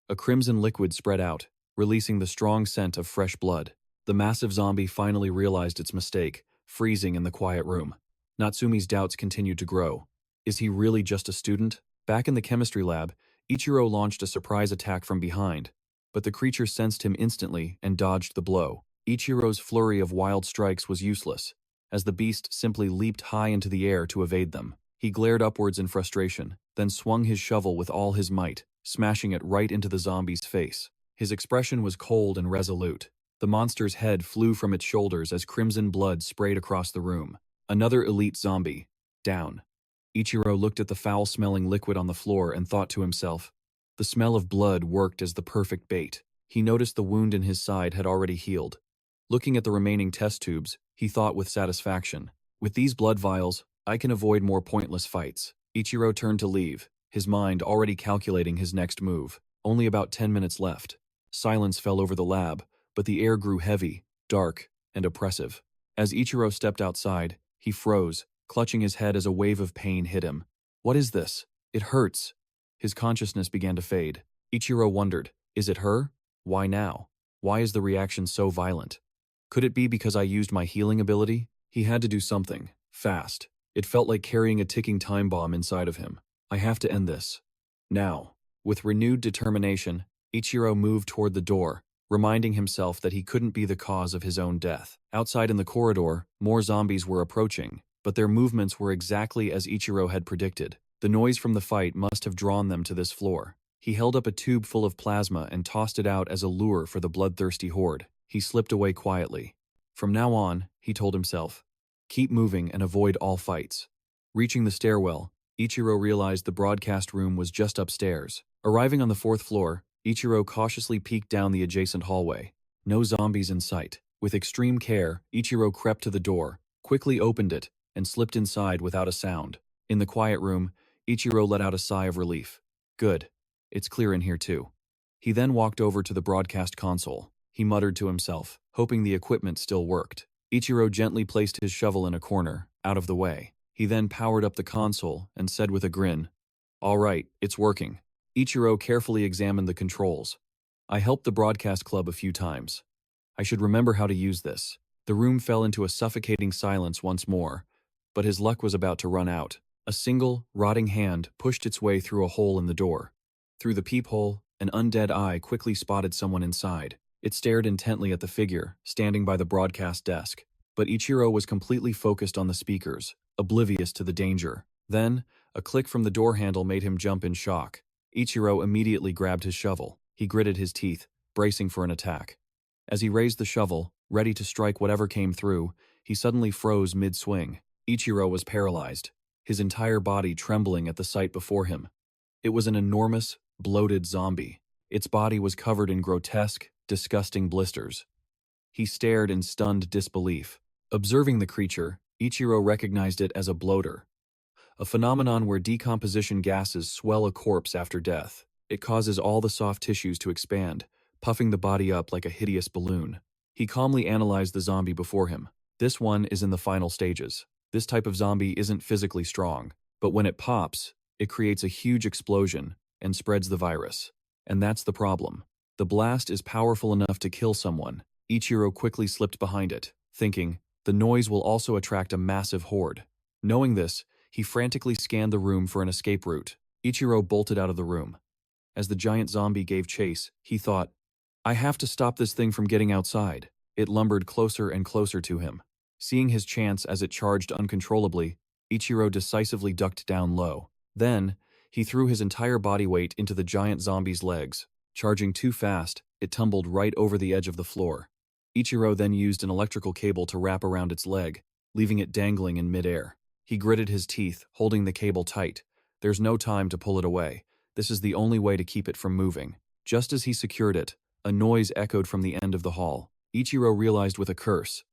A crimson liquid spread out, releasing the strong scent of fresh blood. The massive zombie finally realized its mistake, freezing in the quiet room. Natsumi's doubts continued to grow. Is he really just a student? Back in the chemistry lab, Ichiro launched a surprise attack from behind, but the creature sensed him instantly and dodged the blow. Ichiro's flurry of wild strikes was useless, as the beast simply leaped high into the air to evade them. He glared upwards in frustration, then swung his shovel with all his might, smashing it right into the zombie's face. His expression was cold and resolute. The monster's head flew from its shoulders as crimson blood sprayed across the room. Another elite zombie. Down. Ichiro looked at the foul-smelling liquid on the floor and thought to himself. The smell of blood worked as the perfect bait. He noticed the wound in his side had already healed. Looking at the remaining test tubes, he thought with satisfaction. With these blood vials, I can avoid more pointless fights. Ichiro turned to leave, his mind already calculating his next move. Only about 10 minutes left. Silence fell over the lab, but the air grew heavy, dark, and oppressive. As Ichiro stepped outside, he froze, clutching his head as a wave of pain hit him. What is this? It hurts. His consciousness began to fade. Ichiro wondered, is it her? Why now? Why is the reaction so violent? Could it be because I used my healing ability? He had to do something, fast. It felt like carrying a ticking time bomb inside of him. I have to end this. Now. With renewed determination, Ichiro moved toward the door, reminding himself that he couldn't be the cause of his own death. Outside in the corridor, more zombies were approaching, but their movements were exactly as Ichiro had predicted. The noise from the fight must have drawn them to this floor. He held up a tube full of plasma and tossed it out as a lure for the bloodthirsty horde. He slipped away quietly. From now on, he told himself, keep moving and avoid all fights. Reaching the stairwell, Ichiro realized the broadcast room was just upstairs. Arriving on the 4th floor, Ichiro cautiously peeked down the adjacent hallway. No zombies in sight. With extreme care, Ichiro crept to the door, quickly opened it, and slipped inside without a sound. In the quiet room, Ichiro let out a sigh of relief. Good. It's clear in here too. He then walked over to the broadcast console. He muttered to himself, hoping the equipment still worked. Ichiro gently placed his shovel in a corner, out of the way. He then powered up the console and said with a grin, all right, it's working. Ichiro carefully examined the controls. I helped the broadcast club a few times. I should remember how to use this. The room fell into a suffocating silence once more, but his luck was about to run out. A single, rotting hand pushed its way through a hole in the door. Through the peephole, an undead eye quickly spotted someone inside. It stared intently at the figure, standing by the broadcast desk. But Ichiro was completely focused on the speakers, oblivious to the danger. Then, a click from the door handle made him jump in shock. Ichiro immediately grabbed his shovel. He gritted his teeth, bracing for an attack. As he raised the shovel, ready to strike whatever came through, he suddenly froze mid-swing. Ichiro was paralyzed, his entire body trembling at the sight before him. It was an enormous, bloated zombie. Its body was covered in grotesque, disgusting blisters. He stared in stunned disbelief. Observing the creature, Ichiro recognized it as a bloater, a phenomenon where decomposition gases swell a corpse after death. It causes all the soft tissues to expand, puffing the body up like a hideous balloon. He calmly analyzed the zombie before him. This one is in the final stages. This type of zombie isn't physically strong, but when it pops, it creates a huge explosion and spreads the virus. And that's the problem. The blast is powerful enough to kill someone. Ichiro quickly slipped behind it, thinking, the noise will also attract a massive horde. Knowing this, he frantically scanned the room for an escape route. Ichiro bolted out of the room. As the giant zombie gave chase, he thought, I have to stop this thing from getting outside. It lumbered closer and closer to him. Seeing his chance as it charged uncontrollably, Ichiro decisively ducked down low. Then, he threw his entire body weight into the giant zombie's legs. Charging too fast, it tumbled right over the edge of the floor. Ichiro then used an electrical cable to wrap around its leg, leaving it dangling in midair. He gritted his teeth, holding the cable tight. There's no time to pull it away. This is the only way to keep it from moving. Just as he secured it, a noise echoed from the end of the hall. Ichiro realized with a curse.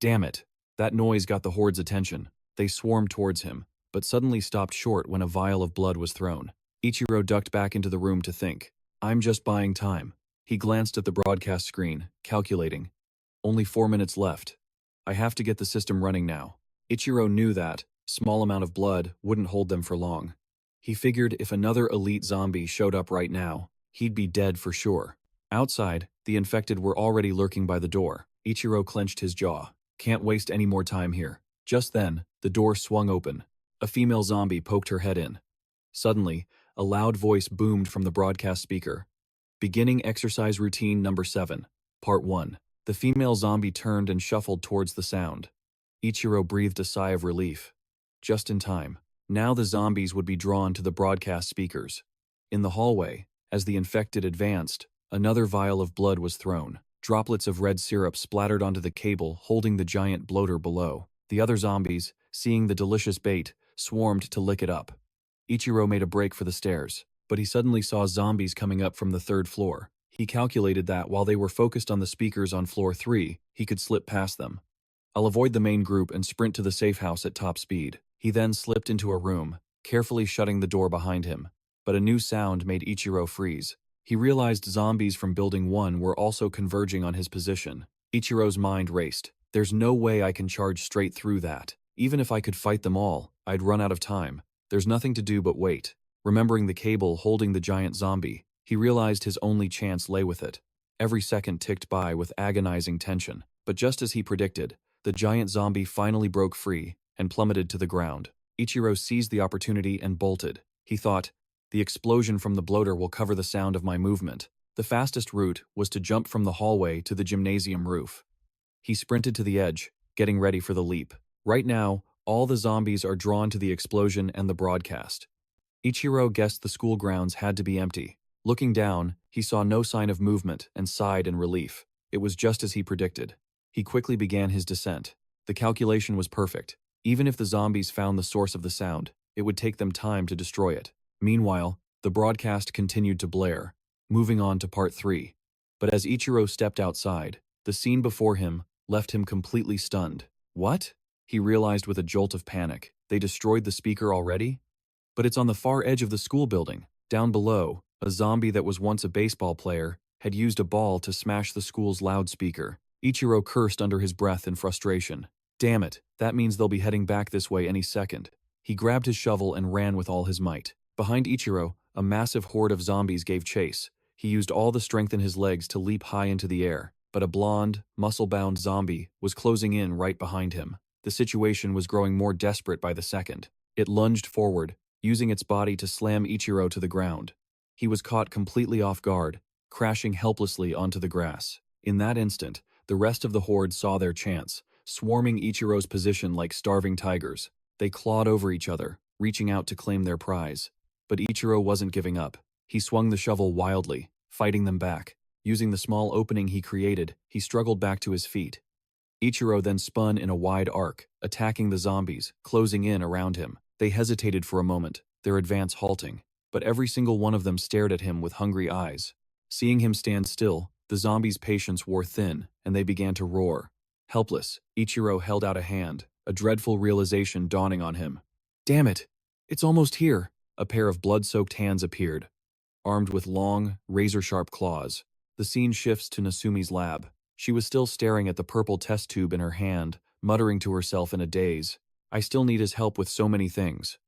Damn it! That noise got the horde's attention. They swarmed towards him, but suddenly stopped short when a vial of blood was thrown. Ichiro ducked back into the room to think. I'm just buying time. He glanced at the broadcast screen, calculating. Only 4 minutes left. I have to get the system running now. Ichiro knew that small amount of blood wouldn't hold them for long. He figured if another elite zombie showed up right now, he'd be dead for sure. Outside, the infected were already lurking by the door. Ichiro clenched his jaw. Can't waste any more time here. Just then, the door swung open. A female zombie poked her head in. Suddenly, a loud voice boomed from the broadcast speaker. Beginning exercise routine number 7, part 1. The female zombie turned and shuffled towards the sound. Ichiro breathed a sigh of relief. Just in time. Now the zombies would be drawn to the broadcast speakers. In the hallway, as the infected advanced, another vial of blood was thrown. Droplets of red syrup splattered onto the cable holding the giant bloater below. The other zombies, seeing the delicious bait, swarmed to lick it up. Ichiro made a break for the stairs, but he suddenly saw zombies coming up from the 3rd floor. He calculated that while they were focused on the speakers on floor 3, he could slip past them. I'll avoid the main group and sprint to the safe house at top speed. He then slipped into a room, carefully shutting the door behind him. But a new sound made Ichiro freeze. He realized zombies from Building 1 were also converging on his position. Ichiro's mind raced. There's no way I can charge straight through that. Even if I could fight them all, I'd run out of time. There's nothing to do but wait. Remembering the cable holding the giant zombie, he realized his only chance lay with it. Every second ticked by with agonizing tension. But just as he predicted, the giant zombie finally broke free and plummeted to the ground. Ichiro seized the opportunity and bolted. He thought, the explosion from the bloater will cover the sound of my movement. The fastest route was to jump from the hallway to the gymnasium roof. He sprinted to the edge, getting ready for the leap. Right now, all the zombies are drawn to the explosion and the broadcast. Ichiro guessed the school grounds had to be empty. Looking down, he saw no sign of movement and sighed in relief. It was just as he predicted. He quickly began his descent. The calculation was perfect. Even if the zombies found the source of the sound, it would take them time to destroy it. Meanwhile, the broadcast continued to blare, moving on to part 3. But as Ichiro stepped outside, the scene before him left him completely stunned. What? He realized with a jolt of panic. They destroyed the speaker already? But it's on the far edge of the school building. Down below, a zombie that was once a baseball player had used a ball to smash the school's loudspeaker. Ichiro cursed under his breath in frustration. Damn it, that means they'll be heading back this way any second. He grabbed his shovel and ran with all his might. Behind Ichiro, a massive horde of zombies gave chase. He used all the strength in his legs to leap high into the air, but a blonde, muscle-bound zombie was closing in right behind him. The situation was growing more desperate by the second. It lunged forward, using its body to slam Ichiro to the ground. He was caught completely off guard, crashing helplessly onto the grass. In that instant, the rest of the horde saw their chance, swarming Ichiro's position like starving tigers. They clawed over each other, reaching out to claim their prize. But Ichiro wasn't giving up. He swung the shovel wildly, fighting them back. Using the small opening he created, he struggled back to his feet. Ichiro then spun in a wide arc, attacking the zombies, closing in around him. They hesitated for a moment, their advance halting. But every single one of them stared at him with hungry eyes. Seeing him stand still, the zombies' patience wore thin, and they began to roar. Helpless, Ichiro held out a hand, a dreadful realization dawning on him. Damn it! It's almost here! A pair of blood-soaked hands appeared, armed with long, razor-sharp claws. The scene shifts to Nasumi's lab. She was still staring at the purple test tube in her hand, muttering to herself in a daze. I still need his help with so many things.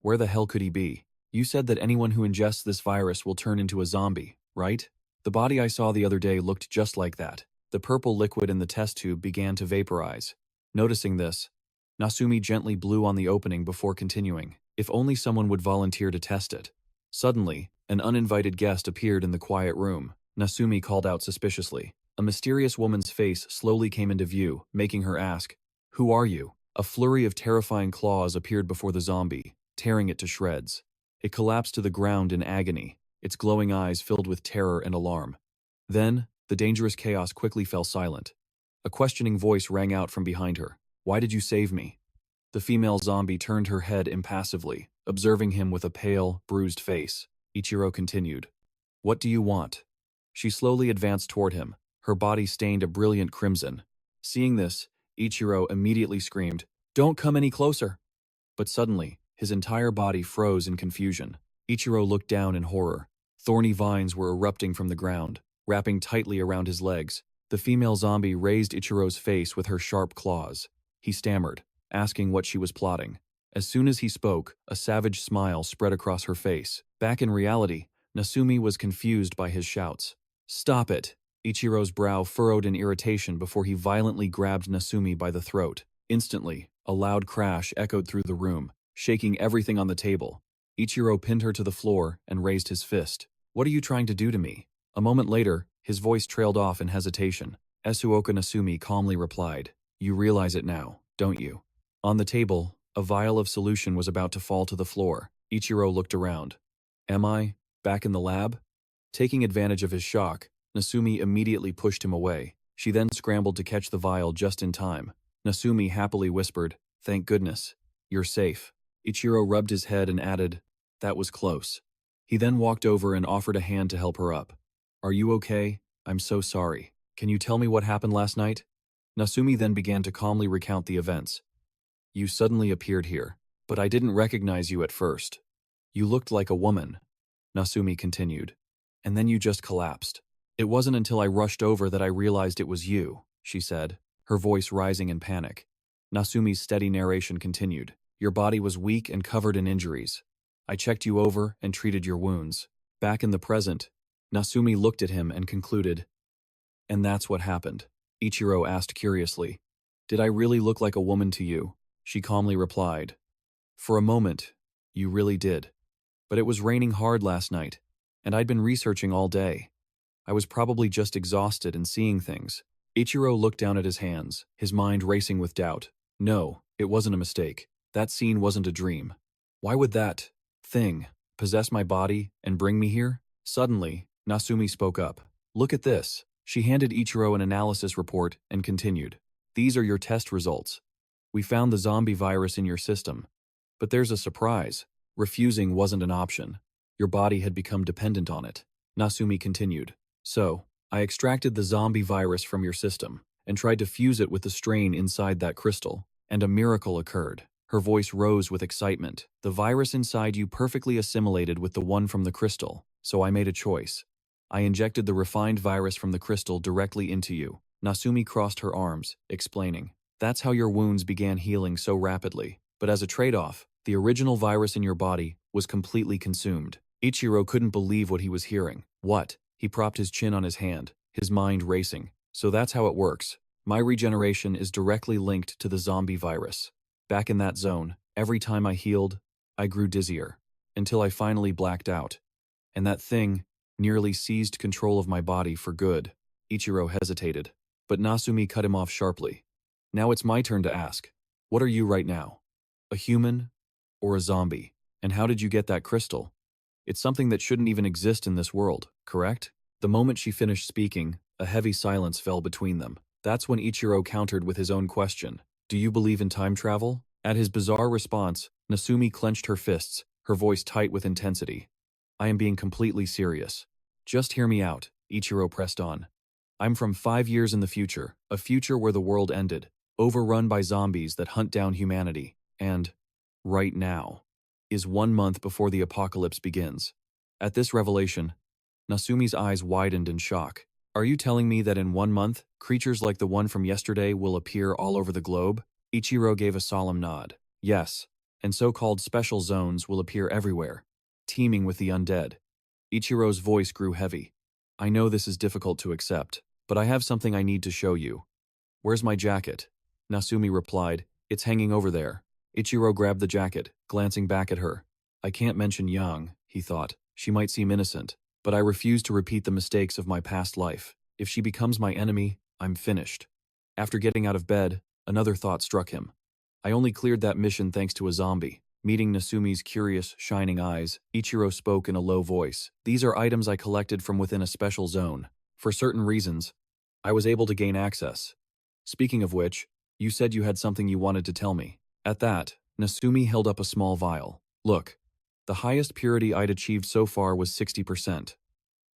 Where the hell could he be? You said that anyone who ingests this virus will turn into a zombie, right? The body I saw the other day looked just like that. The purple liquid in the test tube began to vaporize. Noticing this, Nasumi gently blew on the opening before continuing. If only someone would volunteer to test it. Suddenly, an uninvited guest appeared in the quiet room. Nasumi called out suspiciously. A mysterious woman's face slowly came into view, making her ask, "Who are you?" A flurry of terrifying claws appeared before the zombie, tearing it to shreds. It collapsed to the ground in agony, its glowing eyes filled with terror and alarm. Then, the dangerous chaos quickly fell silent. A questioning voice rang out from behind her. Why did you save me? The female zombie turned her head impassively, observing him with a pale, bruised face. Ichiro continued. What do you want? She slowly advanced toward him, her body stained a brilliant crimson. Seeing this, Ichiro immediately screamed, Don't come any closer! But suddenly, his entire body froze in confusion. Ichiro looked down in horror. Thorny vines were erupting from the ground, wrapping tightly around his legs. The female zombie raised Ichiro's face with her sharp claws. He stammered, asking what she was plotting. As soon as he spoke, a savage smile spread across her face. Back in reality, Nasumi was confused by his shouts. Stop it! Ichiro's brow furrowed in irritation before he violently grabbed Nasumi by the throat. Instantly, a loud crash echoed through the room, shaking everything on the table. Ichiro pinned her to the floor and raised his fist. What are you trying to do to me? A moment later, his voice trailed off in hesitation. Esuoka Nasumi calmly replied, You realize it now, don't you? On the table, a vial of solution was about to fall to the floor. Ichiro looked around. Am I back in the lab? Taking advantage of his shock, Nasumi immediately pushed him away. She then scrambled to catch the vial just in time. Nasumi happily whispered, Thank goodness. You're safe. Ichiro rubbed his head and added, That was close. He then walked over and offered a hand to help her up. Are you okay? I'm so sorry. Can you tell me what happened last night? Nasumi then began to calmly recount the events. You suddenly appeared here, but I didn't recognize you at first. You looked like a woman, Nasumi continued. And then you just collapsed. It wasn't until I rushed over that I realized it was you, she said, her voice rising in panic. Nasumi's steady narration continued. Your body was weak and covered in injuries. I checked you over and treated your wounds. Back in the present, Nasumi looked at him and concluded. And that's what happened. Ichiro asked curiously. Did I really look like a woman to you? She calmly replied. For a moment, you really did. But it was raining hard last night, and I'd been researching all day. I was probably just exhausted and seeing things. Ichiro looked down at his hands, his mind racing with doubt. No, it wasn't a mistake. That scene wasn't a dream. Why would that thing possess my body and bring me here? Suddenly, Nasumi spoke up. Look at this. She handed Ichiro an analysis report and continued. These are your test results. We found the zombie virus in your system. But there's a surprise. Refusing wasn't an option. Your body had become dependent on it. Nasumi continued. So, I extracted the zombie virus from your system and tried to fuse it with the strain inside that crystal, and a miracle occurred. Her voice rose with excitement. The virus inside you perfectly assimilated with the one from the crystal, so I made a choice. I injected the refined virus from the crystal directly into you. Nasumi crossed her arms, explaining. That's how your wounds began healing so rapidly. But as a trade-off, the original virus in your body was completely consumed. Ichiro couldn't believe what he was hearing. What? He propped his chin on his hand, his mind racing. So that's how it works. My regeneration is directly linked to the zombie virus. Back in that zone, every time I healed, I grew dizzier, until I finally blacked out. And that thing nearly seized control of my body for good. Ichiro hesitated, but Nasumi cut him off sharply. Now it's my turn to ask. What are you right now? A human or a zombie? And how did you get that crystal? It's something that shouldn't even exist in this world, correct? The moment she finished speaking, a heavy silence fell between them. That's when Ichiro countered with his own question. Do you believe in time travel? At his bizarre response, Nasumi clenched her fists, her voice tight with intensity. I am being completely serious. Just hear me out, Ichiro pressed on. I'm from 5 years in the future, a future where the world ended, overrun by zombies that hunt down humanity, and, right now, is 1 month before the apocalypse begins. At this revelation, Nasumi's eyes widened in shock. Are you telling me that in 1 month, creatures like the one from yesterday will appear all over the globe? Ichiro gave a solemn nod. Yes, and so-called special zones will appear everywhere, teeming with the undead. Ichiro's voice grew heavy. I know this is difficult to accept, but I have something I need to show you. Where's my jacket? Nasumi replied. It's hanging over there. Ichiro grabbed the jacket, glancing back at her. I can't mention Yang, he thought. She might seem innocent, but I refuse to repeat the mistakes of my past life. If she becomes my enemy, I'm finished. After getting out of bed, another thought struck him. I only cleared that mission thanks to a zombie. Meeting Nasumi's curious, shining eyes, Ichiro spoke in a low voice. These are items I collected from within a special zone. For certain reasons, I was able to gain access. Speaking of which, you said you had something you wanted to tell me. At that, Nasumi held up a small vial. Look, the highest purity I'd achieved so far was 60%.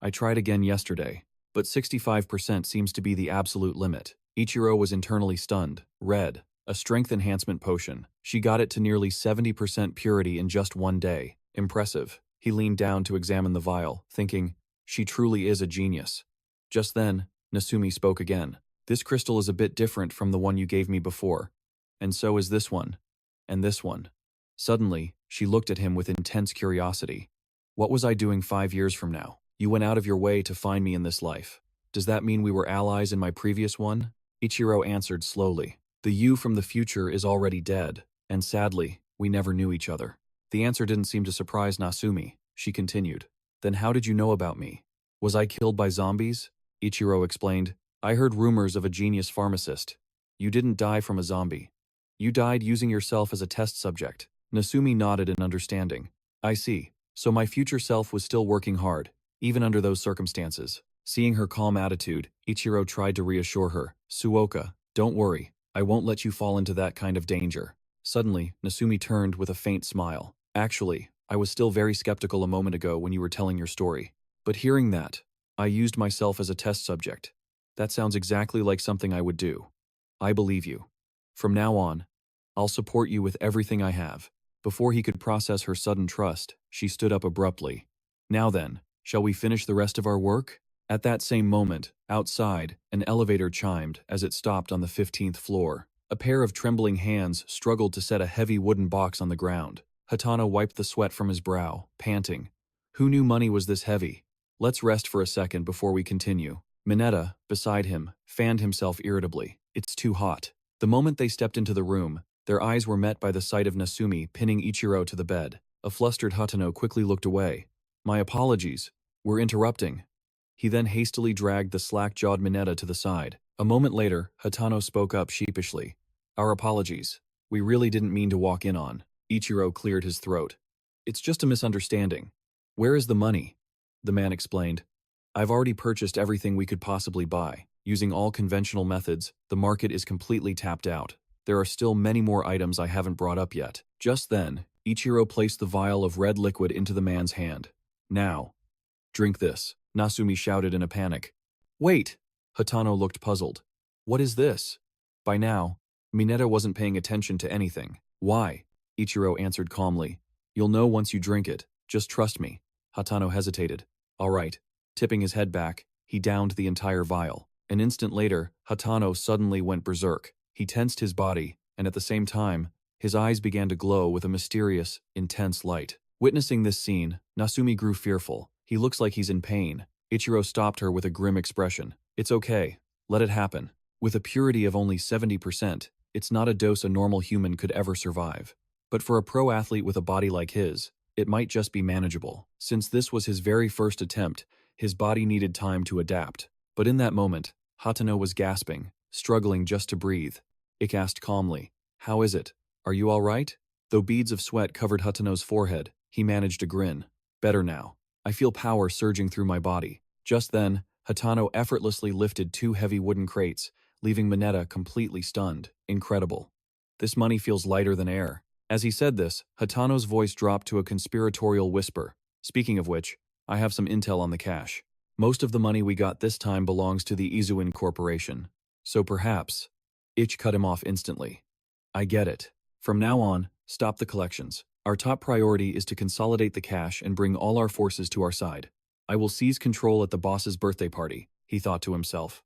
I tried again yesterday, but 65% seems to be the absolute limit. Ichiro was internally stunned. Red, a strength enhancement potion. She got it to nearly 70% purity in just one day. Impressive. He leaned down to examine the vial, thinking, she truly is a genius. Just then, Nasumi spoke again. This crystal is a bit different from the one you gave me before. And so is this one. And this one. Suddenly, she looked at him with intense curiosity. What was I doing 5 years from now? You went out of your way to find me in this life. Does that mean we were allies in my previous one? Ichiro answered slowly. The you from the future is already dead, and sadly, we never knew each other. The answer didn't seem to surprise Nasumi. She continued. Then how did you know about me? Was I killed by zombies? Ichiro explained. I heard rumors of a genius pharmacist. You didn't die from a zombie. You died using yourself as a test subject. Nasumi nodded in understanding. I see. So my future self was still working hard, even under those circumstances. Seeing her calm attitude, Ichiro tried to reassure her. Suoka, don't worry. I won't let you fall into that kind of danger. Suddenly, Nasumi turned with a faint smile. Actually, I was still very skeptical a moment ago when you were telling your story. But hearing that, I used myself as a test subject. That sounds exactly like something I would do. I believe you. From now on, I'll support you with everything I have. Before he could process her sudden trust, she stood up abruptly. Now then, shall we finish the rest of our work? At that same moment, outside, an elevator chimed as it stopped on the 15th floor. A pair of trembling hands struggled to set a heavy wooden box on the ground. Hatano wiped the sweat from his brow, panting. Who knew money was this heavy? Let's rest for a second before we continue. Mineta, beside him, fanned himself irritably. It's too hot. The moment they stepped into the room, their eyes were met by the sight of Nasumi pinning Ichiro to the bed. A flustered Hatano quickly looked away. My apologies. We're interrupting. He then hastily dragged the slack-jawed Mineta to the side. A moment later, Hatano spoke up sheepishly. Our apologies. We really didn't mean to walk in on. Ichiro cleared his throat. It's just a misunderstanding. Where is the money? The man explained. I've already purchased everything we could possibly buy. Using all conventional methods, the market is completely tapped out. There are still many more items I haven't brought up yet. Just then, Ichiro placed the vial of red liquid into the man's hand. Now, drink this, Nasumi shouted in a panic. Wait! Hatano looked puzzled. What is this? By now, Mineta wasn't paying attention to anything. Why? Ichiro answered calmly. You'll know once you drink it. Just trust me. Hatano hesitated. All right. Tipping his head back, he downed the entire vial. An instant later, Hatano suddenly went berserk. He tensed his body, and at the same time, his eyes began to glow with a mysterious, intense light. Witnessing this scene, Nasumi grew fearful. He looks like he's in pain. Ichiro stopped her with a grim expression. It's okay. Let it happen. With a purity of only 70%, it's not a dose a normal human could ever survive. But for a pro athlete with a body like his, it might just be manageable. Since this was his very first attempt, his body needed time to adapt. But in that moment, Hatano was gasping, struggling just to breathe. Ik asked calmly, How is it? Are you all right? Though beads of sweat covered Hatano's forehead, he managed a grin. Better now. I feel power surging through my body. Just then, Hatano effortlessly lifted 2 heavy wooden crates, leaving Mineta completely stunned. Incredible. This money feels lighter than air. As he said this, Hatano's voice dropped to a conspiratorial whisper. Speaking of which, I have some intel on the cash. Most of the money we got this time belongs to the Izuin Corporation. So perhaps... Ich cut him off instantly. I get it. From now on, stop the collections. Our top priority is to consolidate the cash and bring all our forces to our side. I will seize control at the boss's birthday party, he thought to himself.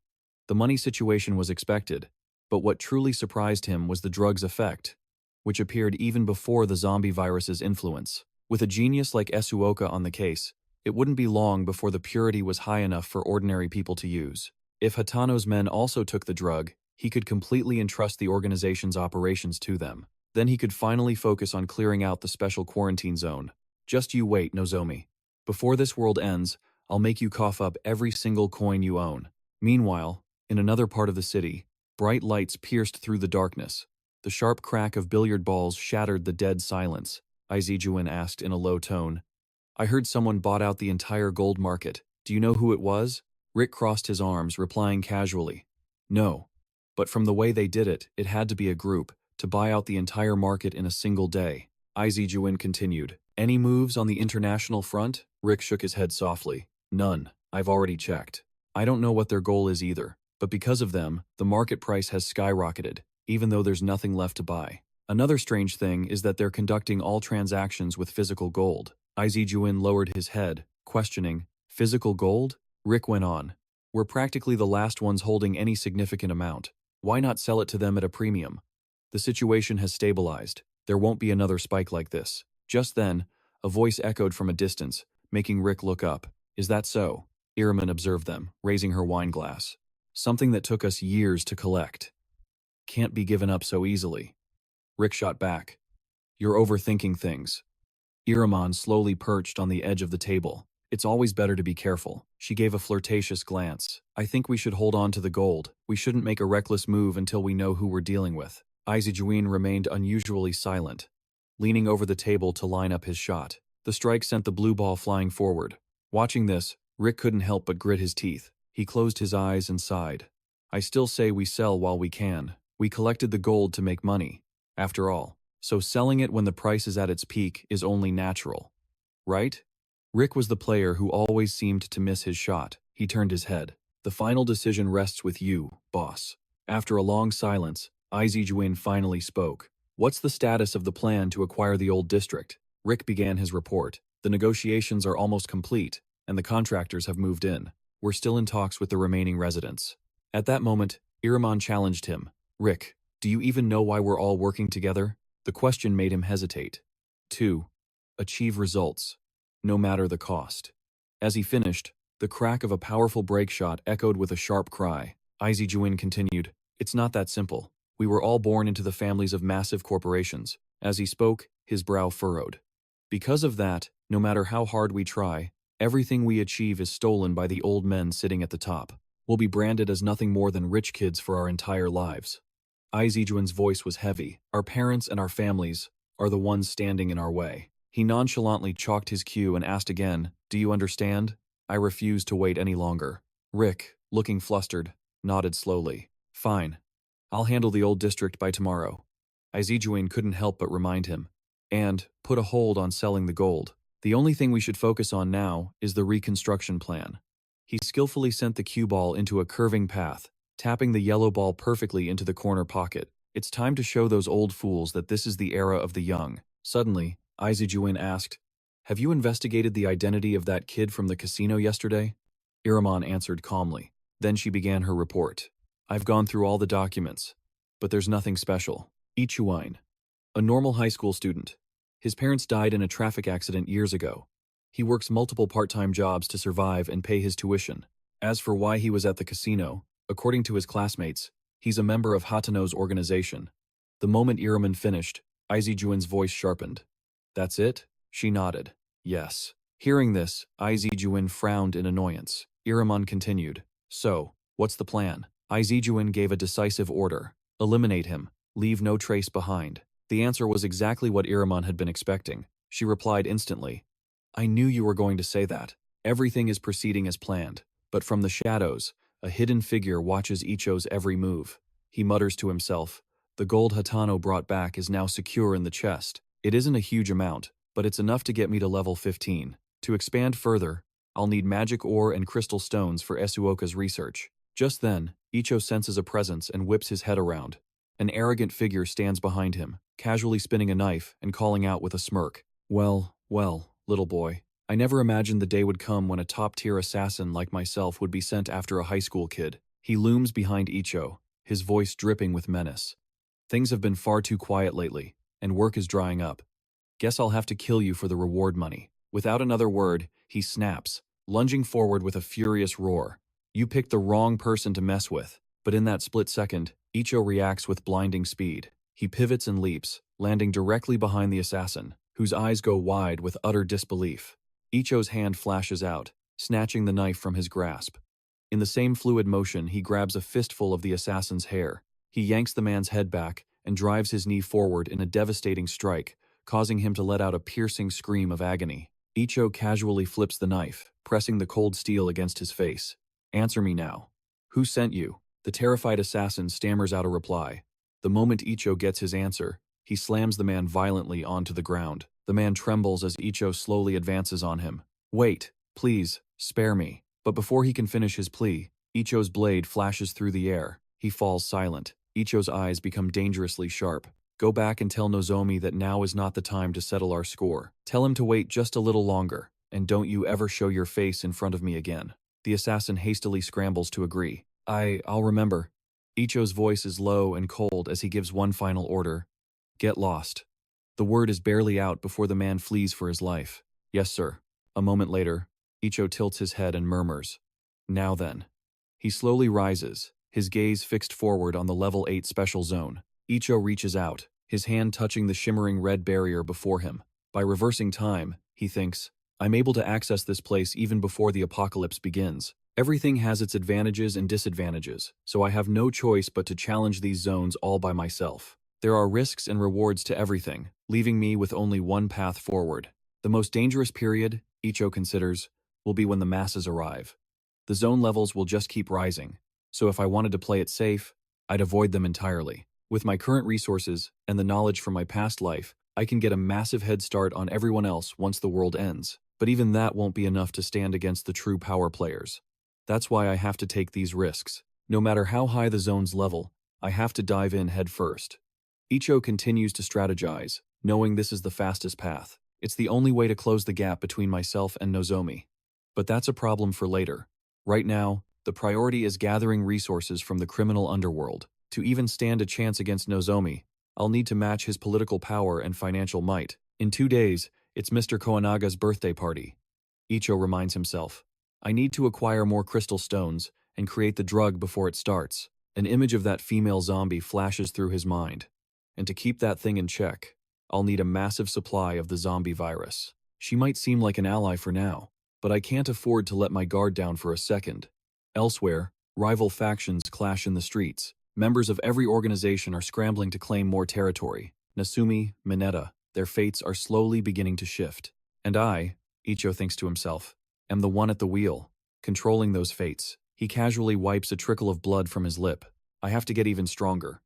The money situation was expected, but what truly surprised him was the drug's effect, which appeared even before the zombie virus's influence. With a genius like Esuoka on the case, it wouldn't be long before the purity was high enough for ordinary people to use. If Hatano's men also took the drug, he could completely entrust the organization's operations to them. Then he could finally focus on clearing out the special quarantine zone. Just you wait, Nozomi. Before this world ends, I'll make you cough up every single coin you own. Meanwhile, in another part of the city, bright lights pierced through the darkness. The sharp crack of billiard balls shattered the dead silence. Izuin asked in a low tone. I heard someone bought out the entire gold market. Do you know who it was? Rick crossed his arms, replying casually, "No. But from the way they did it, it had to be a group, to buy out the entire market in a single day." Izuin continued, "Any moves on the international front?" Rick shook his head softly. "None. I've already checked. I don't know what their goal is either, but because of them, the market price has skyrocketed, even though there's nothing left to buy. Another strange thing is that they're conducting all transactions with physical gold." Izuin lowered his head, questioning, "Physical gold?" Rick went on, "We're practically the last ones holding any significant amount. Why not sell it to them at a premium? The situation has stabilized. There won't be another spike like this." Just then, a voice echoed from a distance, making Rick look up. "Is that so?" Iraman observed them, raising her wine glass. "Something that took us years to collect. Can't be given up so easily." Rick shot back, "You're overthinking things." Iraman slowly perched on the edge of the table. "It's always better to be careful." She gave a flirtatious glance. "I think we should hold on to the gold. We shouldn't make a reckless move until we know who we're dealing with." Izuin remained unusually silent, leaning over the table to line up his shot. The strike sent the blue ball flying forward. Watching this, Rick couldn't help but grit his teeth. He closed his eyes and sighed. "I still say we sell while we can. We collected the gold to make money, after all. So selling it when the price is at its peak is only natural. Right?" Rick was the player who always seemed to miss his shot. He turned his head. "The final decision rests with you, boss." After a long silence, Izuin finally spoke. "What's the status of the plan to acquire the old district?" Rick began his report. "The negotiations are almost complete, and the contractors have moved in. We're still in talks with the remaining residents." At that moment, Iraman challenged him. "Rick, do you even know why we're all working together?" The question made him hesitate. "To achieve results, no matter the cost." As he finished, the crack of a powerful break shot echoed with a sharp cry. Izuin continued, "It's not that simple. We were all born into the families of massive corporations." As he spoke, his brow furrowed. "Because of that, no matter how hard we try, everything we achieve is stolen by the old men sitting at the top. We'll be branded as nothing more than rich kids for our entire lives." Izuin's voice was heavy. "Our parents and our families are the ones standing in our way." He nonchalantly chalked his cue and asked again, "Do you understand?" I refused to wait any longer. Rick, looking flustered, nodded slowly. "Fine. I'll handle the old district by tomorrow." Izuin couldn't help but remind him. "And put a hold on selling the gold. The only thing we should focus on now is the reconstruction plan." He skillfully sent the cue ball into a curving path, tapping the yellow ball perfectly into the corner pocket. "It's time to show those old fools that this is the era of the young." Suddenly, Izuin asked, "Have you investigated the identity of that kid from the casino yesterday?" Iraman answered calmly. Then she began her report. "I've gone through all the documents, but there's nothing special. Ichiro, a normal high school student. His parents died in a traffic accident years ago. He works multiple part-time jobs to survive and pay his tuition. As for why he was at the casino, according to his classmates, he's a member of Hatano's organization." The moment Iraman finished, Izuin's voice sharpened. "That's it?" She nodded. "Yes." Hearing this, Izuin frowned in annoyance. Iraman continued, "So, what's the plan?" Izuin gave a decisive order. "Eliminate him. Leave no trace behind." The answer was exactly what Iraman had been expecting. She replied instantly, "I knew you were going to say that. Everything is proceeding as planned. But from the shadows, a hidden figure watches Icho's every move." He mutters to himself, "The gold Hatano brought back is now secure in the chest. It isn't a huge amount, but it's enough to get me to level 15. To expand further, I'll need magic ore and crystal stones for Esuoka's research." Just then, Icho senses a presence and whips his head around. An arrogant figure stands behind him, casually spinning a knife and calling out with a smirk, well, little boy. I never imagined the day would come when a top-tier assassin like myself would be sent after a high school kid." He looms behind Icho, his voice dripping with menace. "Things have been far too quiet lately, and work is drying up. Guess I'll have to kill you for the reward money." Without another word, he snaps, lunging forward with a furious roar. You picked the wrong person to mess with. But in that split second, Icho reacts with blinding speed. He pivots and leaps, landing directly behind the assassin, whose eyes go wide with utter disbelief. Icho's hand flashes out, snatching the knife from his grasp. In the same fluid motion, he grabs a fistful of the assassin's hair. He yanks the man's head back and drives his knee forward in a devastating strike, causing him to let out a piercing scream of agony. Icho casually flips the knife, pressing the cold steel against his face. Answer me now. Who sent you? The terrified assassin stammers out a reply. The moment Ichiro gets his answer, he slams the man violently onto the ground. The man trembles as Ichiro slowly advances on him. Wait, please, spare me. But before he can finish his plea, Ichiro's blade flashes through the air. He falls silent. Ichiro's eyes become dangerously sharp. Go back and tell Nozomi that now is not the time to settle our score. Tell him to wait just a little longer, and don't you ever show your face in front of me again. The assassin hastily scrambles to agree. I'll remember. Ichiro's voice is low and cold as he gives one final order. Get lost. The word is barely out before the man flees for his life. Yes, sir. A moment later, Ichiro tilts his head and murmurs. Now then. He slowly rises, his gaze fixed forward on the level 8 special zone. Ichiro reaches out, his hand touching the shimmering red barrier before him. By reversing time, he thinks, I'm able to access this place even before the apocalypse begins. Everything has its advantages and disadvantages, so I have no choice but to challenge these zones all by myself. There are risks and rewards to everything, leaving me with only one path forward. The most dangerous period, Ichiro considers, will be when the masses arrive. The zone levels will just keep rising, so if I wanted to play it safe, I'd avoid them entirely. With my current resources and the knowledge from my past life, I can get a massive head start on everyone else once the world ends. But even that won't be enough to stand against the true power players. That's why I have to take these risks. No matter how high the zone's level, I have to dive in head first. Ichiro continues to strategize, knowing this is the fastest path. It's the only way to close the gap between myself and Nozomi. But that's a problem for later. Right now, the priority is gathering resources from the criminal underworld. To even stand a chance against Nozomi, I'll need to match his political power and financial might. In 2 days, it's Mr. Koenaga's birthday party. Ichiro reminds himself. I need to acquire more crystal stones and create the drug before it starts. An image of that female zombie flashes through his mind. And to keep that thing in check, I'll need a massive supply of the zombie virus. She might seem like an ally for now, but I can't afford to let my guard down for a second. Elsewhere, rival factions clash in the streets. Members of every organization are scrambling to claim more territory. Nasumi, Mineta, their fates are slowly beginning to shift. And I, Ichiro thinks to himself, am the one at the wheel, controlling those fates. He casually wipes a trickle of blood from his lip. I have to get even stronger.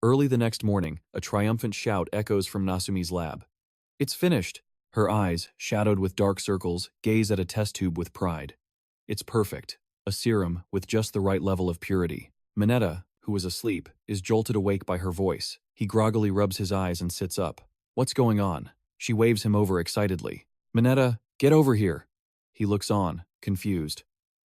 Early the next morning, a triumphant shout echoes from Nasumi's lab. It's finished. Her eyes, shadowed with dark circles, gaze at a test tube with pride. It's perfect. A serum with just the right level of purity. Mineta, who was asleep, is jolted awake by her voice. He groggily rubs his eyes and sits up. What's going on? She waves him over excitedly. Mineta, get over here. He looks on, confused.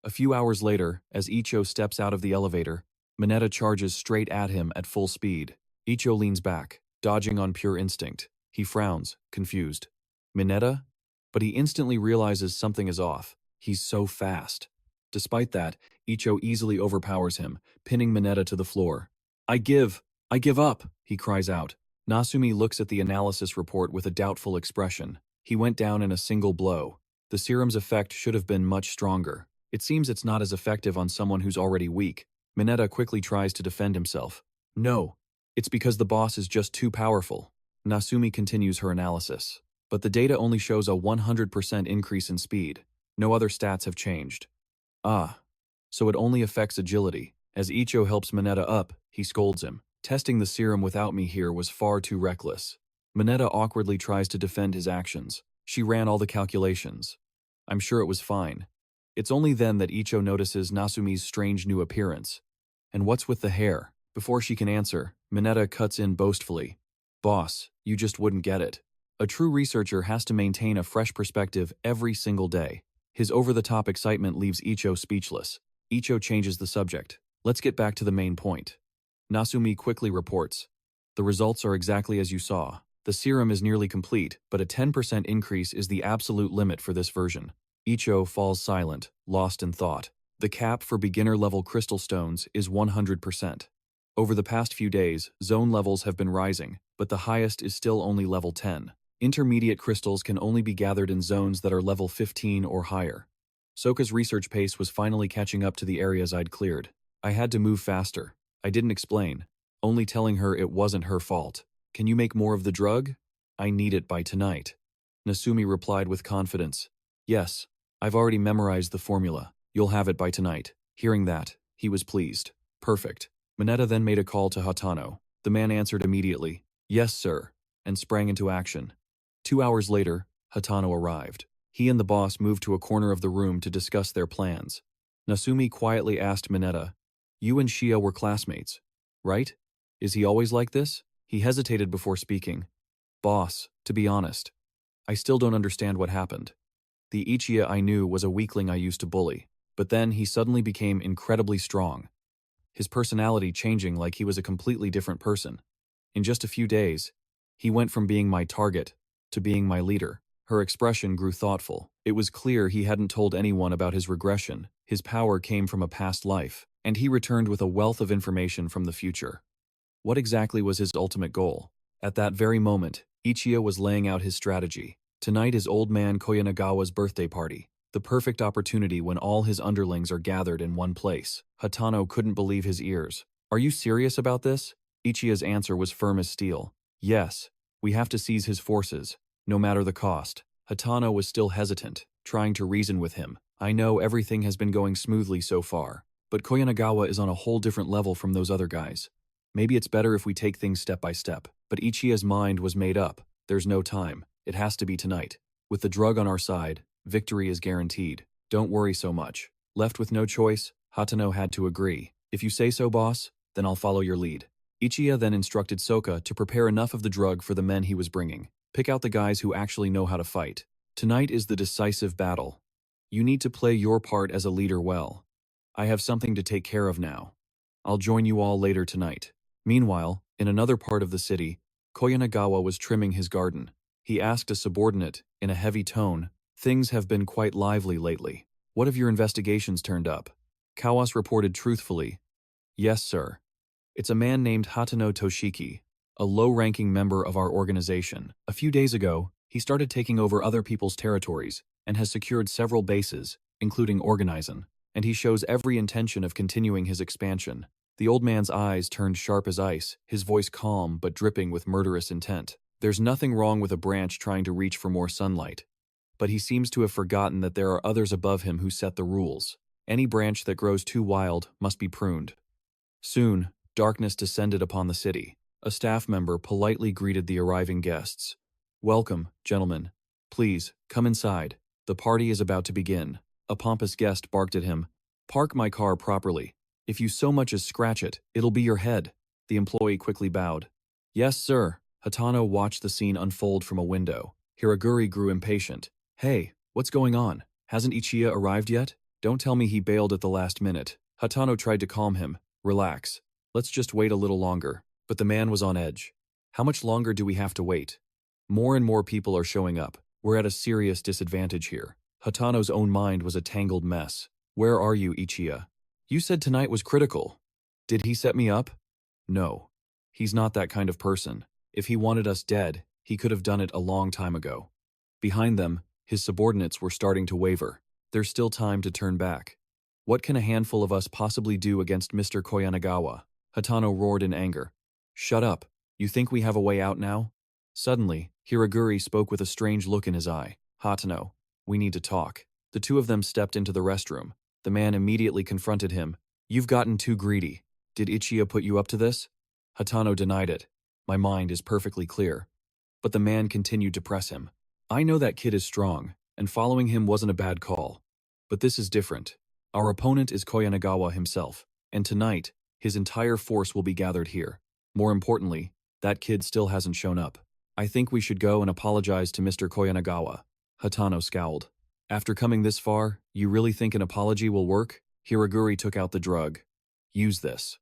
A few hours later, as Ichiro steps out of the elevator, Mineta charges straight at him at full speed. Ichiro leans back, dodging on pure instinct. He frowns, confused. Mineta? But he instantly realizes something is off. He's so fast. Despite that, Ichiro easily overpowers him, pinning Mineta to the floor. I give up, he cries out. Nasumi looks at the analysis report with a doubtful expression. He went down in a single blow. The serum's effect should have been much stronger. It seems it's not as effective on someone who's already weak. Mineta quickly tries to defend himself. No, it's because the boss is just too powerful. Nasumi continues her analysis. But the data only shows a 100% increase in speed. No other stats have changed. So it only affects agility. As Ichiro helps Mineta up, he scolds him. Testing the serum without me here was far too reckless. Mineta awkwardly tries to defend his actions. She ran all the calculations. I'm sure it was fine. It's only then that Ichiro notices Nasumi's strange new appearance. And what's with the hair? Before she can answer, Mineta cuts in boastfully. Boss, you just wouldn't get it. A true researcher has to maintain a fresh perspective every single day. His over-the-top excitement leaves Ichiro speechless. Ichiro changes the subject. Let's get back to the main point. Nasumi quickly reports. The results are exactly as you saw. The serum is nearly complete, but a 10% increase is the absolute limit for this version. Ichiro falls silent, lost in thought. The cap for beginner-level crystal stones is 100%. Over the past few days, zone levels have been rising, but the highest is still only level 10. Intermediate crystals can only be gathered in zones that are level 15 or higher. Soka's research pace was finally catching up to the areas I'd cleared. I had to move faster. I didn't explain, only telling her it wasn't her fault. Can you make more of the drug? I need it by tonight. Nasumi replied with confidence. Yes, I've already memorized the formula. You'll have it by tonight. Hearing that, he was pleased. Perfect. Mineta then made a call to Hatano. The man answered immediately, "Yes, sir," and sprang into action. 2 hours later, Hatano arrived. He and the boss moved to a corner of the room to discuss their plans. Nasumi quietly asked Mineta, "You and Shia were classmates, right? Is he always like this?" He hesitated before speaking. "Boss, to be honest, I still don't understand what happened. The Ichiro I knew was a weakling I used to bully, but then he suddenly became incredibly strong. His personality changing like he was a completely different person. In just a few days, he went from being my target to being my leader." Her expression grew thoughtful. It was clear he hadn't told anyone about his regression. His power came from a past life, and he returned with a wealth of information from the future. What exactly was his ultimate goal? At that very moment, Ichiro was laying out his strategy. Tonight is old man Koyanagawa's birthday party, the perfect opportunity when all his underlings are gathered in one place. Hatano couldn't believe his ears. "Are you serious about this?" Ichiro's answer was firm as steel. "Yes, we have to seize his forces, no matter the cost." Hatano was still hesitant, trying to reason with him. "I know everything has been going smoothly so far, but Koyanagawa is on a whole different level from those other guys. Maybe it's better if we take things step by step." But Ichiro's mind was made up. There's no time. It has to be tonight. With the drug on our side, victory is guaranteed. Don't worry so much. Left with no choice, Hatano had to agree. "If you say so, boss, then I'll follow your lead." Ichiro then instructed Soka to prepare enough of the drug for the men he was bringing. "Pick out the guys who actually know how to fight. Tonight is the decisive battle. You need to play your part as a leader well. I have something to take care of now. I'll join you all later tonight." Meanwhile, in another part of the city, Koyanagawa was trimming his garden. He asked a subordinate, in a heavy tone, "Things have been quite lively lately. What have your investigations turned up?" Kawas reported truthfully, "Yes, sir. It's a man named Hatano Toshiki, a low-ranking member of our organization. A few days ago, he started taking over other people's territories and has secured several bases, including Organizin, and he shows every intention of continuing his expansion." The old man's eyes turned sharp as ice, his voice calm but dripping with murderous intent. "There's nothing wrong with a branch trying to reach for more sunlight, but he seems to have forgotten that there are others above him who set the rules. Any branch that grows too wild must be pruned." Soon, darkness descended upon the city. A staff member politely greeted the arriving guests. "Welcome, gentlemen. Please, come inside. The party is about to begin." A pompous guest barked at him. "Park my car properly. If you so much as scratch it, it'll be your head." The employee quickly bowed. "Yes, sir." Hatano watched the scene unfold from a window. Hiraguri grew impatient. "Hey, what's going on? Hasn't Ichiro arrived yet? Don't tell me he bailed at the last minute." Hatano tried to calm him. "Relax. Let's just wait a little longer." But the man was on edge. "How much longer do we have to wait? More and more people are showing up. We're at a serious disadvantage here." Hatano's own mind was a tangled mess. "Where are you, Ichiro? You said tonight was critical. Did he set me up?" "No. He's not that kind of person. If he wanted us dead, he could have done it a long time ago." Behind them, his subordinates were starting to waver. "There's still time to turn back. What can a handful of us possibly do against Mr. Koyanagawa?" Hatano roared in anger. "Shut up. You think we have a way out now?" Suddenly, Hiraguri spoke with a strange look in his eye. "Hatano, we need to talk." The two of them stepped into the restroom. The man immediately confronted him. "You've gotten too greedy. Did Ichiro put you up to this?" Hatano denied it. "My mind is perfectly clear." But the man continued to press him. "I know that kid is strong, and following him wasn't a bad call. But this is different. Our opponent is Koyanagawa himself, and tonight, his entire force will be gathered here. More importantly, that kid still hasn't shown up. I think we should go and apologize to Mr. Koyanagawa." Hatano scowled. "After coming this far, you really think an apology will work?" Hiraguri took out the drug. "Use this.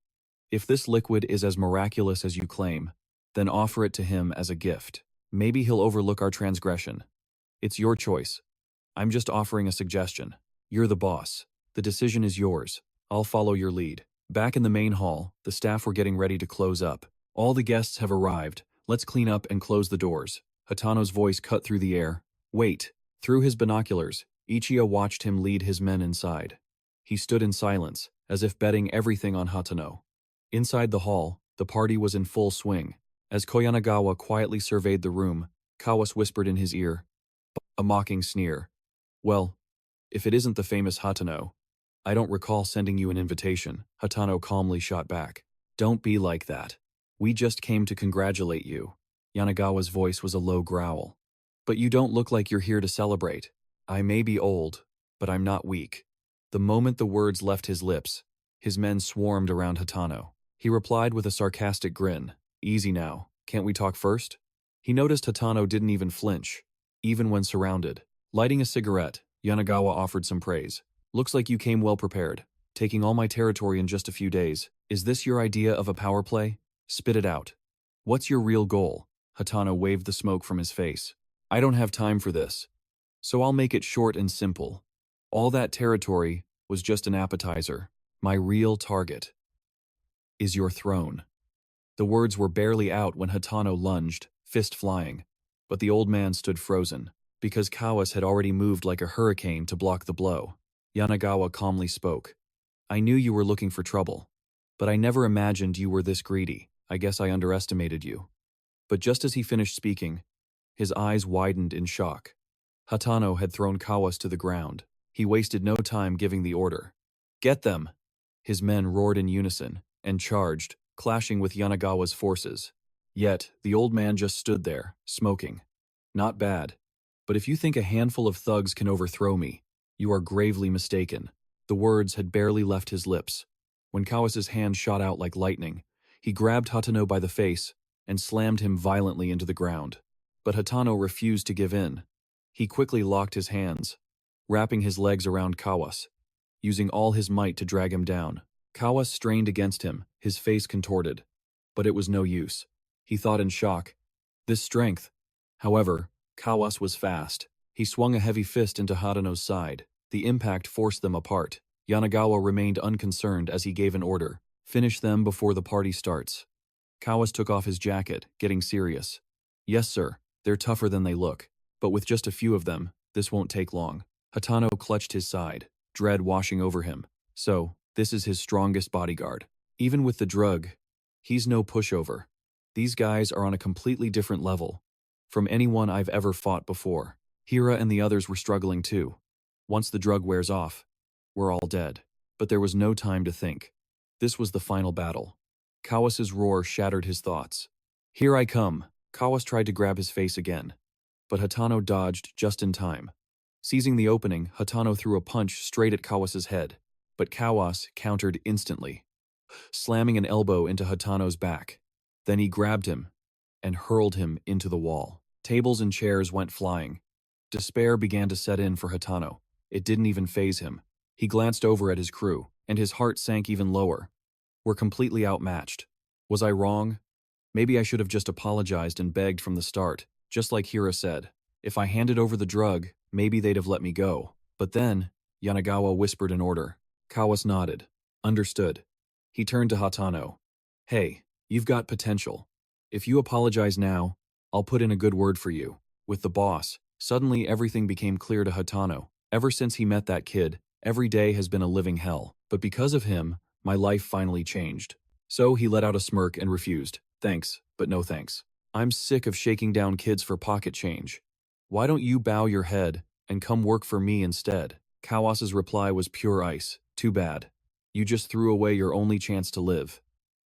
If this liquid is as miraculous as you claim, then offer it to him as a gift. Maybe he'll overlook our transgression. It's your choice. I'm just offering a suggestion. You're the boss. The decision is yours. I'll follow your lead." Back in the main hall, the staff were getting ready to close up. "All the guests have arrived. Let's clean up and close the doors." Hatano's voice cut through the air. "Wait." Through his binoculars, Ichiro watched him lead his men inside. He stood in silence, as if betting everything on Hatano. Inside the hall, the party was in full swing. As Koyanagawa quietly surveyed the room, Kawas whispered in his ear, a mocking sneer. "Well, if it isn't the famous Hatano, I don't recall sending you an invitation, Hatano calmly shot back. Don't be like that. We just came to congratulate you. Yanagawa's voice was a low growl. But you don't look like you're here to celebrate. I may be old, but I'm not weak. The moment the words left his lips, his men swarmed around Hatano. He replied with a sarcastic grin. Easy now, can't we talk first? He noticed Hatano didn't even flinch, even when surrounded. Lighting a cigarette, Yanagawa offered some praise. Looks like you came well prepared, taking all my territory in just a few days. Is this your idea of a power play? Spit it out. What's your real goal? Hatano waved the smoke from his face. I don't have time for this. So I'll make it short and simple. All that territory was just an appetizer. My real target is your throne. The words were barely out when Hatano lunged, fist flying. But the old man stood frozen, because Kawas had already moved like a hurricane to block the blow. Yanagawa calmly spoke. I knew you were looking for trouble, but I never imagined you were this greedy. I guess I underestimated you. But just as he finished speaking, his eyes widened in shock. Hatano had thrown Kawas to the ground. He wasted no time giving the order. Get them! His men roared in unison and charged, clashing with Yanagawa's forces. Yet, the old man just stood there, smoking. Not bad. But if you think a handful of thugs can overthrow me, you are gravely mistaken. The words had barely left his lips when Kawas's hand shot out like lightning. He grabbed Hatano by the face and slammed him violently into the ground. But Hatano refused to give in. He quickly locked his hands, wrapping his legs around Kawas, using all his might to drag him down. Kawas strained against him, his face contorted. But it was no use. He thought in shock. This strength. However, Kawas was fast. He swung a heavy fist into Hatano's side. The impact forced them apart. Yanagawa remained unconcerned as he gave an order. Finish them before the party starts. Kawas took off his jacket, getting serious. Yes, sir. They're tougher than they look. But with just a few of them, this won't take long. Hatano clutched his side, dread washing over him. So, this is his strongest bodyguard. Even with the drug, he's no pushover. These guys are on a completely different level from anyone I've ever fought before. Hira and the others were struggling too. Once the drug wears off, we're all dead. But there was no time to think. This was the final battle. Kawas's roar shattered his thoughts. Here I come. Kawas tried to grab his face again, but Hatano dodged just in time. Seizing the opening, Hatano threw a punch straight at Kawas's head, but Kawas countered instantly, slamming an elbow into Hatano's back. Then he grabbed him and hurled him into the wall. Tables and chairs went flying. Despair began to set in for Hatano. It didn't even faze him. He glanced over at his crew, and his heart sank even lower. We're completely outmatched. Was I wrong? Maybe I should have just apologized and begged from the start, just like Hira said. If I handed over the drug, maybe they'd have let me go. But then, Yanagawa whispered an order. Kawas nodded. Understood. He turned to Hatano. Hey, you've got potential. If you apologize now, I'll put in a good word for you. With the boss, suddenly everything became clear to Hatano. Ever since he met that kid, every day has been a living hell. But because of him, my life finally changed. So he let out a smirk and refused. Thanks, but no thanks. I'm sick of shaking down kids for pocket change. Why don't you bow your head and come work for me instead? Kawas's reply was pure ice. Too bad. You just threw away your only chance to live.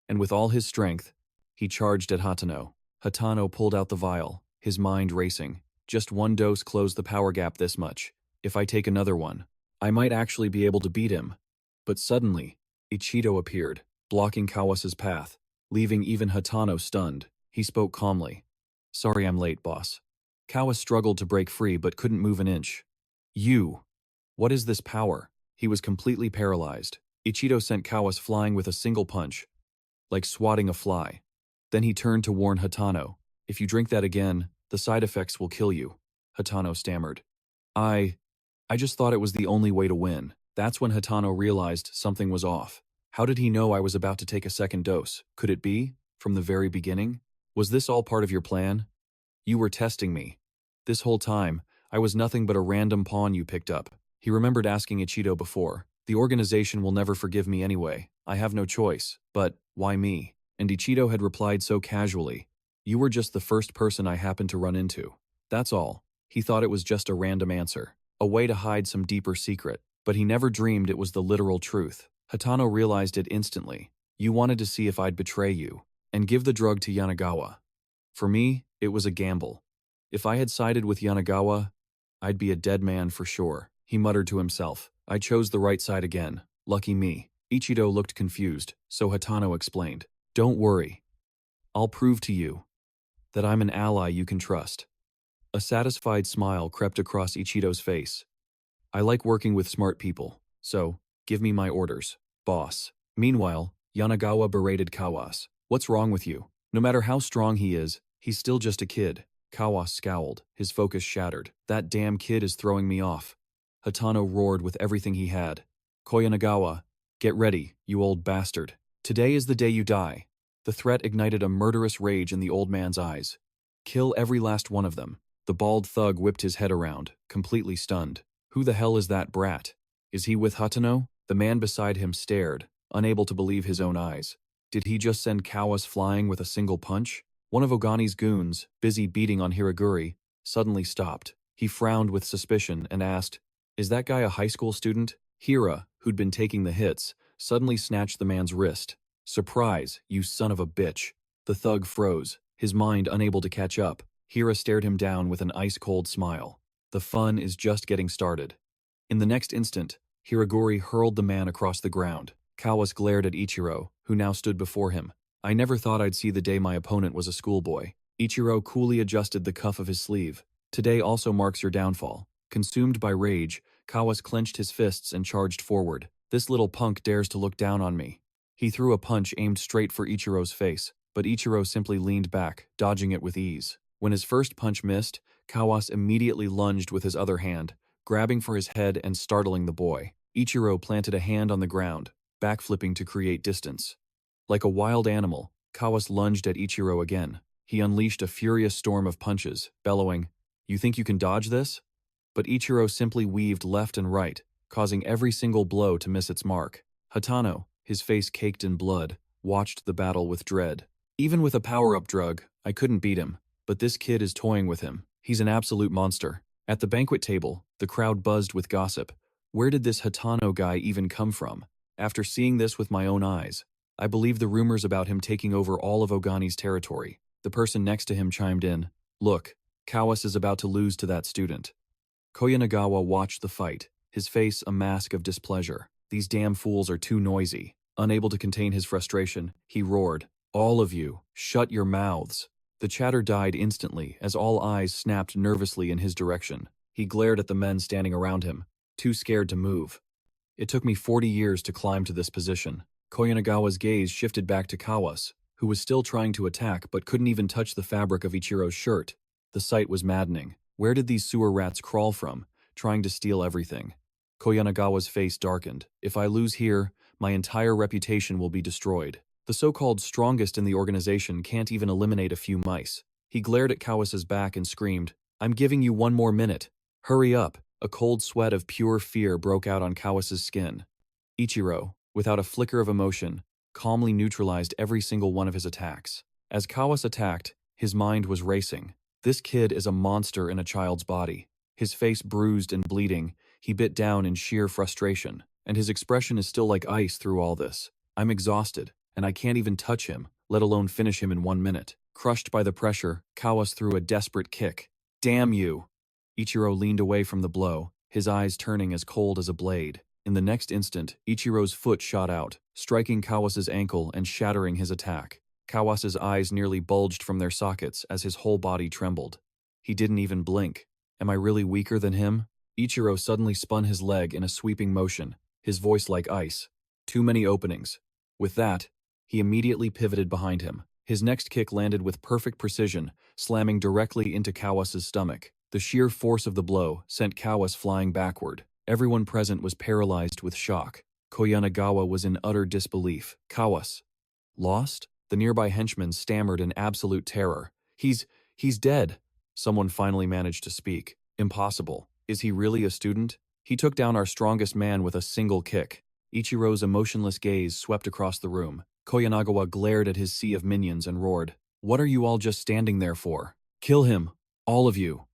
And with all his strength, he charged at Hatano. Hatano pulled out the vial, his mind racing. Just one dose closed the power gap this much. If I take another one, I might actually be able to beat him. But suddenly, Ichiro appeared, blocking Kawas's path, leaving even Hatano stunned. He spoke calmly. Sorry I'm late, boss. Kawas struggled to break free but couldn't move an inch. You! What is this power? He was completely paralyzed. Ichiro sent Kawas flying with a single punch, like swatting a fly. Then he turned to warn Hatano. If you drink that again, the side effects will kill you. Hatano stammered. I just thought it was the only way to win. That's when Hatano realized something was off. How did he know I was about to take a second dose? Could it be? From the very beginning? Was this all part of your plan? You were testing me. This whole time, I was nothing but a random pawn you picked up. He remembered asking Ichiro before. The organization will never forgive me anyway. I have no choice. But, why me? And Ichiro had replied so casually. You were just the first person I happened to run into. That's all. He thought it was just a random answer. A way to hide some deeper secret. But he never dreamed it was the literal truth. Hatano realized it instantly. You wanted to see if I'd betray you and give the drug to Yanagawa. For me, it was a gamble. If I had sided with Yanagawa, I'd be a dead man for sure, he muttered to himself. I chose the right side again. Lucky me. Ichiro looked confused, so Hatano explained. Don't worry. I'll prove to you that I'm an ally you can trust. A satisfied smile crept across Ichiro's face. I like working with smart people, so give me my orders, boss. Meanwhile, Yanagawa berated Kawas. What's wrong with you? No matter how strong he is, he's still just a kid. Kawas scowled, his focus shattered. That damn kid is throwing me off. Hatano roared with everything he had. Koyanagawa, get ready, you old bastard. Today is the day you die. The threat ignited a murderous rage in the old man's eyes. Kill every last one of them. The bald thug whipped his head around, completely stunned. Who the hell is that brat? Is he with Hatano? The man beside him stared, unable to believe his own eyes. Did he just send Kawas flying with a single punch? One of Ogani's goons, busy beating on Hiraguri, suddenly stopped. He frowned with suspicion and asked, Is that guy a high school student? Hira, who'd been taking the hits, suddenly snatched the man's wrist. Surprise, you son of a bitch. The thug froze, his mind unable to catch up. Hira stared him down with an ice-cold smile. The fun is just getting started. In the next instant, Hiraguri hurled the man across the ground. Kawas glared at Ichiro, who now stood before him. I never thought I'd see the day my opponent was a schoolboy. Ichiro coolly adjusted the cuff of his sleeve. Today also marks your downfall. Consumed by rage, Kawas clenched his fists and charged forward. This little punk dares to look down on me. He threw a punch aimed straight for Ichiro's face, but Ichiro simply leaned back, dodging it with ease. When his first punch missed, Kawas immediately lunged with his other hand, grabbing for his head and startling the boy. Ichiro planted a hand on the ground, backflipping to create distance. Like a wild animal, Kawas lunged at Ichiro again. He unleashed a furious storm of punches, bellowing, You think you can dodge this? But Ichiro simply weaved left and right, causing every single blow to miss its mark. Hatano, his face caked in blood, watched the battle with dread. Even with a power-up drug, I couldn't beat him, but this kid is toying with him. He's an absolute monster. At the banquet table, the crowd buzzed with gossip. Where did this Hatano guy even come from? After seeing this with my own eyes, I believe the rumors about him taking over all of Ogani's territory. The person next to him chimed in. Look, Kawas is about to lose to that student. Koyanagawa watched the fight, his face a mask of displeasure. These damn fools are too noisy. Unable to contain his frustration, he roared, All of you, shut your mouths. The chatter died instantly as all eyes snapped nervously in his direction. He glared at the men standing around him, too scared to move. It took me 40 years to climb to this position. Koyanagawa's gaze shifted back to Kawas, who was still trying to attack but couldn't even touch the fabric of Ichiro's shirt. The sight was maddening. Where did these sewer rats crawl from, trying to steal everything? Koyanagawa's face darkened. If I lose here, my entire reputation will be destroyed. The so-called strongest in the organization can't even eliminate a few mice. He glared at Kawas's back and screamed, I'm giving you 1 more minute. Hurry up. A cold sweat of pure fear broke out on Kawas's skin. Ichiro, without a flicker of emotion, calmly neutralized every single one of his attacks. As Kawas attacked, his mind was racing. This kid is a monster in a child's body. His face bruised and bleeding, he bit down in sheer frustration, and his expression is still like ice through all this. I'm exhausted, and I can't even touch him, let alone finish him in 1 minute. Crushed by the pressure, Kawas threw a desperate kick. Damn you! Ichiro leaned away from the blow, his eyes turning as cold as a blade. In the next instant, Ichiro's foot shot out, striking Kawas's ankle and shattering his attack. Kawas's eyes nearly bulged from their sockets as his whole body trembled. He didn't even blink. Am I really weaker than him? Ichiro suddenly spun his leg in a sweeping motion, his voice like ice. Too many openings. With that, he immediately pivoted behind him. His next kick landed with perfect precision, slamming directly into Kawas's stomach. The sheer force of the blow sent Kawas flying backward. Everyone present was paralyzed with shock. Koyanagawa was in utter disbelief. Kawas. Lost? The nearby henchman stammered in absolute terror. He's dead. Someone finally managed to speak. Impossible. Is he really a student? He took down our strongest man with a single kick. Ichiro's emotionless gaze swept across the room. Koyanagawa glared at his sea of minions and roared, What are you all just standing there for? Kill him. All of you.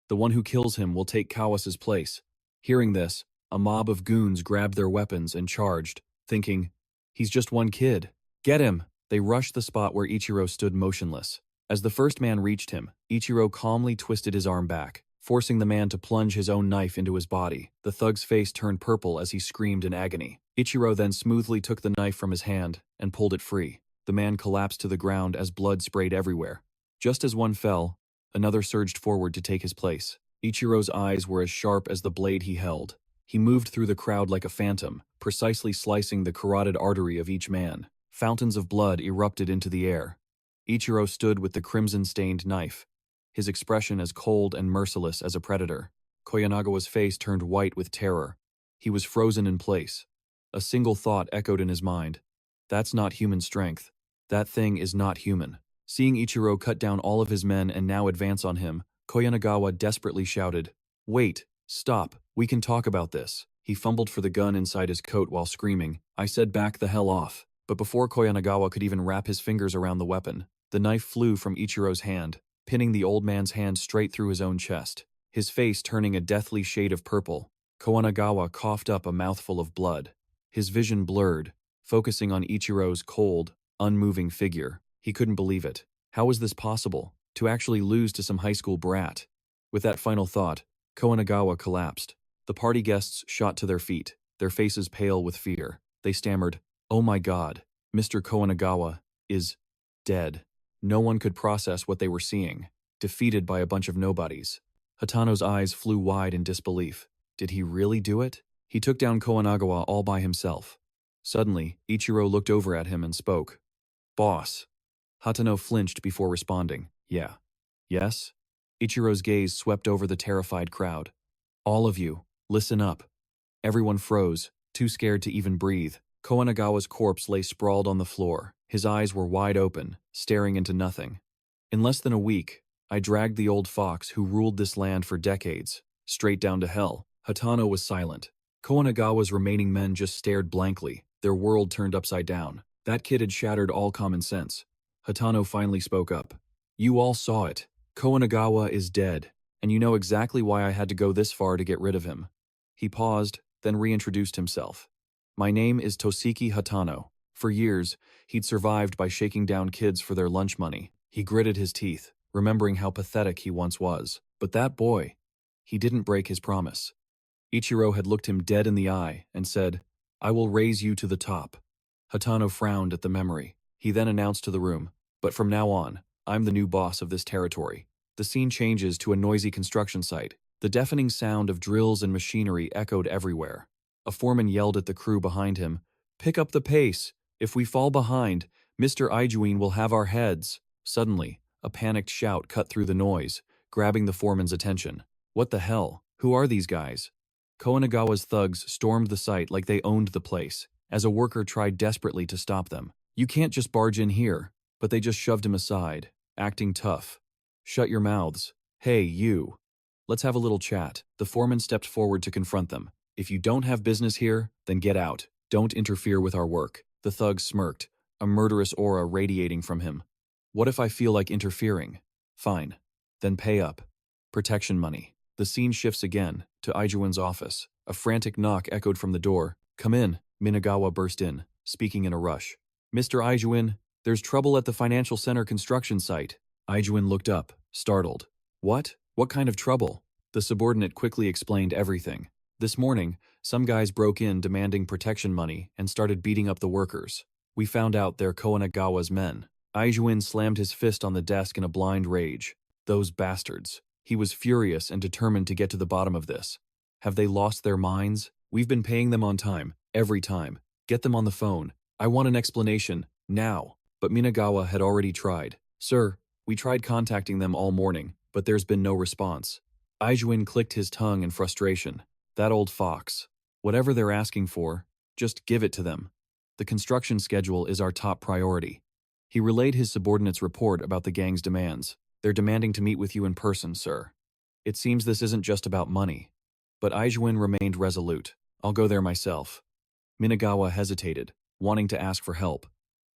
The one who kills him will take Kawas's place. Hearing this, A mob of goons grabbed their weapons and charged, thinking, "He's just one kid. Get him!" They rushed the spot where Ichiro stood motionless. As the first man reached him, Ichiro calmly twisted his arm back, forcing the man to plunge his own knife into his body. The thug's face turned purple as he screamed in agony. Ichiro then smoothly took the knife from his hand and pulled it free. The man collapsed to the ground as blood sprayed everywhere. Just as one fell, another surged forward to take his place. Ichiro's eyes were as sharp as the blade he held. He moved through the crowd like a phantom, precisely slicing the carotid artery of each man. Fountains of blood erupted into the air. Ichiro stood with the crimson-stained knife, his expression as cold and merciless as a predator. Koyanagawa's face turned white with terror. He was frozen in place. A single thought echoed in his mind. That's not human strength. That thing is not human. Seeing Ichiro cut down all of his men and now advance on him, Koyanagawa desperately shouted, "Wait, stop, we can talk about this." He fumbled for the gun inside his coat while screaming, "I said back the hell off." But before Koyanagawa could even wrap his fingers around the weapon, the knife flew from Ichiro's hand, pinning the old man's hand straight through his own chest. His face turning a deathly shade of purple, Koyanagawa coughed up a mouthful of blood. His vision blurred, focusing on Ichiro's cold, unmoving figure. He couldn't believe it. How was this possible? To actually lose to some high school brat? With that final thought, Koyanagawa collapsed. The party guests shot to their feet, their faces pale with fear. They stammered, "Oh my God, Mr. Koyanagawa is dead." No one could process what they were seeing, defeated by a bunch of nobodies. Hatano's eyes flew wide in disbelief. Did he really do it? He took down Koyanagawa all by himself. Suddenly, Ichiro looked over at him and spoke. "Boss." Hatano flinched before responding. "Yeah." "Yes?" Ichiro's gaze swept over the terrified crowd. "All of you, listen up." Everyone froze, too scared to even breathe. Koyanagawa's corpse lay sprawled on the floor. His eyes were wide open, staring into nothing. "In less than a week, I dragged the old fox who ruled this land for decades, straight down to hell." Hatano was silent. Koyanagawa's remaining men just stared blankly, their world turned upside down. That kid had shattered all common sense. Hatano finally spoke up. "You all saw it. Koyanagawa is dead, and you know exactly why I had to go this far to get rid of him." He paused, then reintroduced himself. "My name is Toshiki Hatano." For years, he'd survived by shaking down kids for their lunch money. He gritted his teeth, remembering how pathetic he once was. But that boy, he didn't break his promise. Ichiro had looked him dead in the eye and said, "I will raise you to the top." Hatano frowned at the memory. He then announced to the room, "But from now on, I'm the new boss of this territory." The scene changes to a noisy construction site. The deafening sound of drills and machinery echoed everywhere. A foreman yelled at the crew behind him, "Pick up the pace. If we fall behind, Mr. Ijuin will have our heads." Suddenly, a panicked shout cut through the noise, grabbing the foreman's attention. "What the hell? Who are these guys?" Koyanagawa's thugs stormed the site like they owned the place, as a worker tried desperately to stop them. "You can't just barge in here," but they just shoved him aside, acting tough. "Shut your mouths. Hey, you. Let's have a little chat." The foreman stepped forward to confront them. "If you don't have business here, then get out. Don't interfere with our work." The thugs smirked, a murderous aura radiating from him. "What if I feel like interfering?" "Fine. Then pay up. Protection money." The scene shifts again, to Ijuin's office. A frantic knock echoed from the door. "Come in." Minagawa burst in, speaking in a rush. "Mr. Ijuin, there's trouble at the financial center construction site." Ijuin looked up, startled. "What? What kind of trouble?" The subordinate quickly explained everything. "This morning, some guys broke in demanding protection money and started beating up the workers. We found out they're Koyanagawa's men." Ijuin slammed his fist on the desk in a blind rage. Those bastards. He was furious and determined to get to the bottom of this. Have they lost their minds? We've been paying them on time, every time. Get them on the phone. I want an explanation, now. But Minagawa had already tried. "Sir, we tried contacting them all morning, but there's been no response." Ijuin clicked his tongue in frustration. That old fox. Whatever they're asking for, just give it to them. The construction schedule is our top priority. He relayed his subordinate's report about the gang's demands. "They're demanding to meet with you in person, sir. It seems this isn't just about money." But Ijuin remained resolute. "I'll go there myself." Minagawa hesitated, wanting to ask for help.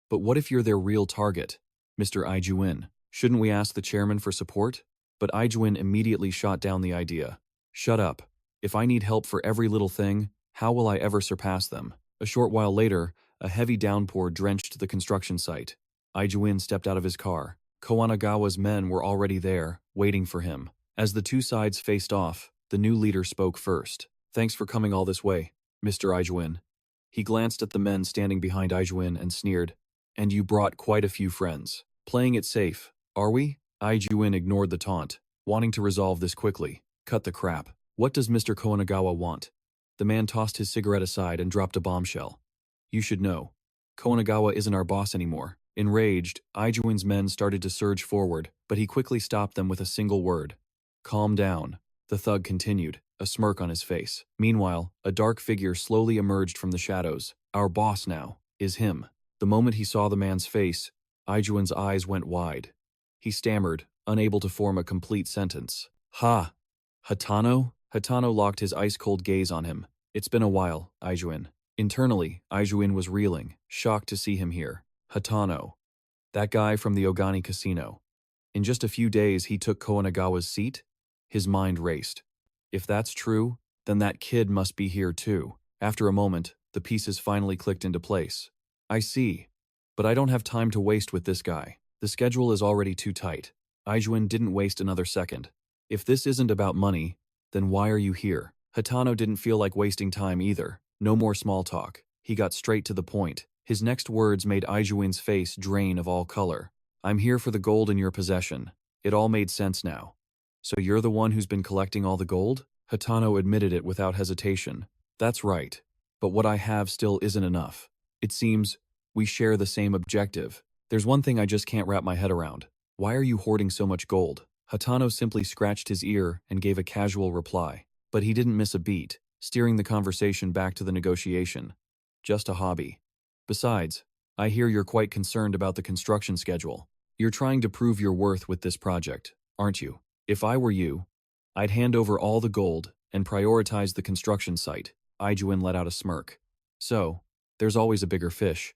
"But what if you're their real target, Mr. Ijuin? Shouldn't we ask the chairman for support?" But Ijuin immediately shot down the idea. "Shut up. If I need help for every little thing, how will I ever surpass them? A short while later, a heavy downpour drenched the construction site. Ijuin stepped out of his car. Koanagawa's men were already there, waiting for him. As the two sides faced off, the new leader spoke first. "Thanks for coming all this way, Mr. Ijuin." He glanced at the men standing behind Ijuin and sneered. "And you brought quite a few friends. Playing it safe, are we?" Ijuin ignored the taunt, wanting to resolve this quickly. "Cut the crap. What does Mr. Koanagawa want?" The man tossed his cigarette aside and dropped a bombshell. "You should know. Koanagawa isn't our boss anymore." Enraged, Ijuin's men started to surge forward, but he quickly stopped them with a single word. "Calm down," the thug continued, a smirk on his face. Meanwhile, a dark figure slowly emerged from the shadows. "Our boss now is him." The moment he saw the man's face, Ijuin's eyes went wide. He stammered, unable to form a complete sentence. "Ha! Hatano?" Hatano locked his ice-cold gaze on him. "It's been a while, Ijuin." Internally, Ijuin was reeling, shocked to see him here. Hatano. That guy from the Ogani casino. In just a few days he took Koanagawa's seat? His mind raced. If that's true, then that kid must be here too. After a moment, the pieces finally clicked into place. "I see. But I don't have time to waste with this guy. The schedule is already too tight." Ijuin didn't waste another second. "If this isn't about money, then why are you here?" Hatano didn't feel like wasting time either. No more small talk. He got straight to the point. His next words made Ijuin's face drain of all color. "I'm here for the gold in your possession." It all made sense now. "So you're the one who's been collecting all the gold?" Hatano admitted it without hesitation. "That's right. But what I have still isn't enough. It seems we share the same objective. There's one thing I just can't wrap my head around. Why are you hoarding so much gold?" Hatano simply scratched his ear and gave a casual reply. But he didn't miss a beat, steering the conversation back to the negotiation. "Just a hobby. Besides, I hear you're quite concerned about the construction schedule. You're trying to prove your worth with this project, aren't you? If I were you, I'd hand over all the gold and prioritize the construction site." Ijuin let out a smirk. "So, there's always a bigger fish.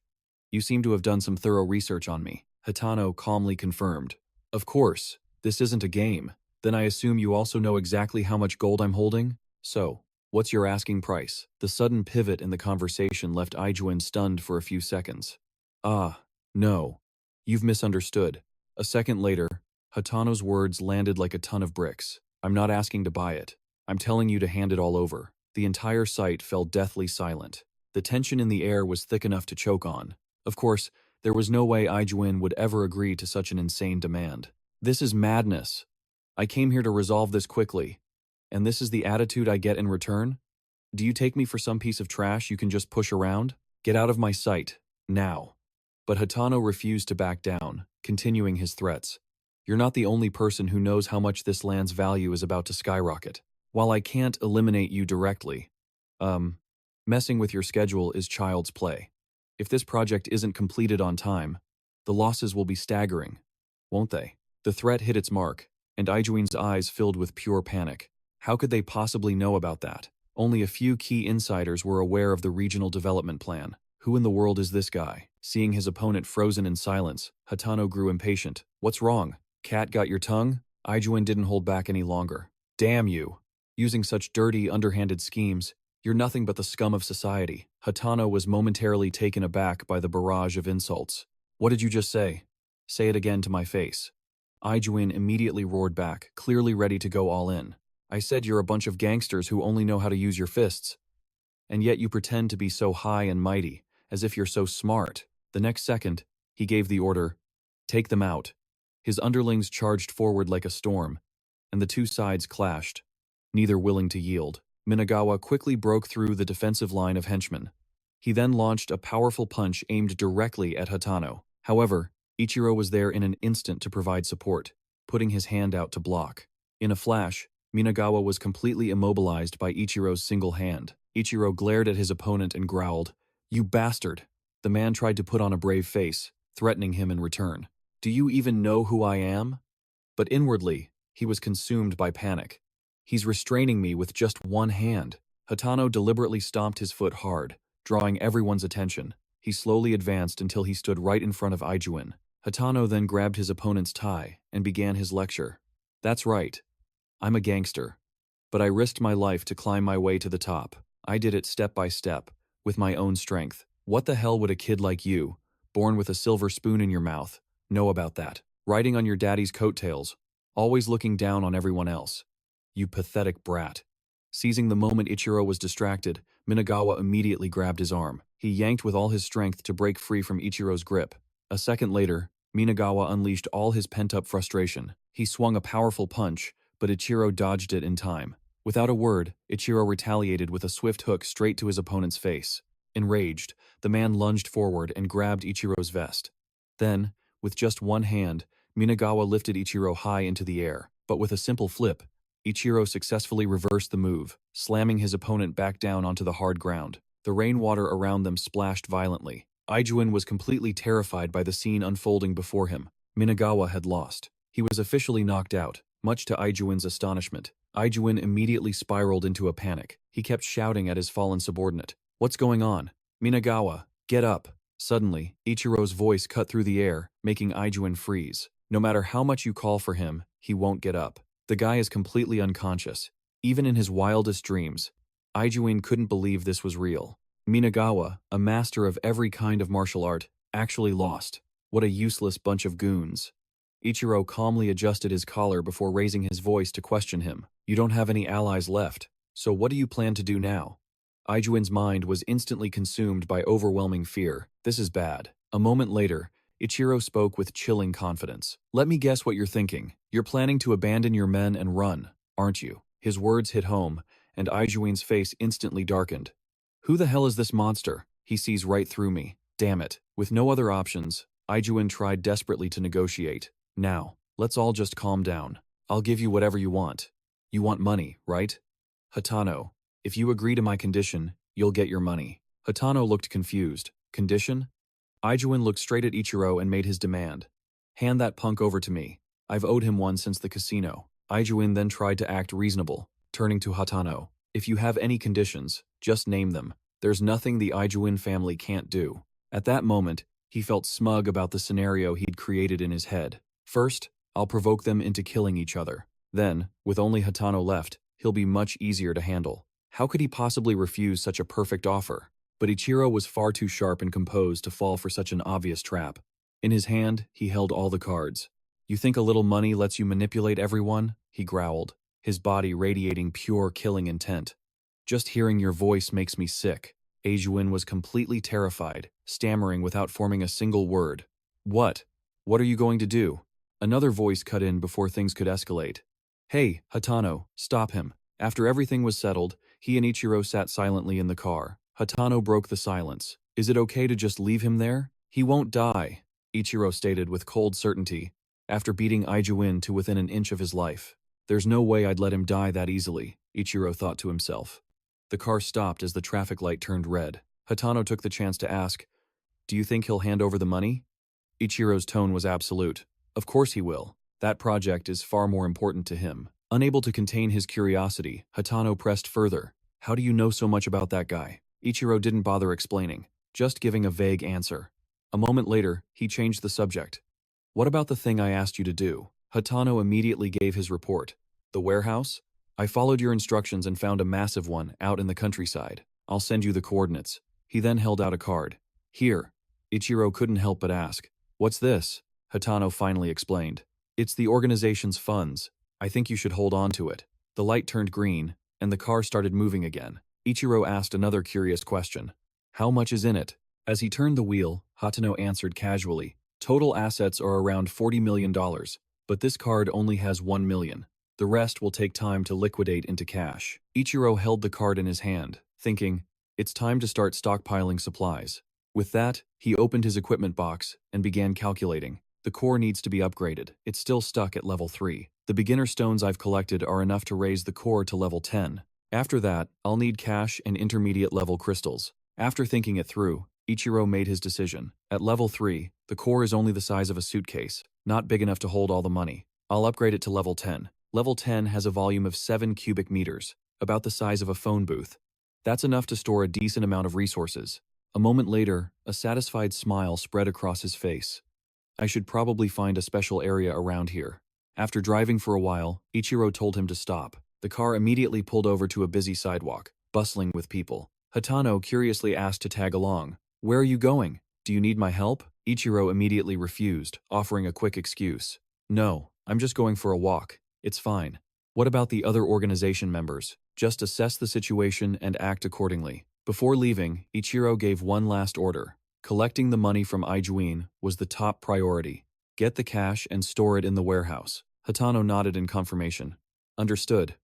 You seem to have done some thorough research on me." Hatano calmly confirmed. "Of course, this isn't a game. Then I assume you also know exactly how much gold I'm holding? So, what's your asking price?" The sudden pivot in the conversation left Ijuin stunned for a few seconds. "Ah, no. You've misunderstood." A second later, Hatano's words landed like a ton of bricks. "I'm not asking to buy it. I'm telling you to hand it all over." The entire site fell deathly silent. The tension in the air was thick enough to choke on. Of course, there was no way Ijuin would ever agree to such an insane demand. "This is madness. I came here to resolve this quickly. And this is the attitude I get in return? Do you take me for some piece of trash you can just push around? Get out of my sight, now." But Hatano refused to back down, continuing his threats. "You're not the only person who knows how much this land's value is about to skyrocket. While I can't eliminate you directly, messing with your schedule is child's play. If this project isn't completed on time, the losses will be staggering, won't they?" The threat hit its mark, and Ijuin's eyes filled with pure panic. How could they possibly know about that? Only a few key insiders were aware of the regional development plan. Who in the world is this guy? Seeing his opponent frozen in silence, Hatano grew impatient. "What's wrong? Cat got your tongue?" Ijuin didn't hold back any longer. "Damn you. Using such dirty, underhanded schemes, you're nothing but the scum of society." Hatano was momentarily taken aback by the barrage of insults. "What did you just say?" "Say it again to my face." Ijuin immediately roared back, clearly ready to go all in. "I said you're a bunch of gangsters who only know how to use your fists. And yet you pretend to be so high and mighty, as if you're so smart." The next second, he gave the order, "Take them out." His underlings charged forward like a storm, and the two sides clashed, neither willing to yield. Minagawa quickly broke through the defensive line of henchmen. He then launched a powerful punch aimed directly at Hatano. However, Ichiro was there in an instant to provide support, putting his hand out to block. In a flash, Minagawa was completely immobilized by Ichiro's single hand. Ichiro glared at his opponent and growled, "You bastard!" The man tried to put on a brave face, threatening him in return. "Do you even know who I am?" But inwardly, he was consumed by panic. "He's restraining me with just one hand." Hatano deliberately stomped his foot hard, drawing everyone's attention. He slowly advanced until he stood right in front of Ijuin. Hatano then grabbed his opponent's tie and began his lecture. "That's right. I'm a gangster. but I risked my life to climb my way to the top. I did it step by step, with my own strength. What the hell would a kid like you, born with a silver spoon in your mouth, know about that? Riding on your daddy's coattails, always looking down on everyone else. You pathetic brat. Seizing the moment Ichiro was distracted, Minagawa immediately grabbed his arm. He yanked with all his strength to break free from Ichiro's grip. A second later, Minagawa unleashed all his pent-up frustration. He swung a powerful punch, but Ichiro dodged it in time. Without a word, Ichiro retaliated with a swift hook straight to his opponent's face. Enraged, the man lunged forward and grabbed Ichiro's vest. Then, with just one hand, Minagawa lifted Ichiro high into the air, but with a simple flip, Ichiro successfully reversed the move, slamming his opponent back down onto the hard ground. The rainwater around them splashed violently. Ijuin was completely terrified by the scene unfolding before him. Minagawa had lost. He was officially knocked out, much to Ijuin's astonishment. Ijuin immediately spiraled into a panic. He kept shouting at his fallen subordinate. "What's going on? Minagawa, get up!" Suddenly, Ichiro's voice cut through the air, making Ijuin freeze. No matter how much you call for him, he won't get up. The guy is completely unconscious. Even in his wildest dreams, Ijuin couldn't believe this was real. Minagawa, a master of every kind of martial art, actually lost. What a useless bunch of goons. Ichiro calmly adjusted his collar before raising his voice to question him. "You don't have any allies left, so what do you plan to do now?" Ijuin's mind was instantly consumed by overwhelming fear. This is bad. A moment later, Ichiro spoke with chilling confidence. "Let me guess what you're thinking. You're planning to abandon your men and run, aren't you?" His words hit home, and Ijuin's face instantly darkened. "Who the hell is this monster? He sees right through me. Damn it." With no other options, Ijuin tried desperately to negotiate. "Now, let's all just calm down. I'll give you whatever you want. You want money, right? Hatano, if you agree to my condition, you'll get your money." Hatano looked confused. "Condition?" Ijuin looked straight at Ichiro and made his demand. "Hand that punk over to me. I've owed him one since the casino." Ijuin then tried to act reasonable, turning to Hatano. "If you have any conditions, just name them. There's nothing the Ijuin family can't do." At that moment, he felt smug about the scenario he'd created in his head. "First, I'll provoke them into killing each other. Then, with only Hatano left, he'll be much easier to handle." How could he possibly refuse such a perfect offer? But Ichiro was far too sharp and composed to fall for such an obvious trap. In his hand, he held all the cards. "You think a little money lets you manipulate everyone?" he growled, his body radiating pure killing intent. "Just hearing your voice makes me sick." Ijuin was completely terrified, stammering without forming a single word. "What? What are you going to do?" Another voice cut in before things could escalate. "Hey, Hatano, stop him." After everything was settled, he and Ichiro sat silently in the car. Hatano broke the silence. "Is it okay to just leave him there? He won't die," Ichiro stated with cold certainty, after beating Ijuin to within an inch of his life. "There's no way I'd let him die that easily," Ichiro thought to himself. The car stopped as the traffic light turned red. Hatano took the chance to ask, "Do you think he'll hand over the money?" Ichiro's tone was absolute. "Of course he will. That project is far more important to him." Unable to contain his curiosity, Hatano pressed further. "How do you know so much about that guy?" Ichiro didn't bother explaining, just giving a vague answer. A moment later, he changed the subject. "What about the thing I asked you to do?" Hatano immediately gave his report. "The warehouse? I followed your instructions and found a massive one out in the countryside. I'll send you the coordinates." He then held out a card. "Here." Ichiro couldn't help but ask, "What's this?" Hatano finally explained. "It's the organization's funds. I think you should hold on to it." The light turned green, and the car started moving again. Ichiro asked another curious question. "How much is in it?" As he turned the wheel, Hatano answered casually, "Total assets are around $40 million, but this card only has $1 million. The rest will take time to liquidate into cash." Ichiro held the card in his hand, thinking, it's time to start stockpiling supplies. With that, he opened his equipment box and began calculating. The core needs to be upgraded. It's still stuck at level 3. The beginner stones I've collected are enough to raise the core to level 10. After that, I'll need cash and intermediate level crystals. After thinking it through, Ichiro made his decision. At level 3, the core is only the size of a suitcase, not big enough to hold all the money. I'll upgrade it to level 10. Level 10 has a volume of 7 cubic meters, about the size of a phone booth. That's enough to store a decent amount of resources. A moment later, a satisfied smile spread across his face. "I should probably find a special area around here." After driving for a while, Ichiro told him to stop. The car immediately pulled over to a busy sidewalk, bustling with people. Hatano curiously asked to tag along. "Where are you going? Do you need my help?" Ichiro immediately refused, offering a quick excuse. "No, I'm just going for a walk. It's fine." "What about the other organization members? Just assess the situation and act accordingly." Before leaving, Ichiro gave one last order. Collecting the money from Ijuin was the top priority. "Get the cash and store it in the warehouse." Hatano nodded in confirmation. "Understood.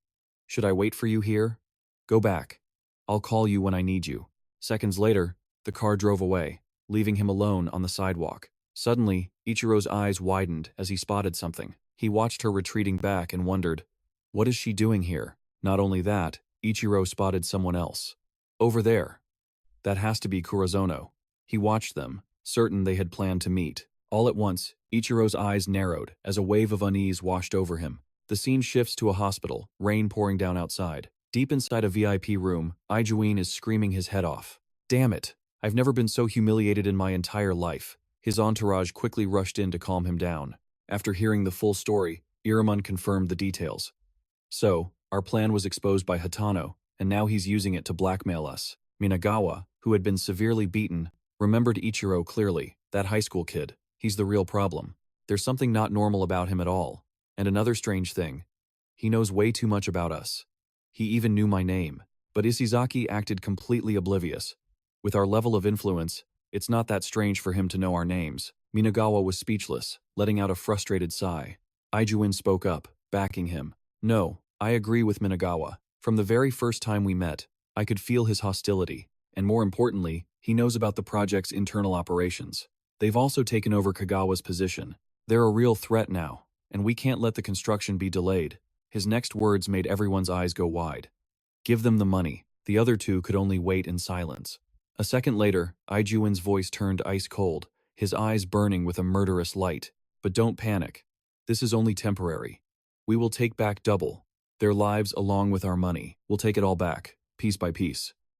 Should I wait for you here?" "Go back. I'll call you when I need you." Seconds later, the car drove away, leaving him alone on the sidewalk. Suddenly, Ichiro's eyes widened as he spotted something. He watched her retreating back and wondered, what is she doing here? Not only that, Ichiro spotted someone else. Over there. That has to be Kurozono. He watched them, certain they had planned to meet. All at once, Ichiro's eyes narrowed as a wave of unease washed over him. The scene shifts to a hospital, rain pouring down outside. Deep inside a VIP room, Ijuin is screaming his head off. "Damn it! I've never been so humiliated in my entire life." His entourage quickly rushed in to calm him down. After hearing the full story, Iramun confirmed the details. "So, our plan was exposed by Hatano, and now he's using it to blackmail us." Minagawa, who had been severely beaten, remembered Ichiro clearly. "That high school kid. He's the real problem. There's something not normal about him at all. And another strange thing. He knows way too much about us. He even knew my name." But Isizaki acted completely oblivious. "With our level of influence, it's not that strange for him to know our names." Minagawa was speechless, letting out a frustrated sigh. Ijuin spoke up, backing him. "No, I agree with Minagawa. From the very first time we met, I could feel his hostility. And more importantly, he knows about the project's internal operations. They've also taken over Kagawa's position. They're a real threat now, and we can't let the construction be delayed." His next words made everyone's eyes go wide. "Give them the money." The other two could only wait in silence. A second later, Ijuin's voice turned ice cold, his eyes burning with a murderous light. "But don't panic. This is only temporary. We will take back double. Their lives along with our money. We'll take it all back, piece by piece."